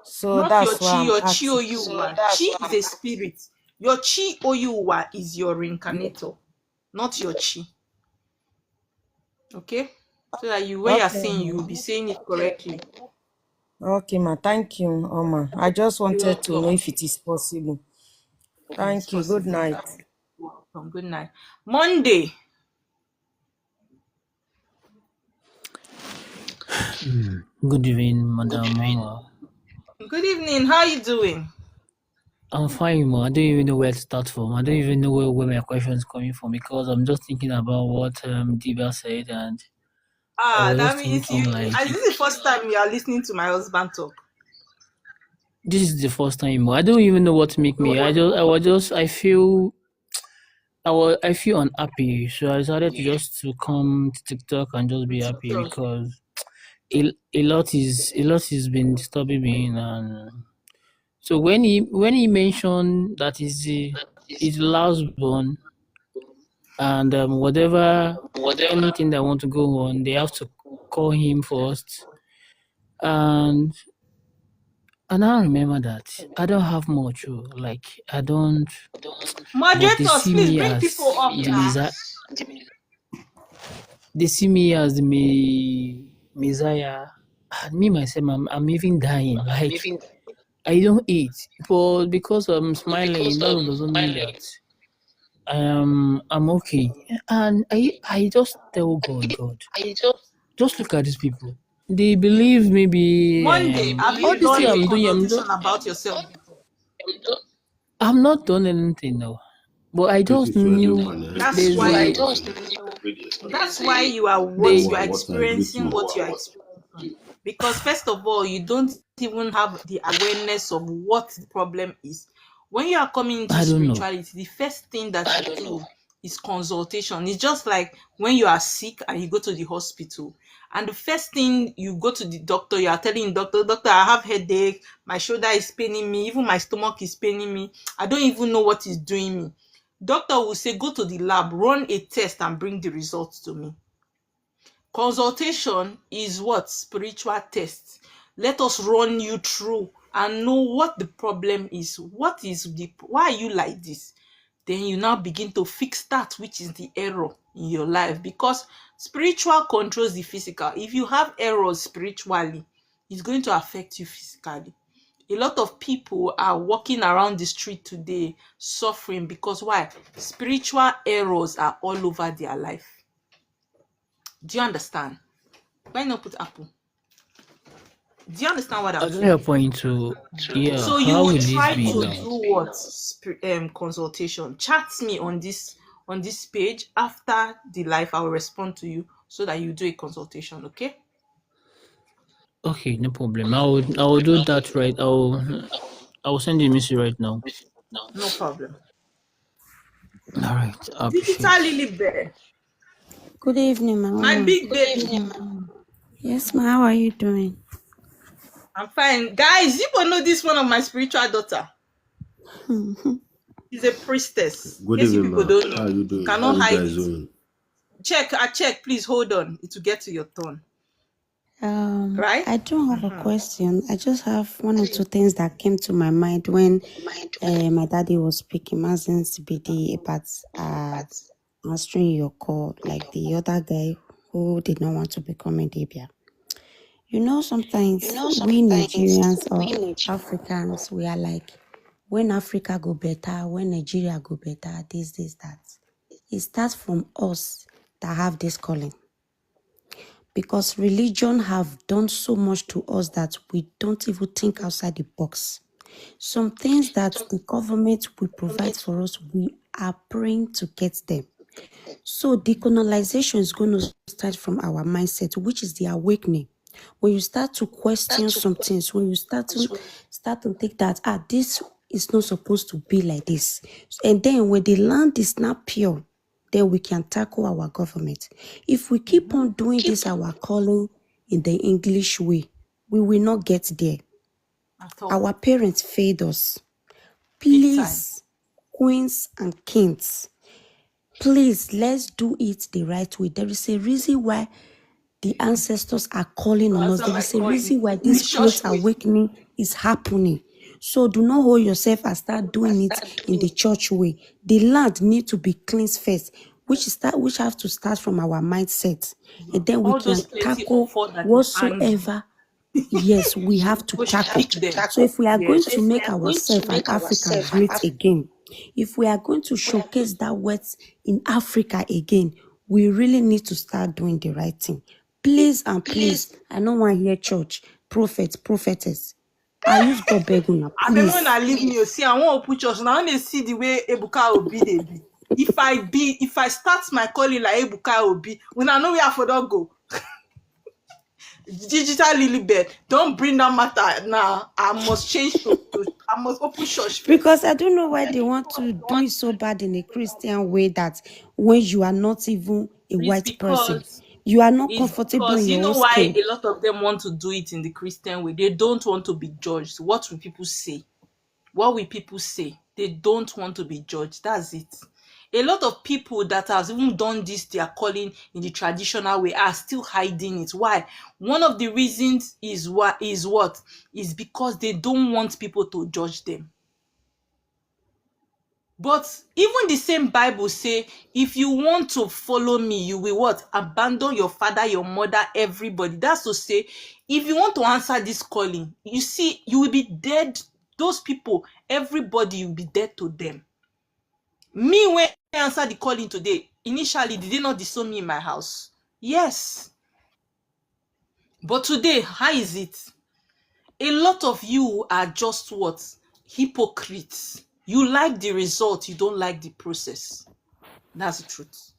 [SPEAKER 6] So
[SPEAKER 1] not
[SPEAKER 6] that's
[SPEAKER 1] your chi,
[SPEAKER 6] why
[SPEAKER 1] your
[SPEAKER 6] I'm
[SPEAKER 1] chi Oyuwa. Chi is a spirit. Your chi Oyuwa is your reincarnator, not your chi. Okay? So that when you're saying, you will be saying it correctly.
[SPEAKER 6] Okay, ma. Thank you, Oma. I just wanted to know if it is possible. Thank you. Good night.
[SPEAKER 1] Welcome. Good night. Monday.
[SPEAKER 5] Good evening, Madam Mama.
[SPEAKER 1] Good evening. How are you doing?
[SPEAKER 5] I'm fine, ma. I don't even know where to start from. I don't even know where my question is coming from because I'm just thinking about what Diba said and
[SPEAKER 1] that means this is the first time you are listening to my husband talk.
[SPEAKER 5] this is the first time. I don't even know what to make me. I feel unhappy. So I decided to just to come to TikTok and just be happy
[SPEAKER 1] Serious.
[SPEAKER 5] because a lot is been disturbing me. And so when he mentioned that his last born, and whatever anything that want to go on, they have to call him first. And I remember that I don't have much. Like I don't. But they
[SPEAKER 1] Moderators,
[SPEAKER 5] see
[SPEAKER 1] please
[SPEAKER 5] me
[SPEAKER 1] bring
[SPEAKER 5] as
[SPEAKER 1] people up
[SPEAKER 5] the
[SPEAKER 1] now.
[SPEAKER 5] Messiah. They see me as the Messiah. And me myself, I'm even dying. Like I don't eat, but because I'm smiling, that doesn't mean that I'm okay. And I just tell God, just look at these people. They believe maybe
[SPEAKER 1] Monday, have
[SPEAKER 5] all
[SPEAKER 1] you
[SPEAKER 5] this
[SPEAKER 1] done
[SPEAKER 5] thing
[SPEAKER 1] a
[SPEAKER 5] I'm doing.
[SPEAKER 1] consultation about yourself?
[SPEAKER 5] I'm not done anything now, but I just knew
[SPEAKER 1] That's
[SPEAKER 5] there's
[SPEAKER 1] why.
[SPEAKER 5] a
[SPEAKER 1] That's why you are
[SPEAKER 5] they
[SPEAKER 1] you are experiencing what you are experiencing. Because first of all, you don't even have the awareness of what the problem is. When you are coming into
[SPEAKER 5] I don't know.
[SPEAKER 1] spirituality, the first thing that you do is consultation. It's just like when you are sick and you go to the hospital, and the first thing you go to the doctor, you are telling the doctor, I have headache, my shoulder is paining me, even my stomach is paining me. I don't even know what is doing me. Doctor will say, go to the lab, run a test and bring the results to me. Consultation is what? Spiritual test. Let us run you through and know what the problem is. Why are you like this? Then you now begin to fix that which is the error in your life, because spiritual controls the physical. If you have errors spiritually, it's going to affect you physically. A lot of people are walking around the street today suffering because why? Spiritual errors are all over their life. Do you understand? Why not put apple? Do you understand what
[SPEAKER 5] I
[SPEAKER 1] I'm
[SPEAKER 5] got your
[SPEAKER 1] saying?
[SPEAKER 5] point too. Yeah,
[SPEAKER 1] So you
[SPEAKER 5] how
[SPEAKER 1] will
[SPEAKER 5] will
[SPEAKER 1] try
[SPEAKER 5] this be
[SPEAKER 1] to
[SPEAKER 5] now?
[SPEAKER 1] do what? Consultation. Chat me on this page. After the live, I will respond to you so that you do a consultation. Okay?
[SPEAKER 5] Okay, no problem. I will do that right. I will send you a message right now.
[SPEAKER 1] No problem.
[SPEAKER 5] All right, I
[SPEAKER 1] Digital
[SPEAKER 5] appreciate.
[SPEAKER 1] Lily Bear,
[SPEAKER 7] Good evening,
[SPEAKER 1] my
[SPEAKER 7] Mama.
[SPEAKER 1] big baby.
[SPEAKER 7] Yes, ma. How are you doing?
[SPEAKER 1] I'm fine. Guys, you will know this one of my spiritual daughter. She's a priestess.
[SPEAKER 8] Good
[SPEAKER 1] In case you
[SPEAKER 8] evening,
[SPEAKER 1] people
[SPEAKER 8] ma.
[SPEAKER 1] don't know.
[SPEAKER 8] How you doing? How
[SPEAKER 1] Cannot
[SPEAKER 8] you
[SPEAKER 1] hide
[SPEAKER 8] guys
[SPEAKER 1] it.
[SPEAKER 8] doing?
[SPEAKER 1] Check, please hold on. It will get to your turn. Right?
[SPEAKER 7] I don't have a question. I just have one or two things that came to my mind when my daddy was speaking, Mazen CBD, about answering your call, like the other guy who did not want to become a Dibia. You know, sometimes we Nigerians or Africans, we are like, when Africa go better, when Nigeria go better, this, that. It starts from us that have this calling. Because religion have done so much to us that we don't even think outside the box. Some things that the government will provide for us, we are praying to get them. So decolonization is going to start from our mindset, which is the awakening. When you start to question some things, when you start to think that this is not supposed to be like this, and then when the land is not pure, then we can tackle our government. If we keep on doing this, our calling in the English way, we will not get there. Our parents failed us. Please, queens and kings, please, let's do it the right way. There is a reason why the ancestors are calling on us. There is a reason why this great awakening is happening. So do not hold yourself and start doing it in the church way. The land needs to be cleansed first, which have to start from our mindset. And then we can tackle whatsoever. Yes, we have to tackle. So if we are going to make ourselves an African great again, if we are going to showcase that words in Africa again, we really need to start doing the right thing. Please and please, I don't want to hear church, prophetess. I use God begging now,
[SPEAKER 1] I mean,
[SPEAKER 7] please.
[SPEAKER 1] when I leave me, see, I want to put church now. When they see the way Ebuka Obi they be. If I start my calling like Ebuka Obi, when I know where I for don't go. Digital Lilibet, don't bring that matter now. I must change I must open church first.
[SPEAKER 7] Because I don't know why they want to do it so bad in a Christian way that when you are not even a
[SPEAKER 1] It's
[SPEAKER 7] white person,
[SPEAKER 1] because
[SPEAKER 7] you are not comfortable in
[SPEAKER 1] you
[SPEAKER 7] your
[SPEAKER 1] know
[SPEAKER 7] own
[SPEAKER 1] why
[SPEAKER 7] skin.
[SPEAKER 1] a lot of them want to do it in the Christian way. They don't want to be judged. What will people say? What will people say? They don't want to be judged. That's it. A lot of people that has even done this, they are calling in the traditional way, are still hiding it. Why? One of the reasons is what is because they don't want people to judge them. But even the same Bible say, if you want to follow me, you will what? Abandon your father, your mother, everybody. That's to say, if you want to answer this calling, you see, you will be dead. Those people, everybody, you will be dead to them. Me, when I answered the calling today, initially, did they not disown me in my house? Yes. But today, how is it? A lot of you are just what? Hypocrites. You like the result, you don't like the process. That's the truth.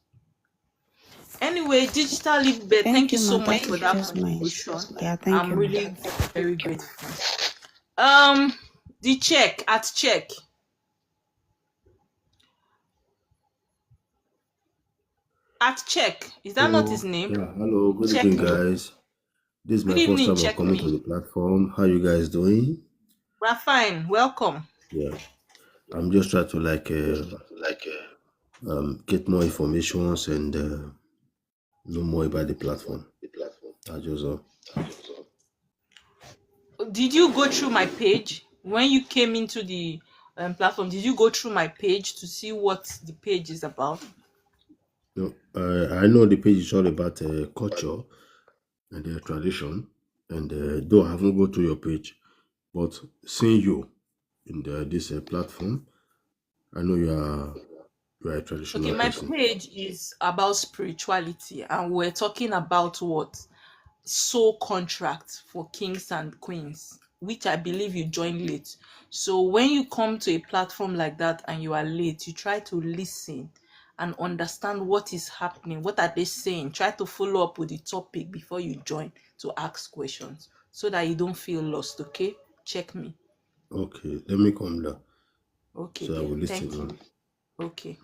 [SPEAKER 1] Anyway, Digital Lilibet, thank you so
[SPEAKER 7] Ma.
[SPEAKER 1] much
[SPEAKER 7] That
[SPEAKER 1] for
[SPEAKER 7] is
[SPEAKER 1] that
[SPEAKER 7] just my
[SPEAKER 1] contribution.
[SPEAKER 7] yeah. Thank
[SPEAKER 1] I'm
[SPEAKER 7] you, Ma.
[SPEAKER 1] really very grateful. The check. Is that not his
[SPEAKER 8] Hello.
[SPEAKER 1] name?
[SPEAKER 8] Yeah, hello. Good
[SPEAKER 1] Check
[SPEAKER 8] evening,
[SPEAKER 1] me.
[SPEAKER 8] guys. This is
[SPEAKER 1] Good
[SPEAKER 8] my first
[SPEAKER 1] evening,
[SPEAKER 8] time of
[SPEAKER 1] check
[SPEAKER 8] coming to
[SPEAKER 1] me.
[SPEAKER 8] the platform. How you guys doing?
[SPEAKER 1] We're fine. Welcome.
[SPEAKER 8] Yeah, I'm just trying to get more information and know more about the platform. I just
[SPEAKER 1] Did you go through my page when you came into the platform? Did you go through my page to see what the page is about?
[SPEAKER 8] no, I know the page is all about culture and tradition, and though I haven't go to your page, but seeing you in this platform, I know you are a traditional
[SPEAKER 1] Okay, my
[SPEAKER 8] person.
[SPEAKER 1] page is about spirituality, and we're talking about what? Soul contract for kings and queens, which I believe you joined late. So when you come to a platform like that and you are late, you try to listen and understand what is happening, what are they saying, try to follow up with the topic before you join to ask questions so that you don't feel lost. Okay, check me.
[SPEAKER 8] Okay, let me come down.
[SPEAKER 1] Okay,
[SPEAKER 8] So I will
[SPEAKER 1] then
[SPEAKER 8] listen
[SPEAKER 1] thank you.
[SPEAKER 8] on.
[SPEAKER 1] Okay.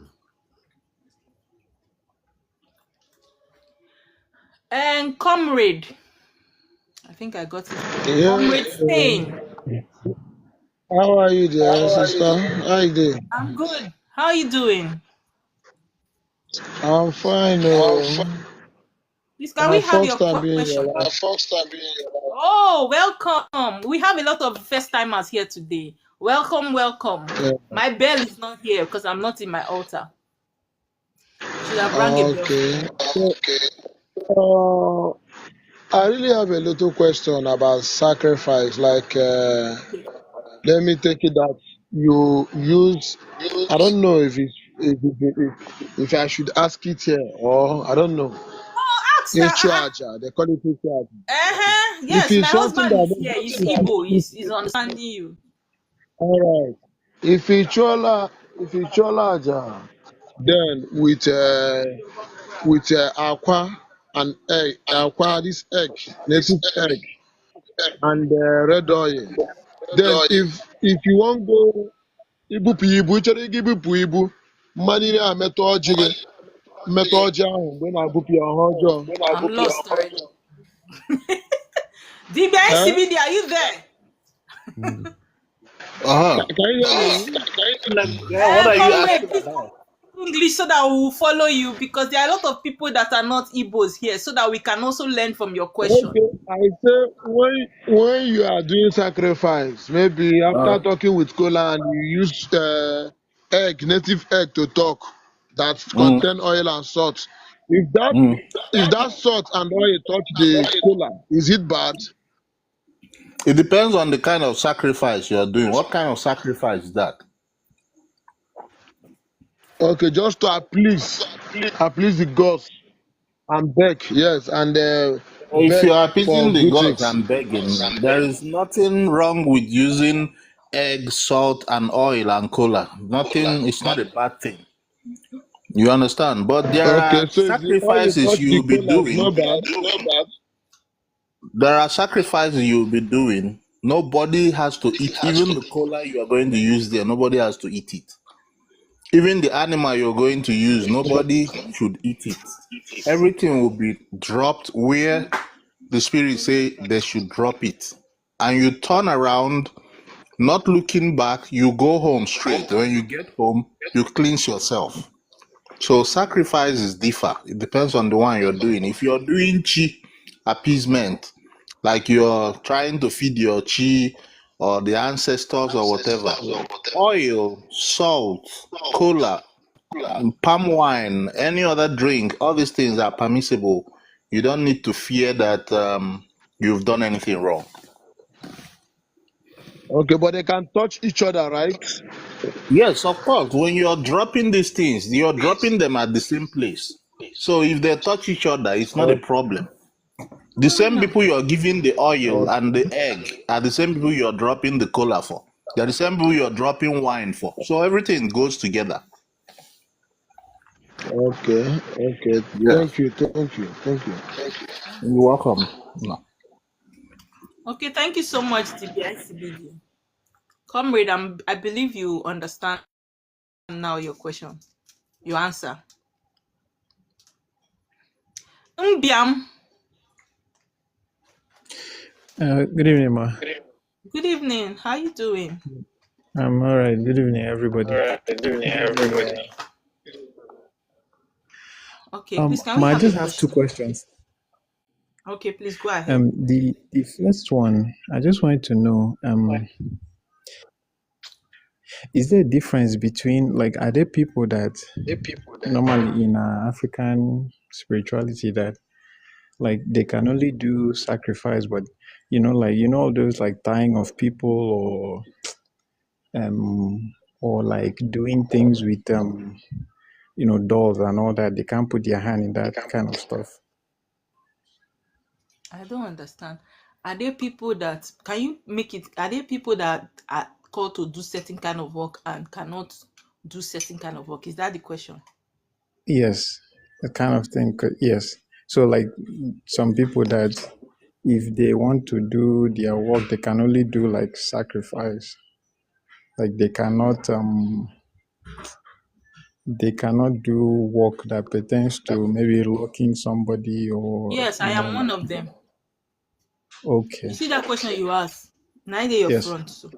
[SPEAKER 1] And comrade, I think I got it.
[SPEAKER 9] Yeah.
[SPEAKER 1] Comrade Spain.
[SPEAKER 9] How are you there, sister? How you doing?
[SPEAKER 1] I'm good. How are you doing?
[SPEAKER 9] I'm fine.
[SPEAKER 1] Please, can
[SPEAKER 9] My
[SPEAKER 1] we have
[SPEAKER 9] first
[SPEAKER 1] your
[SPEAKER 9] time being
[SPEAKER 1] question?
[SPEAKER 9] here.
[SPEAKER 1] Oh, welcome. We have a lot of first timers here today. Welcome.
[SPEAKER 9] Yeah.
[SPEAKER 1] My bell is not here because I'm not in my altar. Should have rang a bell.
[SPEAKER 9] Okay. So, I really have a little question about sacrifice. Like,
[SPEAKER 1] Okay.
[SPEAKER 9] let me take it that you use. I don't know if I should ask it here or I don't know.
[SPEAKER 1] Ask her.
[SPEAKER 9] They call it Ichuaja. If
[SPEAKER 1] Yes, my
[SPEAKER 9] it's something
[SPEAKER 1] husband is
[SPEAKER 9] that
[SPEAKER 1] here. He's Igbo. He's understanding you.
[SPEAKER 9] all right. If Ichuala Aja, then with aqua and egg, this egg, native egg, and red oil. Then if you want go ibupu ibu, chere gị ibupu ibu, mmanụ ire a metụ ọjị ahụ mgbe ị na-abụpụ ya ọha ọjọọ.
[SPEAKER 1] I'm lost already. DBI
[SPEAKER 9] Eh?
[SPEAKER 1] CBD, are you there?
[SPEAKER 9] Can you hear me?
[SPEAKER 4] What are you
[SPEAKER 1] Comrade,
[SPEAKER 4] asking
[SPEAKER 1] please
[SPEAKER 4] about?
[SPEAKER 1] English so that we will follow you because there are a lot of people that are not Igbos here so that we can also learn from your question.
[SPEAKER 9] Okay, I say when you are doing sacrifice, maybe after talking with Kola and you use native egg to talk that
[SPEAKER 4] Mm,
[SPEAKER 9] contain oil and salt.
[SPEAKER 4] mm.
[SPEAKER 9] If that salt and oil touch the Kola, is it bad?
[SPEAKER 4] It depends on the kind of sacrifice you're doing. What kind of sacrifice is that?
[SPEAKER 9] Okay, just to appease the gods and beg, yes, and
[SPEAKER 4] If you
[SPEAKER 9] beg
[SPEAKER 4] are
[SPEAKER 9] for
[SPEAKER 4] appeasing the
[SPEAKER 9] good
[SPEAKER 4] gods
[SPEAKER 9] things.
[SPEAKER 4] and begging, there is nothing wrong with using egg, salt, and oil and cola. Nothing, it's not a bad thing. You understand? But there
[SPEAKER 9] Okay,
[SPEAKER 4] are
[SPEAKER 9] so if the oil
[SPEAKER 4] sacrifices
[SPEAKER 9] touch
[SPEAKER 4] you
[SPEAKER 9] the
[SPEAKER 4] will be
[SPEAKER 9] Kola, it's
[SPEAKER 4] doing.
[SPEAKER 9] not bad.
[SPEAKER 4] There are sacrifices you'll be doing. Nobody has to eat. Even the cola you are going to use there, nobody has to eat it. Even the animal you're going to use, nobody should eat it. Everything will be dropped where the spirit say they should drop it. And you turn around, not looking back, you go home straight. When you get home, you cleanse yourself. So sacrifices differ. It depends on the one you're doing. If you're doing chi appeasement, like you're trying to feed your chi or the ancestors or whatever, oil, salt, cola, palm wine, any other drink, all these things are permissible. You don't need to fear that you've done anything wrong.
[SPEAKER 9] Okay, but they can touch each other, right?
[SPEAKER 4] Yes, of course. When you're dropping these things, you're dropping them at the same place. So if they touch each other, it's not a
[SPEAKER 9] Okay.
[SPEAKER 4] problem. The same people you're giving the oil
[SPEAKER 9] Okay.
[SPEAKER 4] and the egg are the same people you're dropping the cola for. They're the same people you're dropping wine for. So everything goes together.
[SPEAKER 9] Okay.
[SPEAKER 4] Yeah.
[SPEAKER 9] Thank you.
[SPEAKER 4] You're welcome. No.
[SPEAKER 1] Okay, thank you so much, TBICBD. Comrade, I believe you understand now your question, your answer. Mbiam,
[SPEAKER 10] Good evening, ma.
[SPEAKER 1] good evening. How you doing?
[SPEAKER 10] I'm all right. Good evening, everybody.
[SPEAKER 1] Okay, please, can we
[SPEAKER 10] Ma, I
[SPEAKER 1] have a
[SPEAKER 10] just have two
[SPEAKER 1] question?
[SPEAKER 10] questions.
[SPEAKER 1] Okay, please go ahead.
[SPEAKER 10] The first one, I just wanted to know, is there a difference between, like, are there people that normally in African spirituality that, like, they can only do sacrifice, but all those like dying of people or like doing things with dolls and all that, they can't put their hand in that kind of stuff.
[SPEAKER 1] I don't understand. Are there people that can you make it? Are there people that are called to do certain kind of work and cannot do certain kind of work? Is that the question?
[SPEAKER 10] Yes, that kind of thing. Yes. So like some people that if they want to do their work, they can only do like sacrifice. Like they cannot do work that pertains to maybe locking somebody or
[SPEAKER 1] Yes, I am one of them.
[SPEAKER 10] Okay.
[SPEAKER 1] You see that question you asked? Neither your
[SPEAKER 10] Yes.
[SPEAKER 1] front. So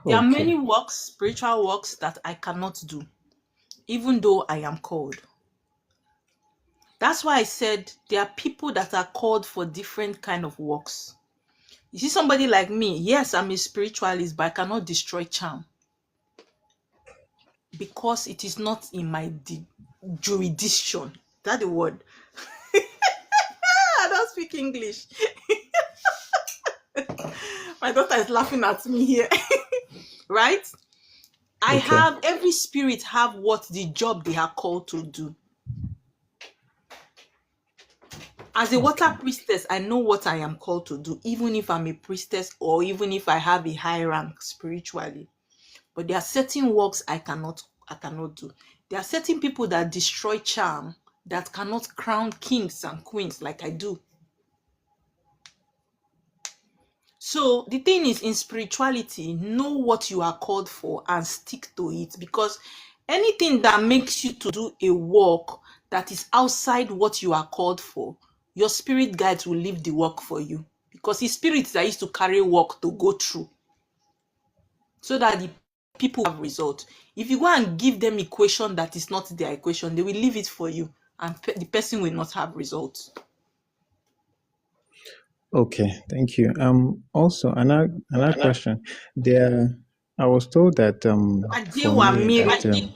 [SPEAKER 1] there are many works, spiritual works that I cannot do, even though I am called. That's why I said there are people that are called for different kind of works. You see somebody like me, yes, I'm a spiritualist, but I cannot destroy charm because it is not in my jurisdiction. That's the word. I don't speak English. My daughter is laughing at me here. Right? I have every spirit have what the job they are called to do. As a water priestess, I know what I am called to do, even if I'm a priestess or even if I have a high rank spiritually. But there are certain works I cannot do. There are certain people that destroy charm that cannot crown kings and queens like I do. So the thing is, in spirituality, know what you are called for and stick to it, because anything that makes you to do a work that is outside what you are called for, your spirit guides will leave the work for you, because it's spirits that used to carry work to go through so that the people have result. If you go and give them equation that is not their equation, they will leave it for you and the person will not have results.
[SPEAKER 10] Okay, thank you. Also another question. I was told that for me that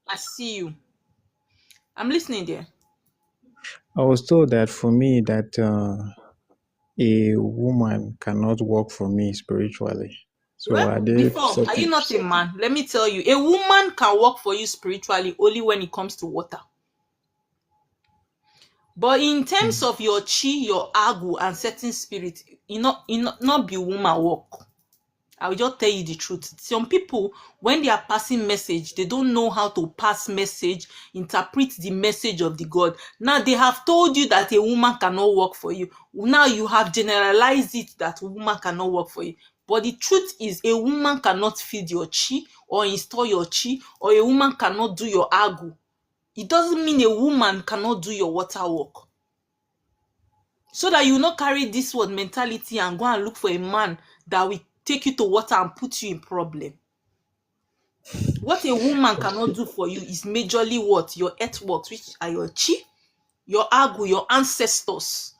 [SPEAKER 1] I see you. I'm listening there.
[SPEAKER 10] I was told that for me that a woman cannot work for me spiritually. So
[SPEAKER 1] Well,
[SPEAKER 10] are they
[SPEAKER 1] before, are you not a man? Let me tell you, a woman can work for you spiritually only when it comes to water. But in terms of your chi, your agu, and certain spirit, not be woman work. I will just tell you the truth. Some people, when they are passing message, they don't know how to pass message, interpret the message of the God. Now they have told you that a woman cannot work for you. Now you have generalized it that a woman cannot work for you. But the truth is, a woman cannot feed your chi or install your chi, or a woman cannot do your agu. It doesn't mean a woman cannot do your water work. So that you will not carry this word mentality and go and look for a man that will take you to water and put you in problem. What a woman cannot do for you is majorly what? Your earthworks, which are your chi, your agu, your ancestors.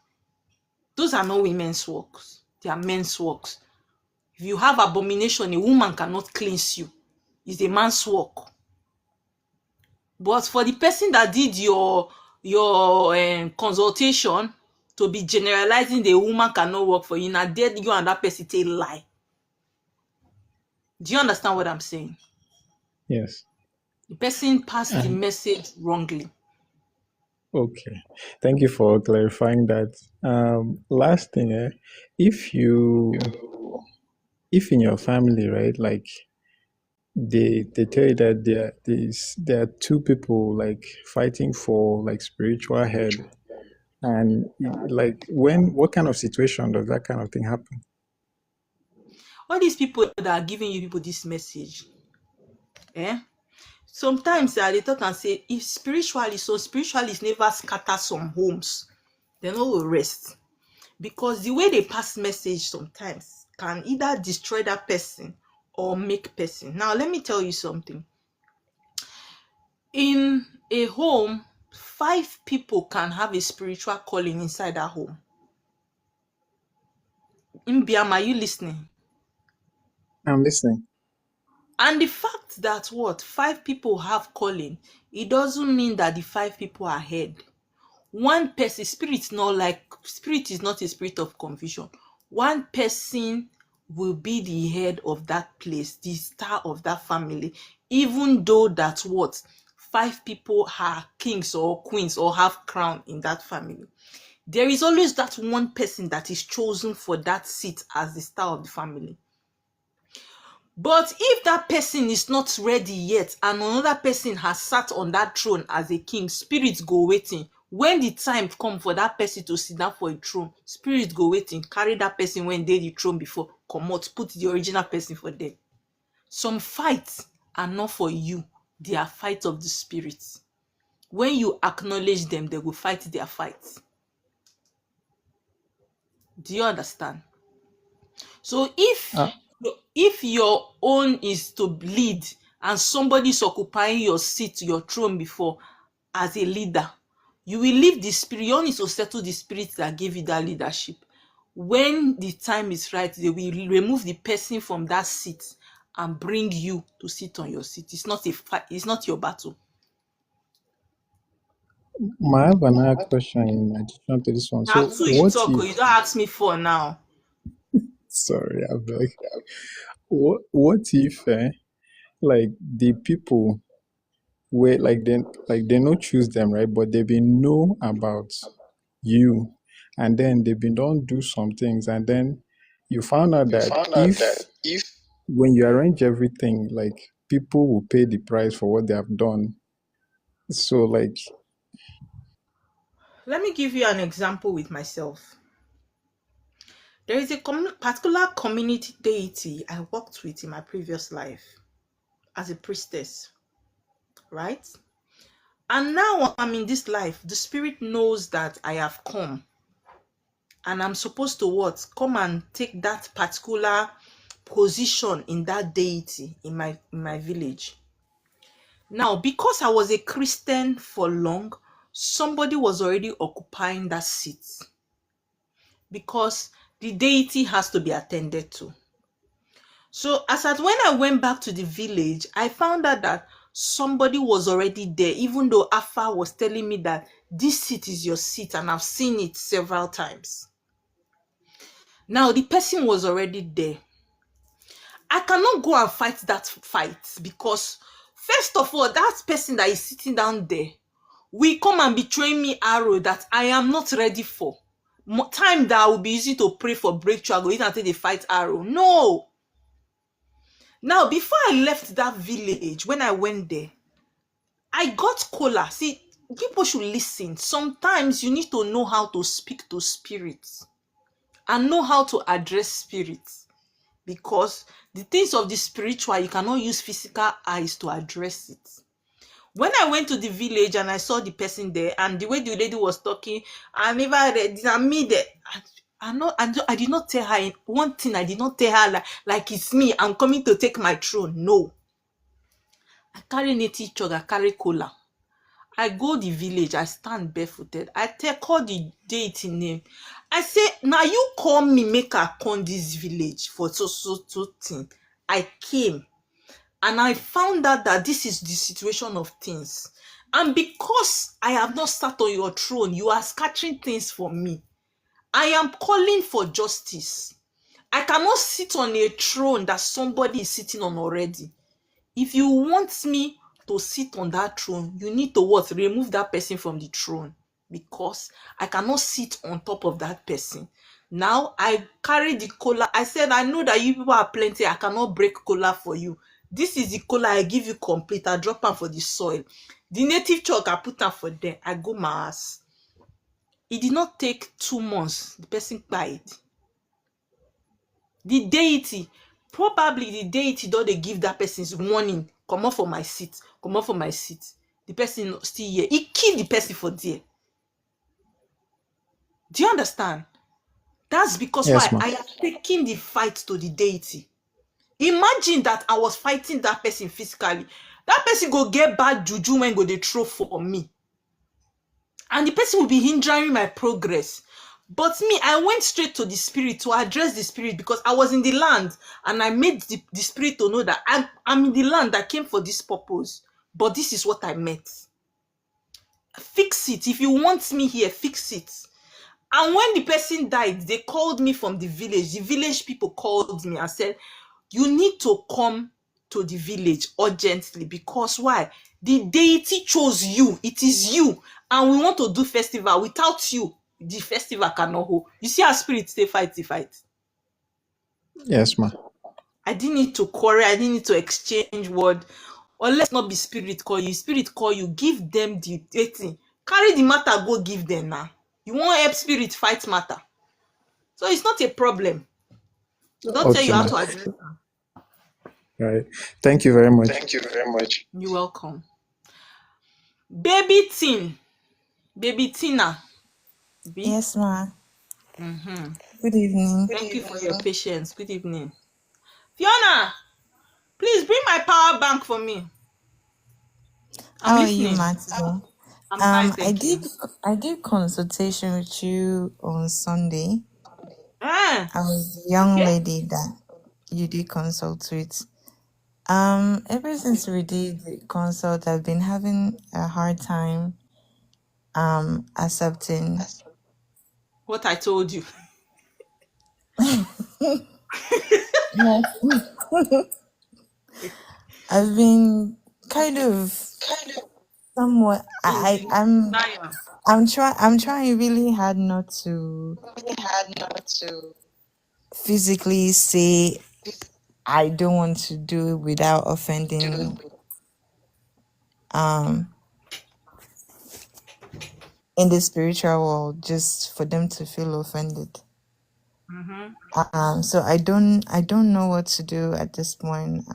[SPEAKER 1] Those are not women's works. They are men's works. If you have abomination, a woman cannot cleanse you. It's a man's work. But for the person that did your consultation to be generalizing the woman cannot work for you, now there you and that person take lie. Do you understand what I'm saying?
[SPEAKER 10] Yes.
[SPEAKER 1] The person passed the
[SPEAKER 10] And
[SPEAKER 1] message wrongly.
[SPEAKER 10] okay, thank you for clarifying that. Last thing, if in your family, right, like they tell you that there are two people like fighting for like spiritual head, and like what kind of situation does that kind of thing happen?
[SPEAKER 1] All these people that are giving you people this message, sometimes they talk and say, if spiritualists never scatter some homes, they no will rest. Because the way they pass message sometimes can either destroy that person or make person. Now, let me tell you something. In a home, 5 people can have a spiritual calling inside that home. Mbiam, are you listening?
[SPEAKER 10] I'm listening.
[SPEAKER 1] And the fact that 5 people have calling, it doesn't mean that the 5 people are head. One person, spirit is not a spirit of confusion. One person will be the head of that place, the star of that family, even though that 5 people are kings or queens or have crown in that family. There is always that one person that is chosen for that seat as the star of the family. But if that person is not ready yet and another person has sat on that throne as a king, spirits go waiting. When the time come for that person to sit down for a throne, spirits go waiting, carry that person when they the throne before, come out, put the original person for them. Some fights are not for you. They are fights of the spirits. When you acknowledge them, they will fight their fights. Do you understand? So if your own is to lead and somebody is occupying your seat, your throne before as a leader, you will leave the spirit. You need to settle the spirit that gave you that leadership. When the time is right, they will remove the person from that seat and bring you to sit on your seat. It's not a fight. It's not your battle.
[SPEAKER 10] I have another question in addition to this one. So
[SPEAKER 1] Now, you talk, you don't ask me for now.
[SPEAKER 10] Sorry, I beg. What if like the people where like they not choose them, right? But they been know about you, and then they been don't do some things, and then you found out that if when you arrange everything, like people will pay the price for what they have done. So like
[SPEAKER 1] Let me give you an example with myself. There is a particular community deity I worked with in my previous life as a priestess, right? And now I'm in this life. The spirit knows that I have come. And I'm supposed to come and take that particular position in that deity in my village. Now, because I was a Christian for long, somebody was already occupying that seat. Because the deity has to be attended to. So when I went back to the village, I found out that somebody was already there, even though Afa was telling me that this seat is your seat, and I've seen it several times. Now, the person was already there. I cannot go and fight that fight because, first of all, that person that is sitting down there will come and be throwing me arrow that I am not ready for. Time that I will be using to pray for breakthrough, I go in and take the fight arrow. No. Now, before I left that village, when I went there, I got cola. See, people should listen. Sometimes you need to know how to speak to spirits and know how to address spirits, because the things of the spiritual, you cannot use physical eyes to address it. When I went to the village and I saw the person there, and the way the lady was talking, I never read me there. I did not tell her one thing. I did not tell her like it's me. I'm coming to take my throne. No. I carry native chalk, I carry cola. I go the village, I stand barefooted. I call the deity name. I say, now you call me make I come this village for so thing. I came and I found out that this is the situation of things. And because I have not sat on your throne, you are scattering things for me. I am calling for justice. I cannot sit on a throne that somebody is sitting on already. If you want me to sit on that throne, you need to what? Remove that person from the throne, because I cannot sit on top of that person. Now I carry the cola. I said, I know that you people are plenty. I cannot break cola for you. This is the cola I give you complete. I drop am for the soil. The native chalk I put am for them. I go my ass. It did not take 2 months. The person died. The deity, probably the deity don't they give that person's warning, come off for my seat, come off for my seat. The person still here. He killed the person for there. Do you understand? That's because
[SPEAKER 10] Yes,
[SPEAKER 1] why
[SPEAKER 10] ma'am.
[SPEAKER 1] I am taking the fight to the deity. Imagine that I was fighting that person physically. That person go get bad juju when go they throw for me. And the person will be hindering my progress. But me, I went straight to the spirit to address the spirit, because I was in the land and I made the spirit to know that I'm in the land. I came for this purpose, but this is what I met. Fix it. If you want me here, fix it. And when the person died, they called me from the village. The village people called me and said, you need to come to the village urgently, because why? The deity chose you. It is you. And we want to do festival. Without you, the festival cannot hold. You see how spirits they fight.
[SPEAKER 10] Yes, ma'am.
[SPEAKER 1] I didn't need to quarrel. I didn't need to exchange word. Or let's not be spirit call you. Spirit call you. Give them the thing. Carry the matter. Go give them now. You want help spirit fight matter. So it's not a problem. Don't tell
[SPEAKER 10] Okay,
[SPEAKER 1] you how
[SPEAKER 10] ma'am.
[SPEAKER 1] to address them.
[SPEAKER 10] Right. Thank you very much.
[SPEAKER 1] You're welcome. Baby Tina. B.
[SPEAKER 11] Yes, ma.
[SPEAKER 1] Mm-hmm.
[SPEAKER 11] Good evening.
[SPEAKER 1] Thank you for your patience. Good evening. Fiona, please bring my power bank for me. I'm
[SPEAKER 11] How are you,
[SPEAKER 1] listening.
[SPEAKER 11] ma, today?
[SPEAKER 1] I'm fine, thank you.
[SPEAKER 11] I did consultation with you on Sunday.
[SPEAKER 1] Ah,
[SPEAKER 11] I was the young
[SPEAKER 1] okay.
[SPEAKER 11] lady that you did consult with. Ever since we did the consult, I've been having a hard time accepting.
[SPEAKER 1] What I told you.
[SPEAKER 11] No. I've been kind of somewhat. I'm trying really hard not to physically say I don't want to do it without offending in the spiritual world, just for them to feel offended.
[SPEAKER 1] Mm-hmm.
[SPEAKER 11] So I don't know what to do at this point.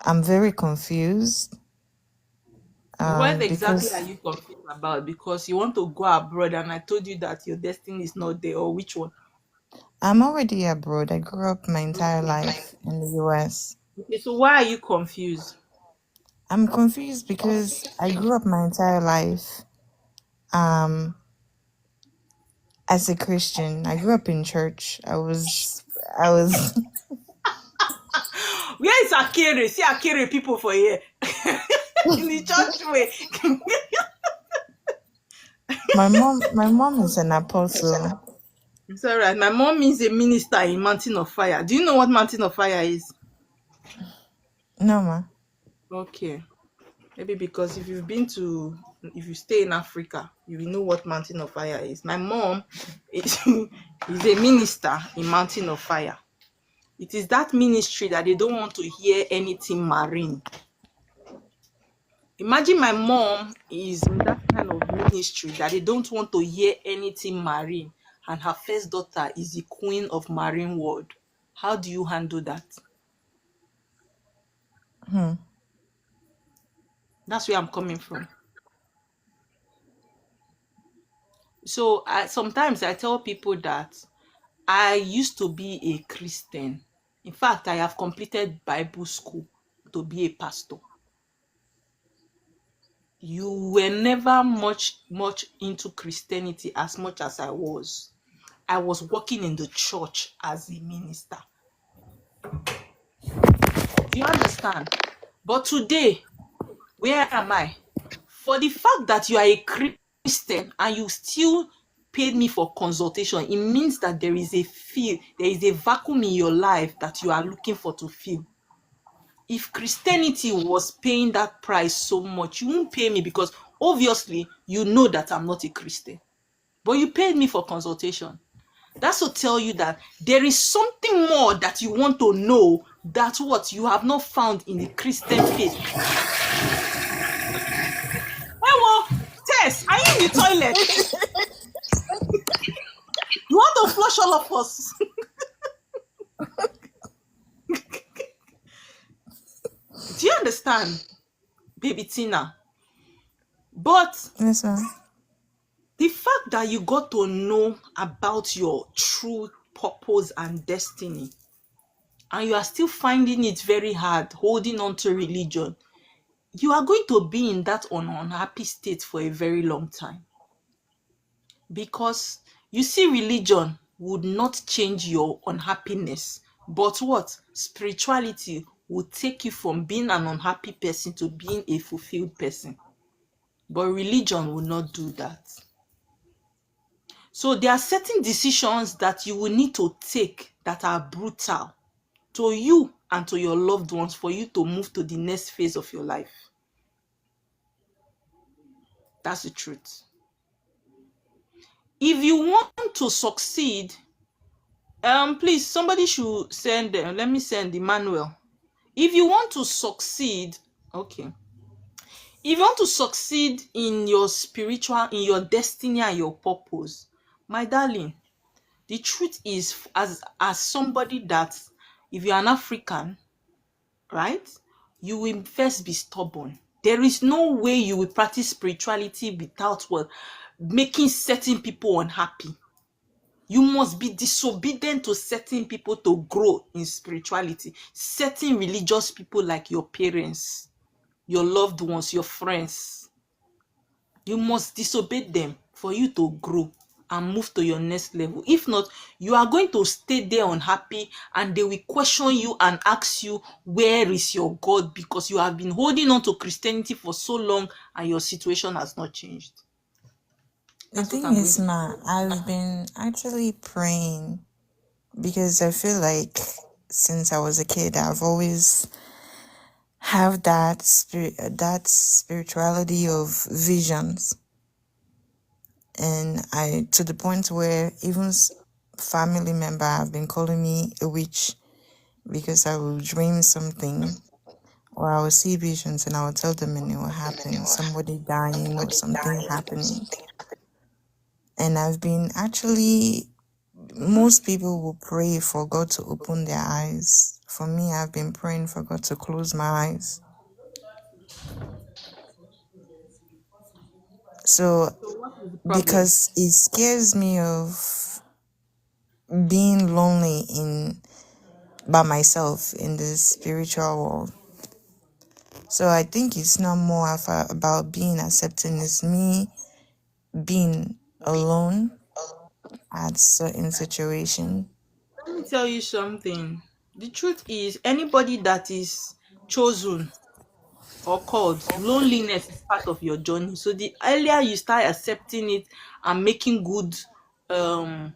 [SPEAKER 11] I'm very confused.
[SPEAKER 1] What exactly are
[SPEAKER 11] Because
[SPEAKER 1] you confused about? Because you want to go abroad and I told you that your destiny is not there, or which one?
[SPEAKER 11] I'm already abroad. I grew up my entire life in the US.
[SPEAKER 1] Okay, so why are you confused?
[SPEAKER 11] I'm confused because I grew up my entire life as a Christian. I grew up in church. I was
[SPEAKER 1] Where is Akere? See Akere people for here. In the church way.
[SPEAKER 11] my mom is an apostle.
[SPEAKER 1] It's all right. My mom is a minister in Mountain of Fire. Do you know what Mountain of Fire is?
[SPEAKER 11] No, ma.
[SPEAKER 1] Okay. Maybe because if you stay in Africa, you will know what Mountain of Fire is. My mom is a minister in Mountain of Fire. It is that ministry that they don't want to hear anything marine. Imagine my mom is in that kind of ministry that they don't want to hear anything marine, and her first daughter is the queen of marine world. How do you handle that? That's where I'm coming from. So sometimes I tell people that I used to be a Christian. In fact, I have completed Bible school to be a pastor. You were never much into Christianity as much as I was. I was working in the church as a minister. Do you understand? But today, where am I? For the fact that you are a Christian and you still paid me for consultation, it means that there is a vacuum in your life that you are looking for to fill. If Christianity was paying that price so much, you won't pay me, because obviously you know that I'm not a Christian. But you paid me for consultation. That's to tell you that there is something more that you want to know, that what you have not found in the Christian faith. Well, Tess, are you in the toilet? You want to flush all of us? Do you understand, baby Tina? But
[SPEAKER 11] Yes, ma'am.
[SPEAKER 1] the fact that you got to know about your true purpose and destiny, and you are still finding it very hard holding on to religion, you are going to be in that unhappy state for a very long time. Because you see, religion would not change your unhappiness, but what? Spirituality will take you from being an unhappy person to being a fulfilled person. But religion will not do that. So there are certain decisions that you will need to take that are brutal to you and to your loved ones for you to move to the next phase of your life. That's the truth. If you want to succeed, please, somebody should send them. Let me send Emmanuel. If you want to succeed, okay. If you want to succeed in your spiritual, in your destiny and your purpose, my darling, the truth is, as somebody that, if you're an African, right, you will first be stubborn. There is no way you will practice spirituality without what? Making certain people unhappy. You must be disobedient to certain people to grow in spirituality. Certain religious people, like your parents, your loved ones, your friends. You must disobey them for you to grow and move to your next level. If not, you are going to stay there unhappy, and they will question you and ask you, where is your God? Because you have been holding on to Christianity for so long and your situation has not changed.
[SPEAKER 11] The
[SPEAKER 1] That's what
[SPEAKER 11] thing
[SPEAKER 1] I'm going
[SPEAKER 11] is,
[SPEAKER 1] to
[SPEAKER 11] Ma, I've been actually praying because I feel like since I was a kid, I've always have that spirituality of visions, and I, to the point where even family member have been calling me a witch because I will dream something or I will see visions and I will tell them and it will happen, somebody dying or something happening. And I've been actually, most people will pray for God to open their eyes. For me, I've been praying for God to close my eyes. So,
[SPEAKER 1] what is the problem?
[SPEAKER 11] because it scares me of being lonely by myself in the spiritual world. So I think it's not more about being accepting. It's me being alone at certain situation.
[SPEAKER 1] Let me tell you something. The truth is, anybody that is chosen or called, loneliness is part of your journey. So the earlier you start accepting it and making good, God,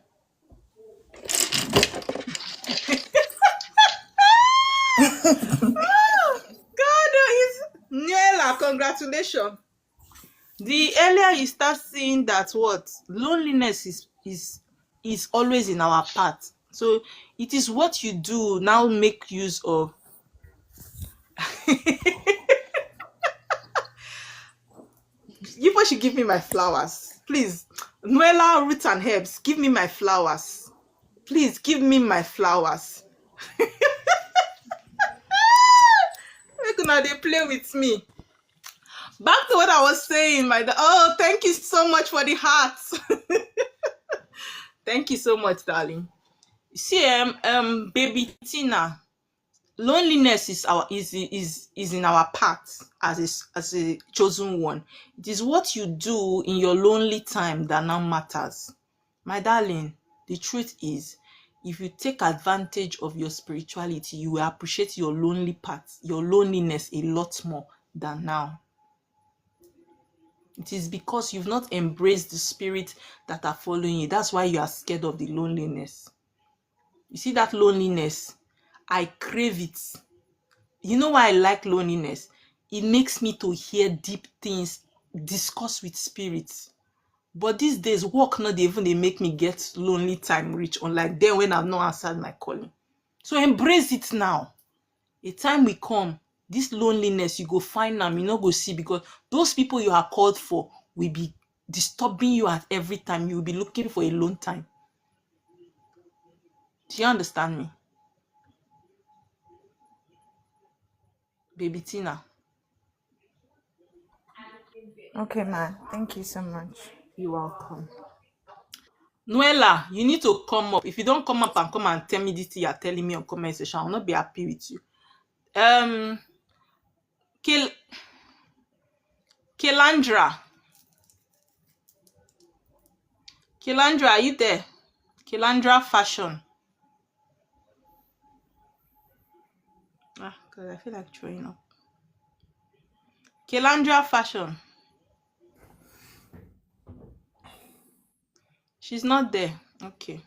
[SPEAKER 1] is Niela, congratulations. The earlier you start seeing that what loneliness is always in our path, So it is what you do now make use of. You should give me my flowers. Please. Noella, roots and herbs, give me my flowers. Please give me my flowers. Now they play with me. Back to what I was saying, oh, thank you so much for the hearts. Thank you so much, darling. See, baby Tina, loneliness is in our path as a chosen one. It is what you do in your lonely time that now matters. My darling, the truth is, if you take advantage of your spirituality, you will appreciate your lonely part, your loneliness a lot more than now. It is because you've not embraced the spirit that are following you. That's why you are scared of the loneliness. You see that loneliness? I crave it. You know why I like loneliness? It makes me to hear deep things, discuss with spirits. But these days, work not even they make me get lonely time reach, unlike then when I've not answered my calling. So embrace it now. A time will come, this loneliness, you go find them, you not go see, because those people you are called for will be disturbing you at every time. You will be looking for a lone time. Do you understand me? Baby Tina.
[SPEAKER 11] Okay, ma. Thank you so much.
[SPEAKER 1] You're welcome. Noella, you need to come up. If you don't come up and come and tell me this thing you're telling me on comment section, I'll not be happy with you. Kelandra, are you there? Kelandra Fashion. God, I feel like throwing up. Kelandra Fashion. She's not there. Okay.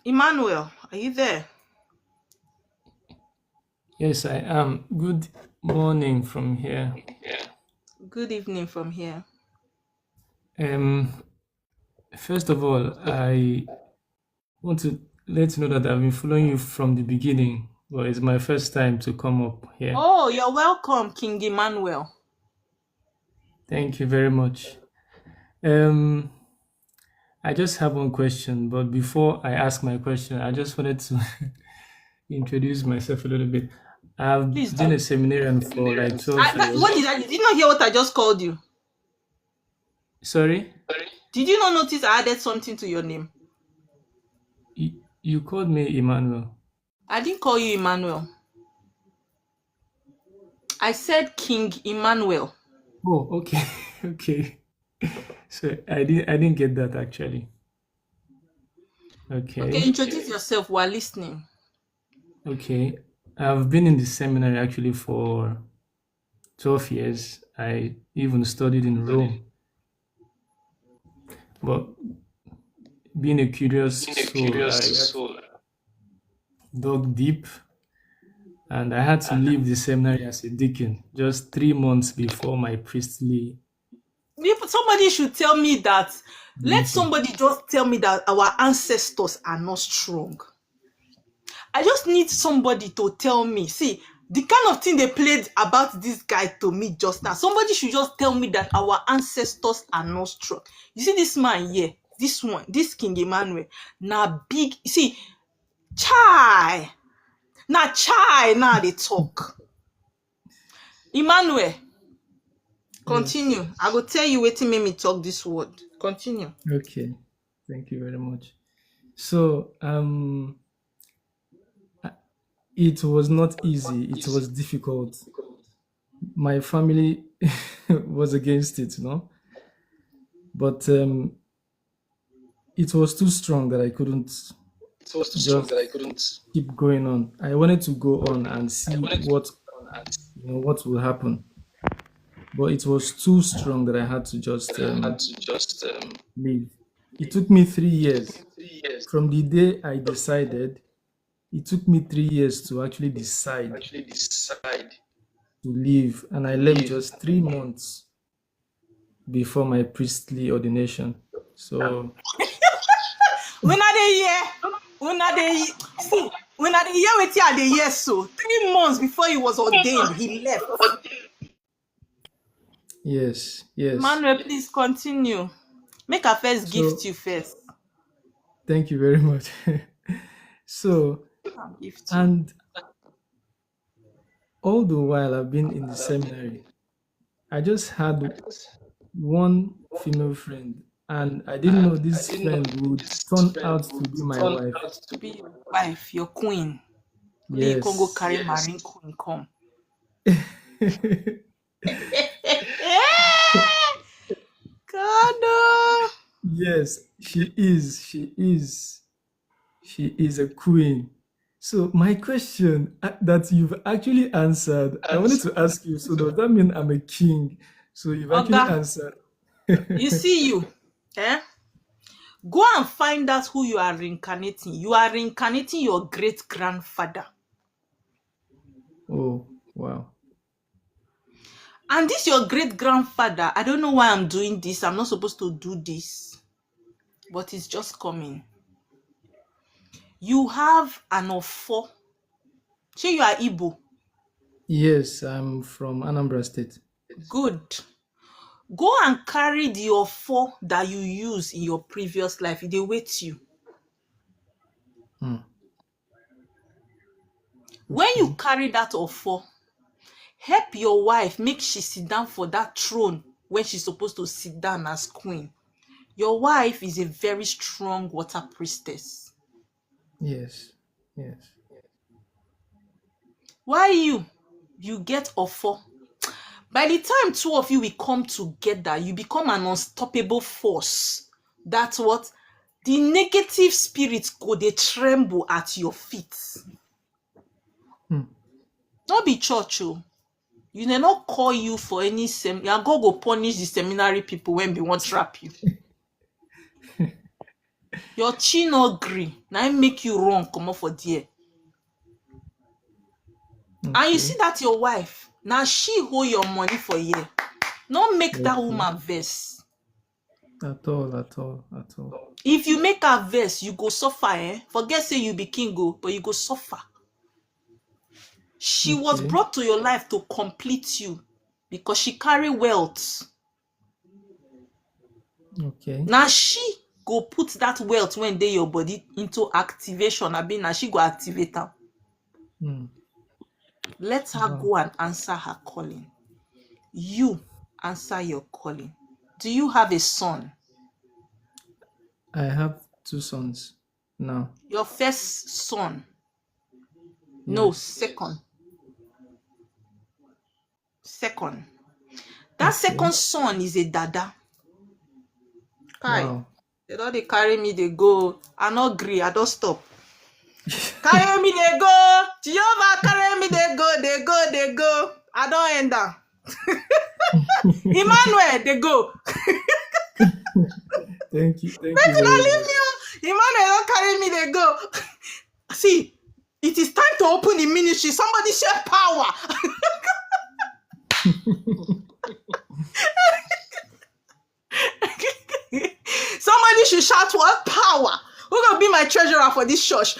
[SPEAKER 1] Emmanuel, are you there?
[SPEAKER 12] Yes, I am. Good morning from here.
[SPEAKER 1] Good evening from here.
[SPEAKER 12] First of all, I want to let you know that I've been following you from the beginning, but it's my first time to come up here.
[SPEAKER 1] Oh, you're welcome, King Emmanuel.
[SPEAKER 12] Thank you very much. I just have one question, but before I ask my question, I just wanted to introduce myself a little bit. I've been a seminarian for like 12 years.
[SPEAKER 1] What is that? Did you not hear what I just called you?
[SPEAKER 12] Sorry?
[SPEAKER 1] Did you not notice I added something to your name?
[SPEAKER 12] You called me Emmanuel.
[SPEAKER 1] I didn't call you Emmanuel. I said King Emmanuel.
[SPEAKER 12] Oh, okay. Okay. So I didn't get that actually. Okay.
[SPEAKER 1] Okay, introduce yourself while listening.
[SPEAKER 12] Okay. I've been in the seminary actually for 12 years. I even studied in Rome. But being a curious soul, I dug deep, and I had to leave the seminary as a deacon just 3 months before my priestly.
[SPEAKER 1] Somebody should tell me that. Let somebody just tell me that our ancestors are not strong. I just need somebody to tell me. See, the kind of thing they played about this guy to me just now. Somebody should just tell me that our ancestors are not strong. You see this man here, this one, this King Emmanuel, now big. See, chai, now they talk. Emmanuel, continue. Yes. I will tell you what made me talk this word. Continue.
[SPEAKER 12] Okay, thank you very much. So, it was not easy. It was difficult. My family was against it, but it was too strong that I couldn't. Keep going on. I wanted to go on and see what will happen, but it was too strong that I had to just leave. It took me 3 years from the day I decided. It took me 3 years to actually decide to leave, and I left just 3 months before my priestly ordination. So
[SPEAKER 1] When are they here? When are they see? When are they here with you? The year so 3 months before he was ordained, he left.
[SPEAKER 12] Yes, yes.
[SPEAKER 1] Emmanuel, please continue. Make a first gift
[SPEAKER 12] So
[SPEAKER 1] you first.
[SPEAKER 12] thank you very much. So,
[SPEAKER 1] I'll gift you.
[SPEAKER 12] and all the while I've been in the seminary, I just had one female friend, and I didn't know this friend would turn out to be my wife.
[SPEAKER 1] To be your wife, your queen. Then you can go
[SPEAKER 12] Yes.
[SPEAKER 1] carry marine queen come. God, oh.
[SPEAKER 12] Yes, she is. She is a queen. So my question that you've actually answered, I wanted to ask you, so does that mean I'm a king? So you've actually
[SPEAKER 1] Oga,
[SPEAKER 12] answered.
[SPEAKER 1] you see you, eh? Go and find out who you are reincarnating. You are reincarnating your great-grandfather.
[SPEAKER 12] Oh, wow.
[SPEAKER 1] And this your great-grandfather, I don't know why I'm doing this. I'm not supposed to do this. But it's just coming. You have an Ofo. Say you are Igbo.
[SPEAKER 12] Yes, I'm from Anambra State.
[SPEAKER 1] Good. Go and carry the Ofo that you use in your previous life. They wait you. When you carry that Ofo, help your wife make she sit down for that throne when she's supposed to sit down as queen. Your wife is a very strong water priestess.
[SPEAKER 12] Yes, yes.
[SPEAKER 1] Why you get Ofo? By the time two of you will come together, you become an unstoppable force. That's what the negative spirits go, they tremble at your feet. Not be church, oh. You may not call you for any God go punish the seminary people when they want to trap you. Your chin not agree. Now it make you wrong, come up for there. And you see that your wife, now she hold your money for a year. Not make that woman vex.
[SPEAKER 12] At all.
[SPEAKER 1] If you make her vex, you go suffer, eh? Forget say you be king, but you go suffer. She was brought to your life to complete you because she carry wealth.
[SPEAKER 12] Okay.
[SPEAKER 1] Now she go put that wealth when they your body into activation. I mean, now she go activate her. Let her go and answer her calling. You answer your calling. Do you have a son?
[SPEAKER 12] I have 2 sons now.
[SPEAKER 1] Your first son? No, second. That second son is a dada. Kai,
[SPEAKER 12] Wow.
[SPEAKER 1] they don't carry me, they go. I not agree, I don't stop. Carry me, they go. Jehovah, carry me, they go. I don't end up. Emmanuel, they go.
[SPEAKER 12] Thank you.
[SPEAKER 1] Make you not leave me. Emmanuel, don't carry me, they go. See, it is time to open the ministry. Somebody share power. Somebody should shout what? Power. Who's gonna be my treasurer for this church?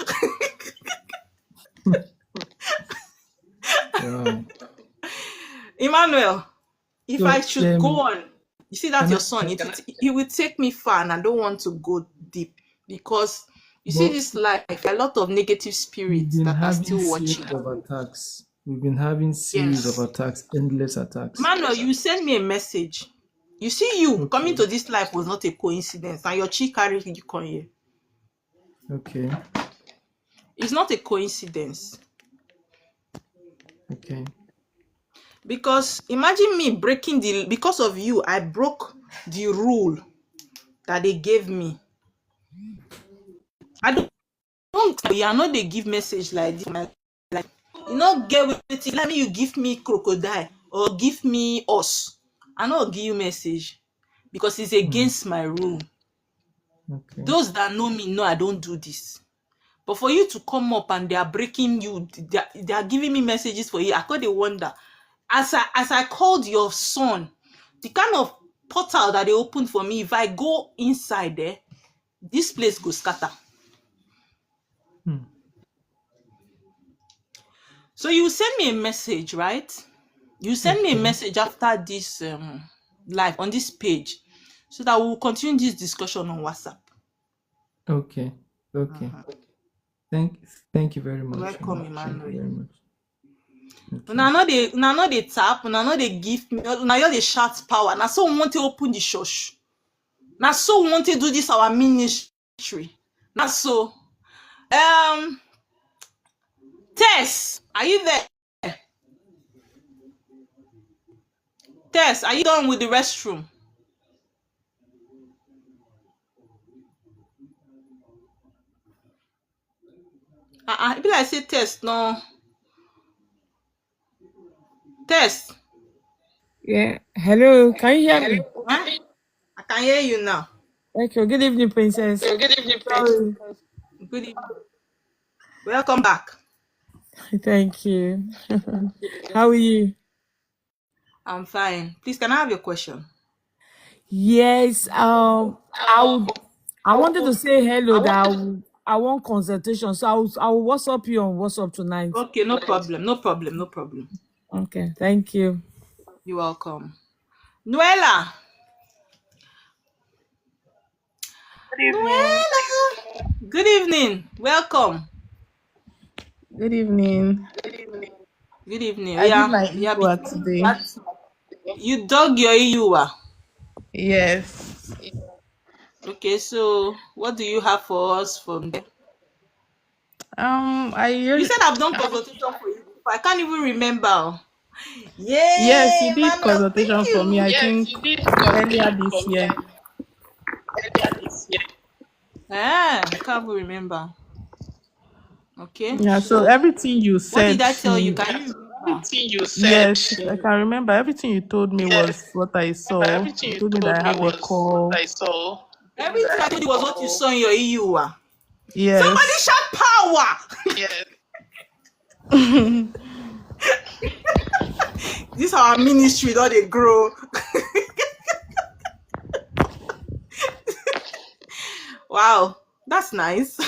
[SPEAKER 12] Wow.
[SPEAKER 1] Emmanuel, if
[SPEAKER 12] So,
[SPEAKER 1] I should go on, you see that your son, it will take me far, and I don't want to go deep because you see this life, a lot of negative spirits that are still watching.
[SPEAKER 12] We've been having series of attacks, endless attacks.
[SPEAKER 1] Emmanuel, you send me a message. You see, coming to this life was not a coincidence, and your chick carried you come here.
[SPEAKER 12] Okay.
[SPEAKER 1] It's not a coincidence.
[SPEAKER 12] Okay.
[SPEAKER 1] Because imagine me breaking because of you, I broke the rule that they gave me. I don't you know they give message like this. Like, you know, get with it. Let me you give me crocodile or give me us. I not give you message because it's against my rule.
[SPEAKER 12] Okay.
[SPEAKER 1] Those that know me know I don't do this. But for you to come up and they are breaking you, they are giving me messages for you. I thought they wonder. As I called your son, the kind of portal that they opened for me, if I go inside there, this place go scatter. So you send me a message, right? You send me a message after this live on this page, so that we'll continue this discussion on WhatsApp.
[SPEAKER 12] Okay. Thank you very much.
[SPEAKER 1] Welcome,
[SPEAKER 12] Thank you
[SPEAKER 1] Emmanuel.
[SPEAKER 12] very much.
[SPEAKER 1] Una no dey tap, una no dey give me, una just dey shout power. Na so we want to open the church. Na so we want to do this our ministry. Na so. Tess, are you there? Tess, are you done with the restroom? It be like say Tess, no. Tess.
[SPEAKER 13] Yeah. Hello. Can you hear me?
[SPEAKER 1] Huh? I can hear you now.
[SPEAKER 13] Okay. Good evening, princess.
[SPEAKER 1] Good evening, Princess. Good evening. Welcome back.
[SPEAKER 13] Thank you. How are you?
[SPEAKER 1] I'm fine. Please, can I have your question?
[SPEAKER 13] Yes. I wanted to say hello. I want consultation. So I will WhatsApp you on WhatsApp tonight.
[SPEAKER 1] Okay, no problem. No problem.
[SPEAKER 13] Okay. Thank you.
[SPEAKER 1] You're welcome. Noella. Good evening. Welcome.
[SPEAKER 14] Good evening.
[SPEAKER 1] Good evening.
[SPEAKER 14] I did my EUA today.
[SPEAKER 1] You dug your EUA?
[SPEAKER 14] Yes.
[SPEAKER 1] Okay, so what do you have for us from there? You said I've done consultation for you before. I can't even remember. Yeah.
[SPEAKER 14] Yes, you did consultation for me. I think earlier this year.
[SPEAKER 1] I can't even remember. Okay.
[SPEAKER 14] Yeah, so everything you said.
[SPEAKER 1] What did I tell you? Can you remember?
[SPEAKER 14] Everything you said. Yes, I can remember. Everything you told me was what I saw. You told me that I have a call.
[SPEAKER 1] Everything I told you was what you saw in your EUA.
[SPEAKER 14] Yes.
[SPEAKER 1] Somebody shout power.
[SPEAKER 14] Yes.
[SPEAKER 1] This our ministry, don't they grow? Wow, that's nice.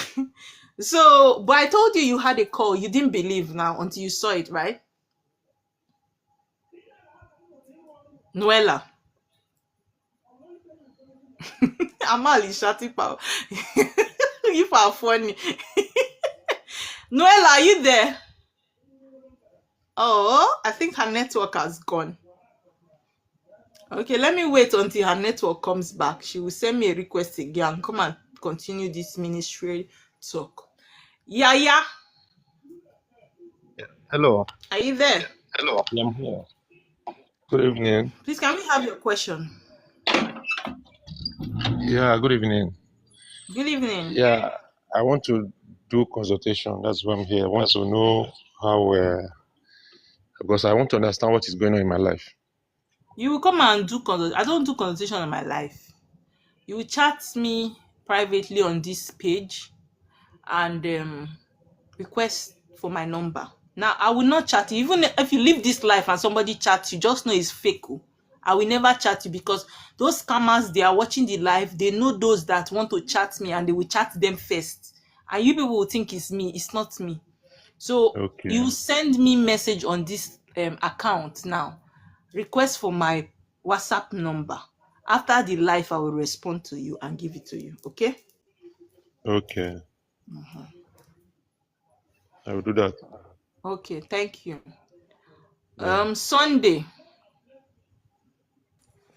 [SPEAKER 1] So, but I told you had a call. You didn't believe now until you saw it, right? Noella. Amali shouting power. You are funny. Noella, are you there? Oh, I think her network has gone. Okay, let me wait until her network comes back. She will send me a request again. Come and continue this ministry talk. Yaya.
[SPEAKER 15] Hello.
[SPEAKER 1] Are you there?
[SPEAKER 15] Hello. Yeah, I'm here. Good evening.
[SPEAKER 1] Please, can we have your question?
[SPEAKER 15] Yeah, good evening.
[SPEAKER 1] Good evening.
[SPEAKER 15] Yeah, I want to do consultation. That's why I'm here. I want to know how, because I want to understand what is going on in my life.
[SPEAKER 1] You will come and do consultation. I don't do consultation in my life. You will chat me privately on this page and request for my number. Now, I will not chat you. Even if you live this life and somebody chats you, just know it's fake. I will never chat you because those scammers, they are watching the live. They know those that want to chat me and they will chat them first. And you people will think it's me. It's not me. So
[SPEAKER 15] Okay.
[SPEAKER 1] you send me message on this account now. Request for my WhatsApp number. After the live, I will respond to you and give it to you. Okay?
[SPEAKER 15] Okay. I will do that.
[SPEAKER 1] Okay, thank you.
[SPEAKER 15] Yeah.
[SPEAKER 1] Sunday.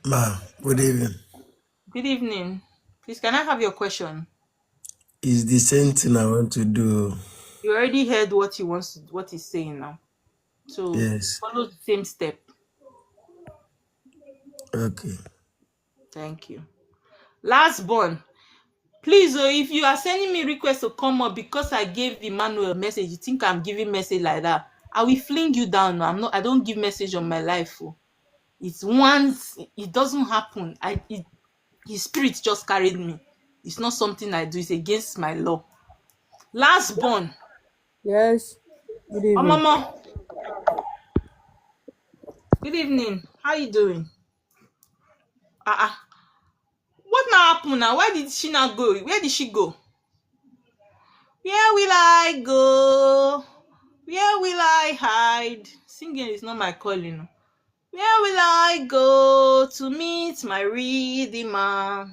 [SPEAKER 16] Ma, good evening.
[SPEAKER 1] Good evening. Please, can I have your question?
[SPEAKER 16] It's the same thing I want to do.
[SPEAKER 1] You already heard what he's saying now. So
[SPEAKER 16] Yes.
[SPEAKER 1] follow the same step.
[SPEAKER 16] Okay.
[SPEAKER 1] Thank you. Last born. Please, if you are sending me requests to come up because I gave Emmanuel a message, you think I'm giving message like that, I will fling you down. I don't give message on my life. It's once it doesn't happen. His spirit just carried me. It's not something I do. It's against my law. Last born.
[SPEAKER 13] Yes. Good evening.
[SPEAKER 1] Mama. Good evening. How you doing? What now happened now? Why did she not go? Where did she go? Where will I go? Where will I hide? Singing is not my calling. Where will I go to meet my Redeemer?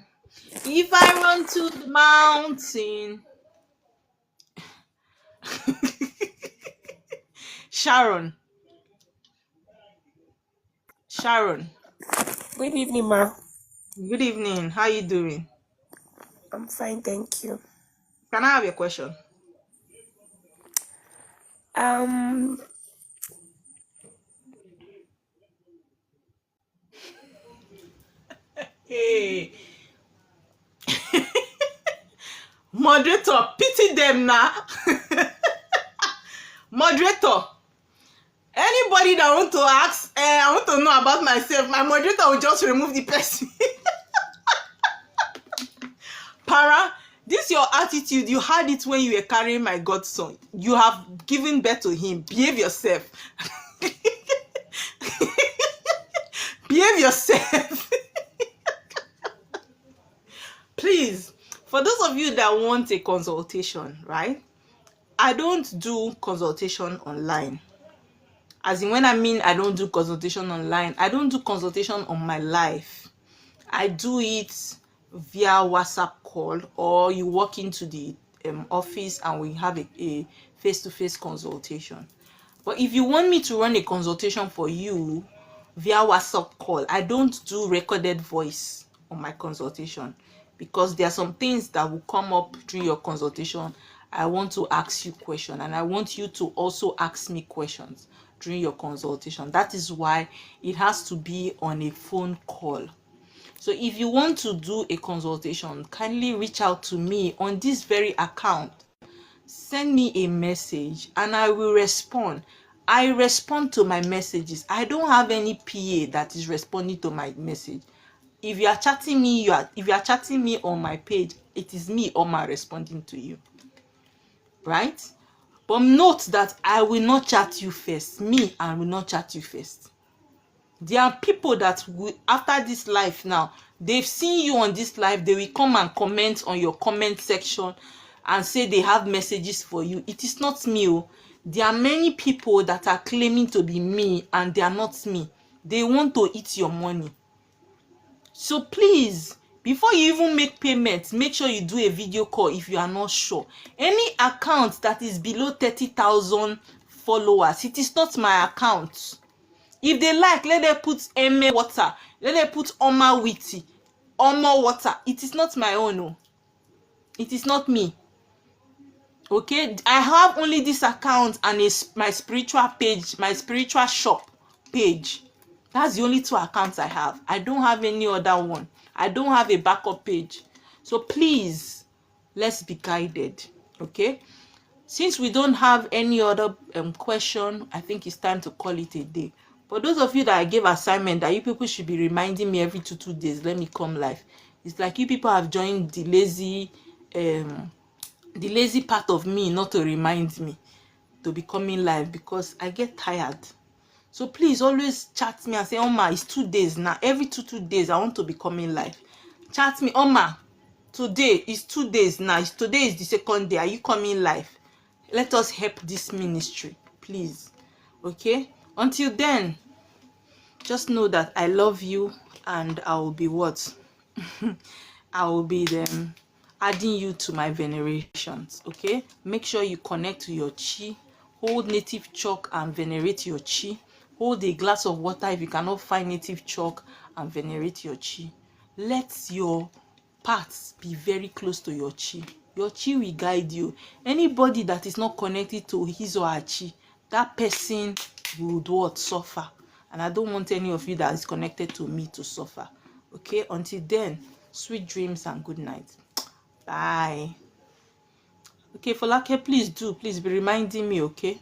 [SPEAKER 1] If I run to the mountain. Sharon.
[SPEAKER 17] Good evening, ma.
[SPEAKER 1] Good evening. How you doing?
[SPEAKER 17] I'm fine, thank you.
[SPEAKER 1] Can I have your question? Hey. Moderator, pity them now. Moderator, anybody that want to ask, I want to know about myself, my moderator will just remove the person. Para, this your attitude. You had it when you were carrying my godson. You have given birth to him. Behave yourself. Behave yourself. Please, for those of you that want a consultation, right? I don't do consultation online. As in, when I mean I don't do consultation online, I don't do consultation on my life. I do it via WhatsApp call, or you walk into the office and we have a face-to-face consultation. But if you want me to run a consultation for you via WhatsApp call, I don't do recorded voice on my consultation, because there are some things that will come up during your consultation. I want to ask you questions, and I want you to also ask me questions during your consultation. That is why it has to be on a phone call. So if you want to do a consultation, kindly reach out to me on this very account. Send me a message and I will respond. I respond to my messages. I don't have any PA that is responding to my message. If you are chatting me, if you are chatting me on my page, it is me, Oma, responding to you. Right? But note that I will not chat you first. Me, I will not chat you first. There are people that will, after this life now, they've seen you on this life, they will come and comment on your comment section and say they have messages for you. It is not me. Oh. There are many people that are claiming to be me and they are not me. They want to eat your money. So please, before you even make payments, make sure you do a video call if you are not sure. Any account that is below 30,000 followers, it is not my account. If they like, let them put Eme Water, let them put Oma Witty, Oma Water. It is not my own. Oh. It is not me. Okay, I have only this account and my spiritual page, my spiritual shop page. That's the only two accounts I have. I don't have any other one. I don't have a backup page. So please, let's be guided. Okay, since we don't have any other question, I think it's time to call it a day. For those of you that I gave assignment that you people should be reminding me every 2 days, let me come live. It's like you people have joined the lazy part of me not to remind me to be coming live, because I get tired. So please always chat me and say, Oma, it's 2 days now. Every 2 days I want to be coming live. Chat me, Oma, today is 2 days now. Today is the second day. Are you coming live? Let us help this ministry, please. Okay? Until then, just know that I love you, and I will be what? I will be adding you to my venerations. Okay? Make sure you connect to your chi. Hold native chalk and venerate your chi. Hold a glass of water if you cannot find native chalk and venerate your chi. Let your paths be very close to your chi. Your chi will guide you. Anybody that is not connected to his or her chi, that person would suffer. And I don't want any of you that is connected to me to suffer. Okay? Until then, sweet dreams and good night. Bye. Okay, Folake, please be reminding me, okay?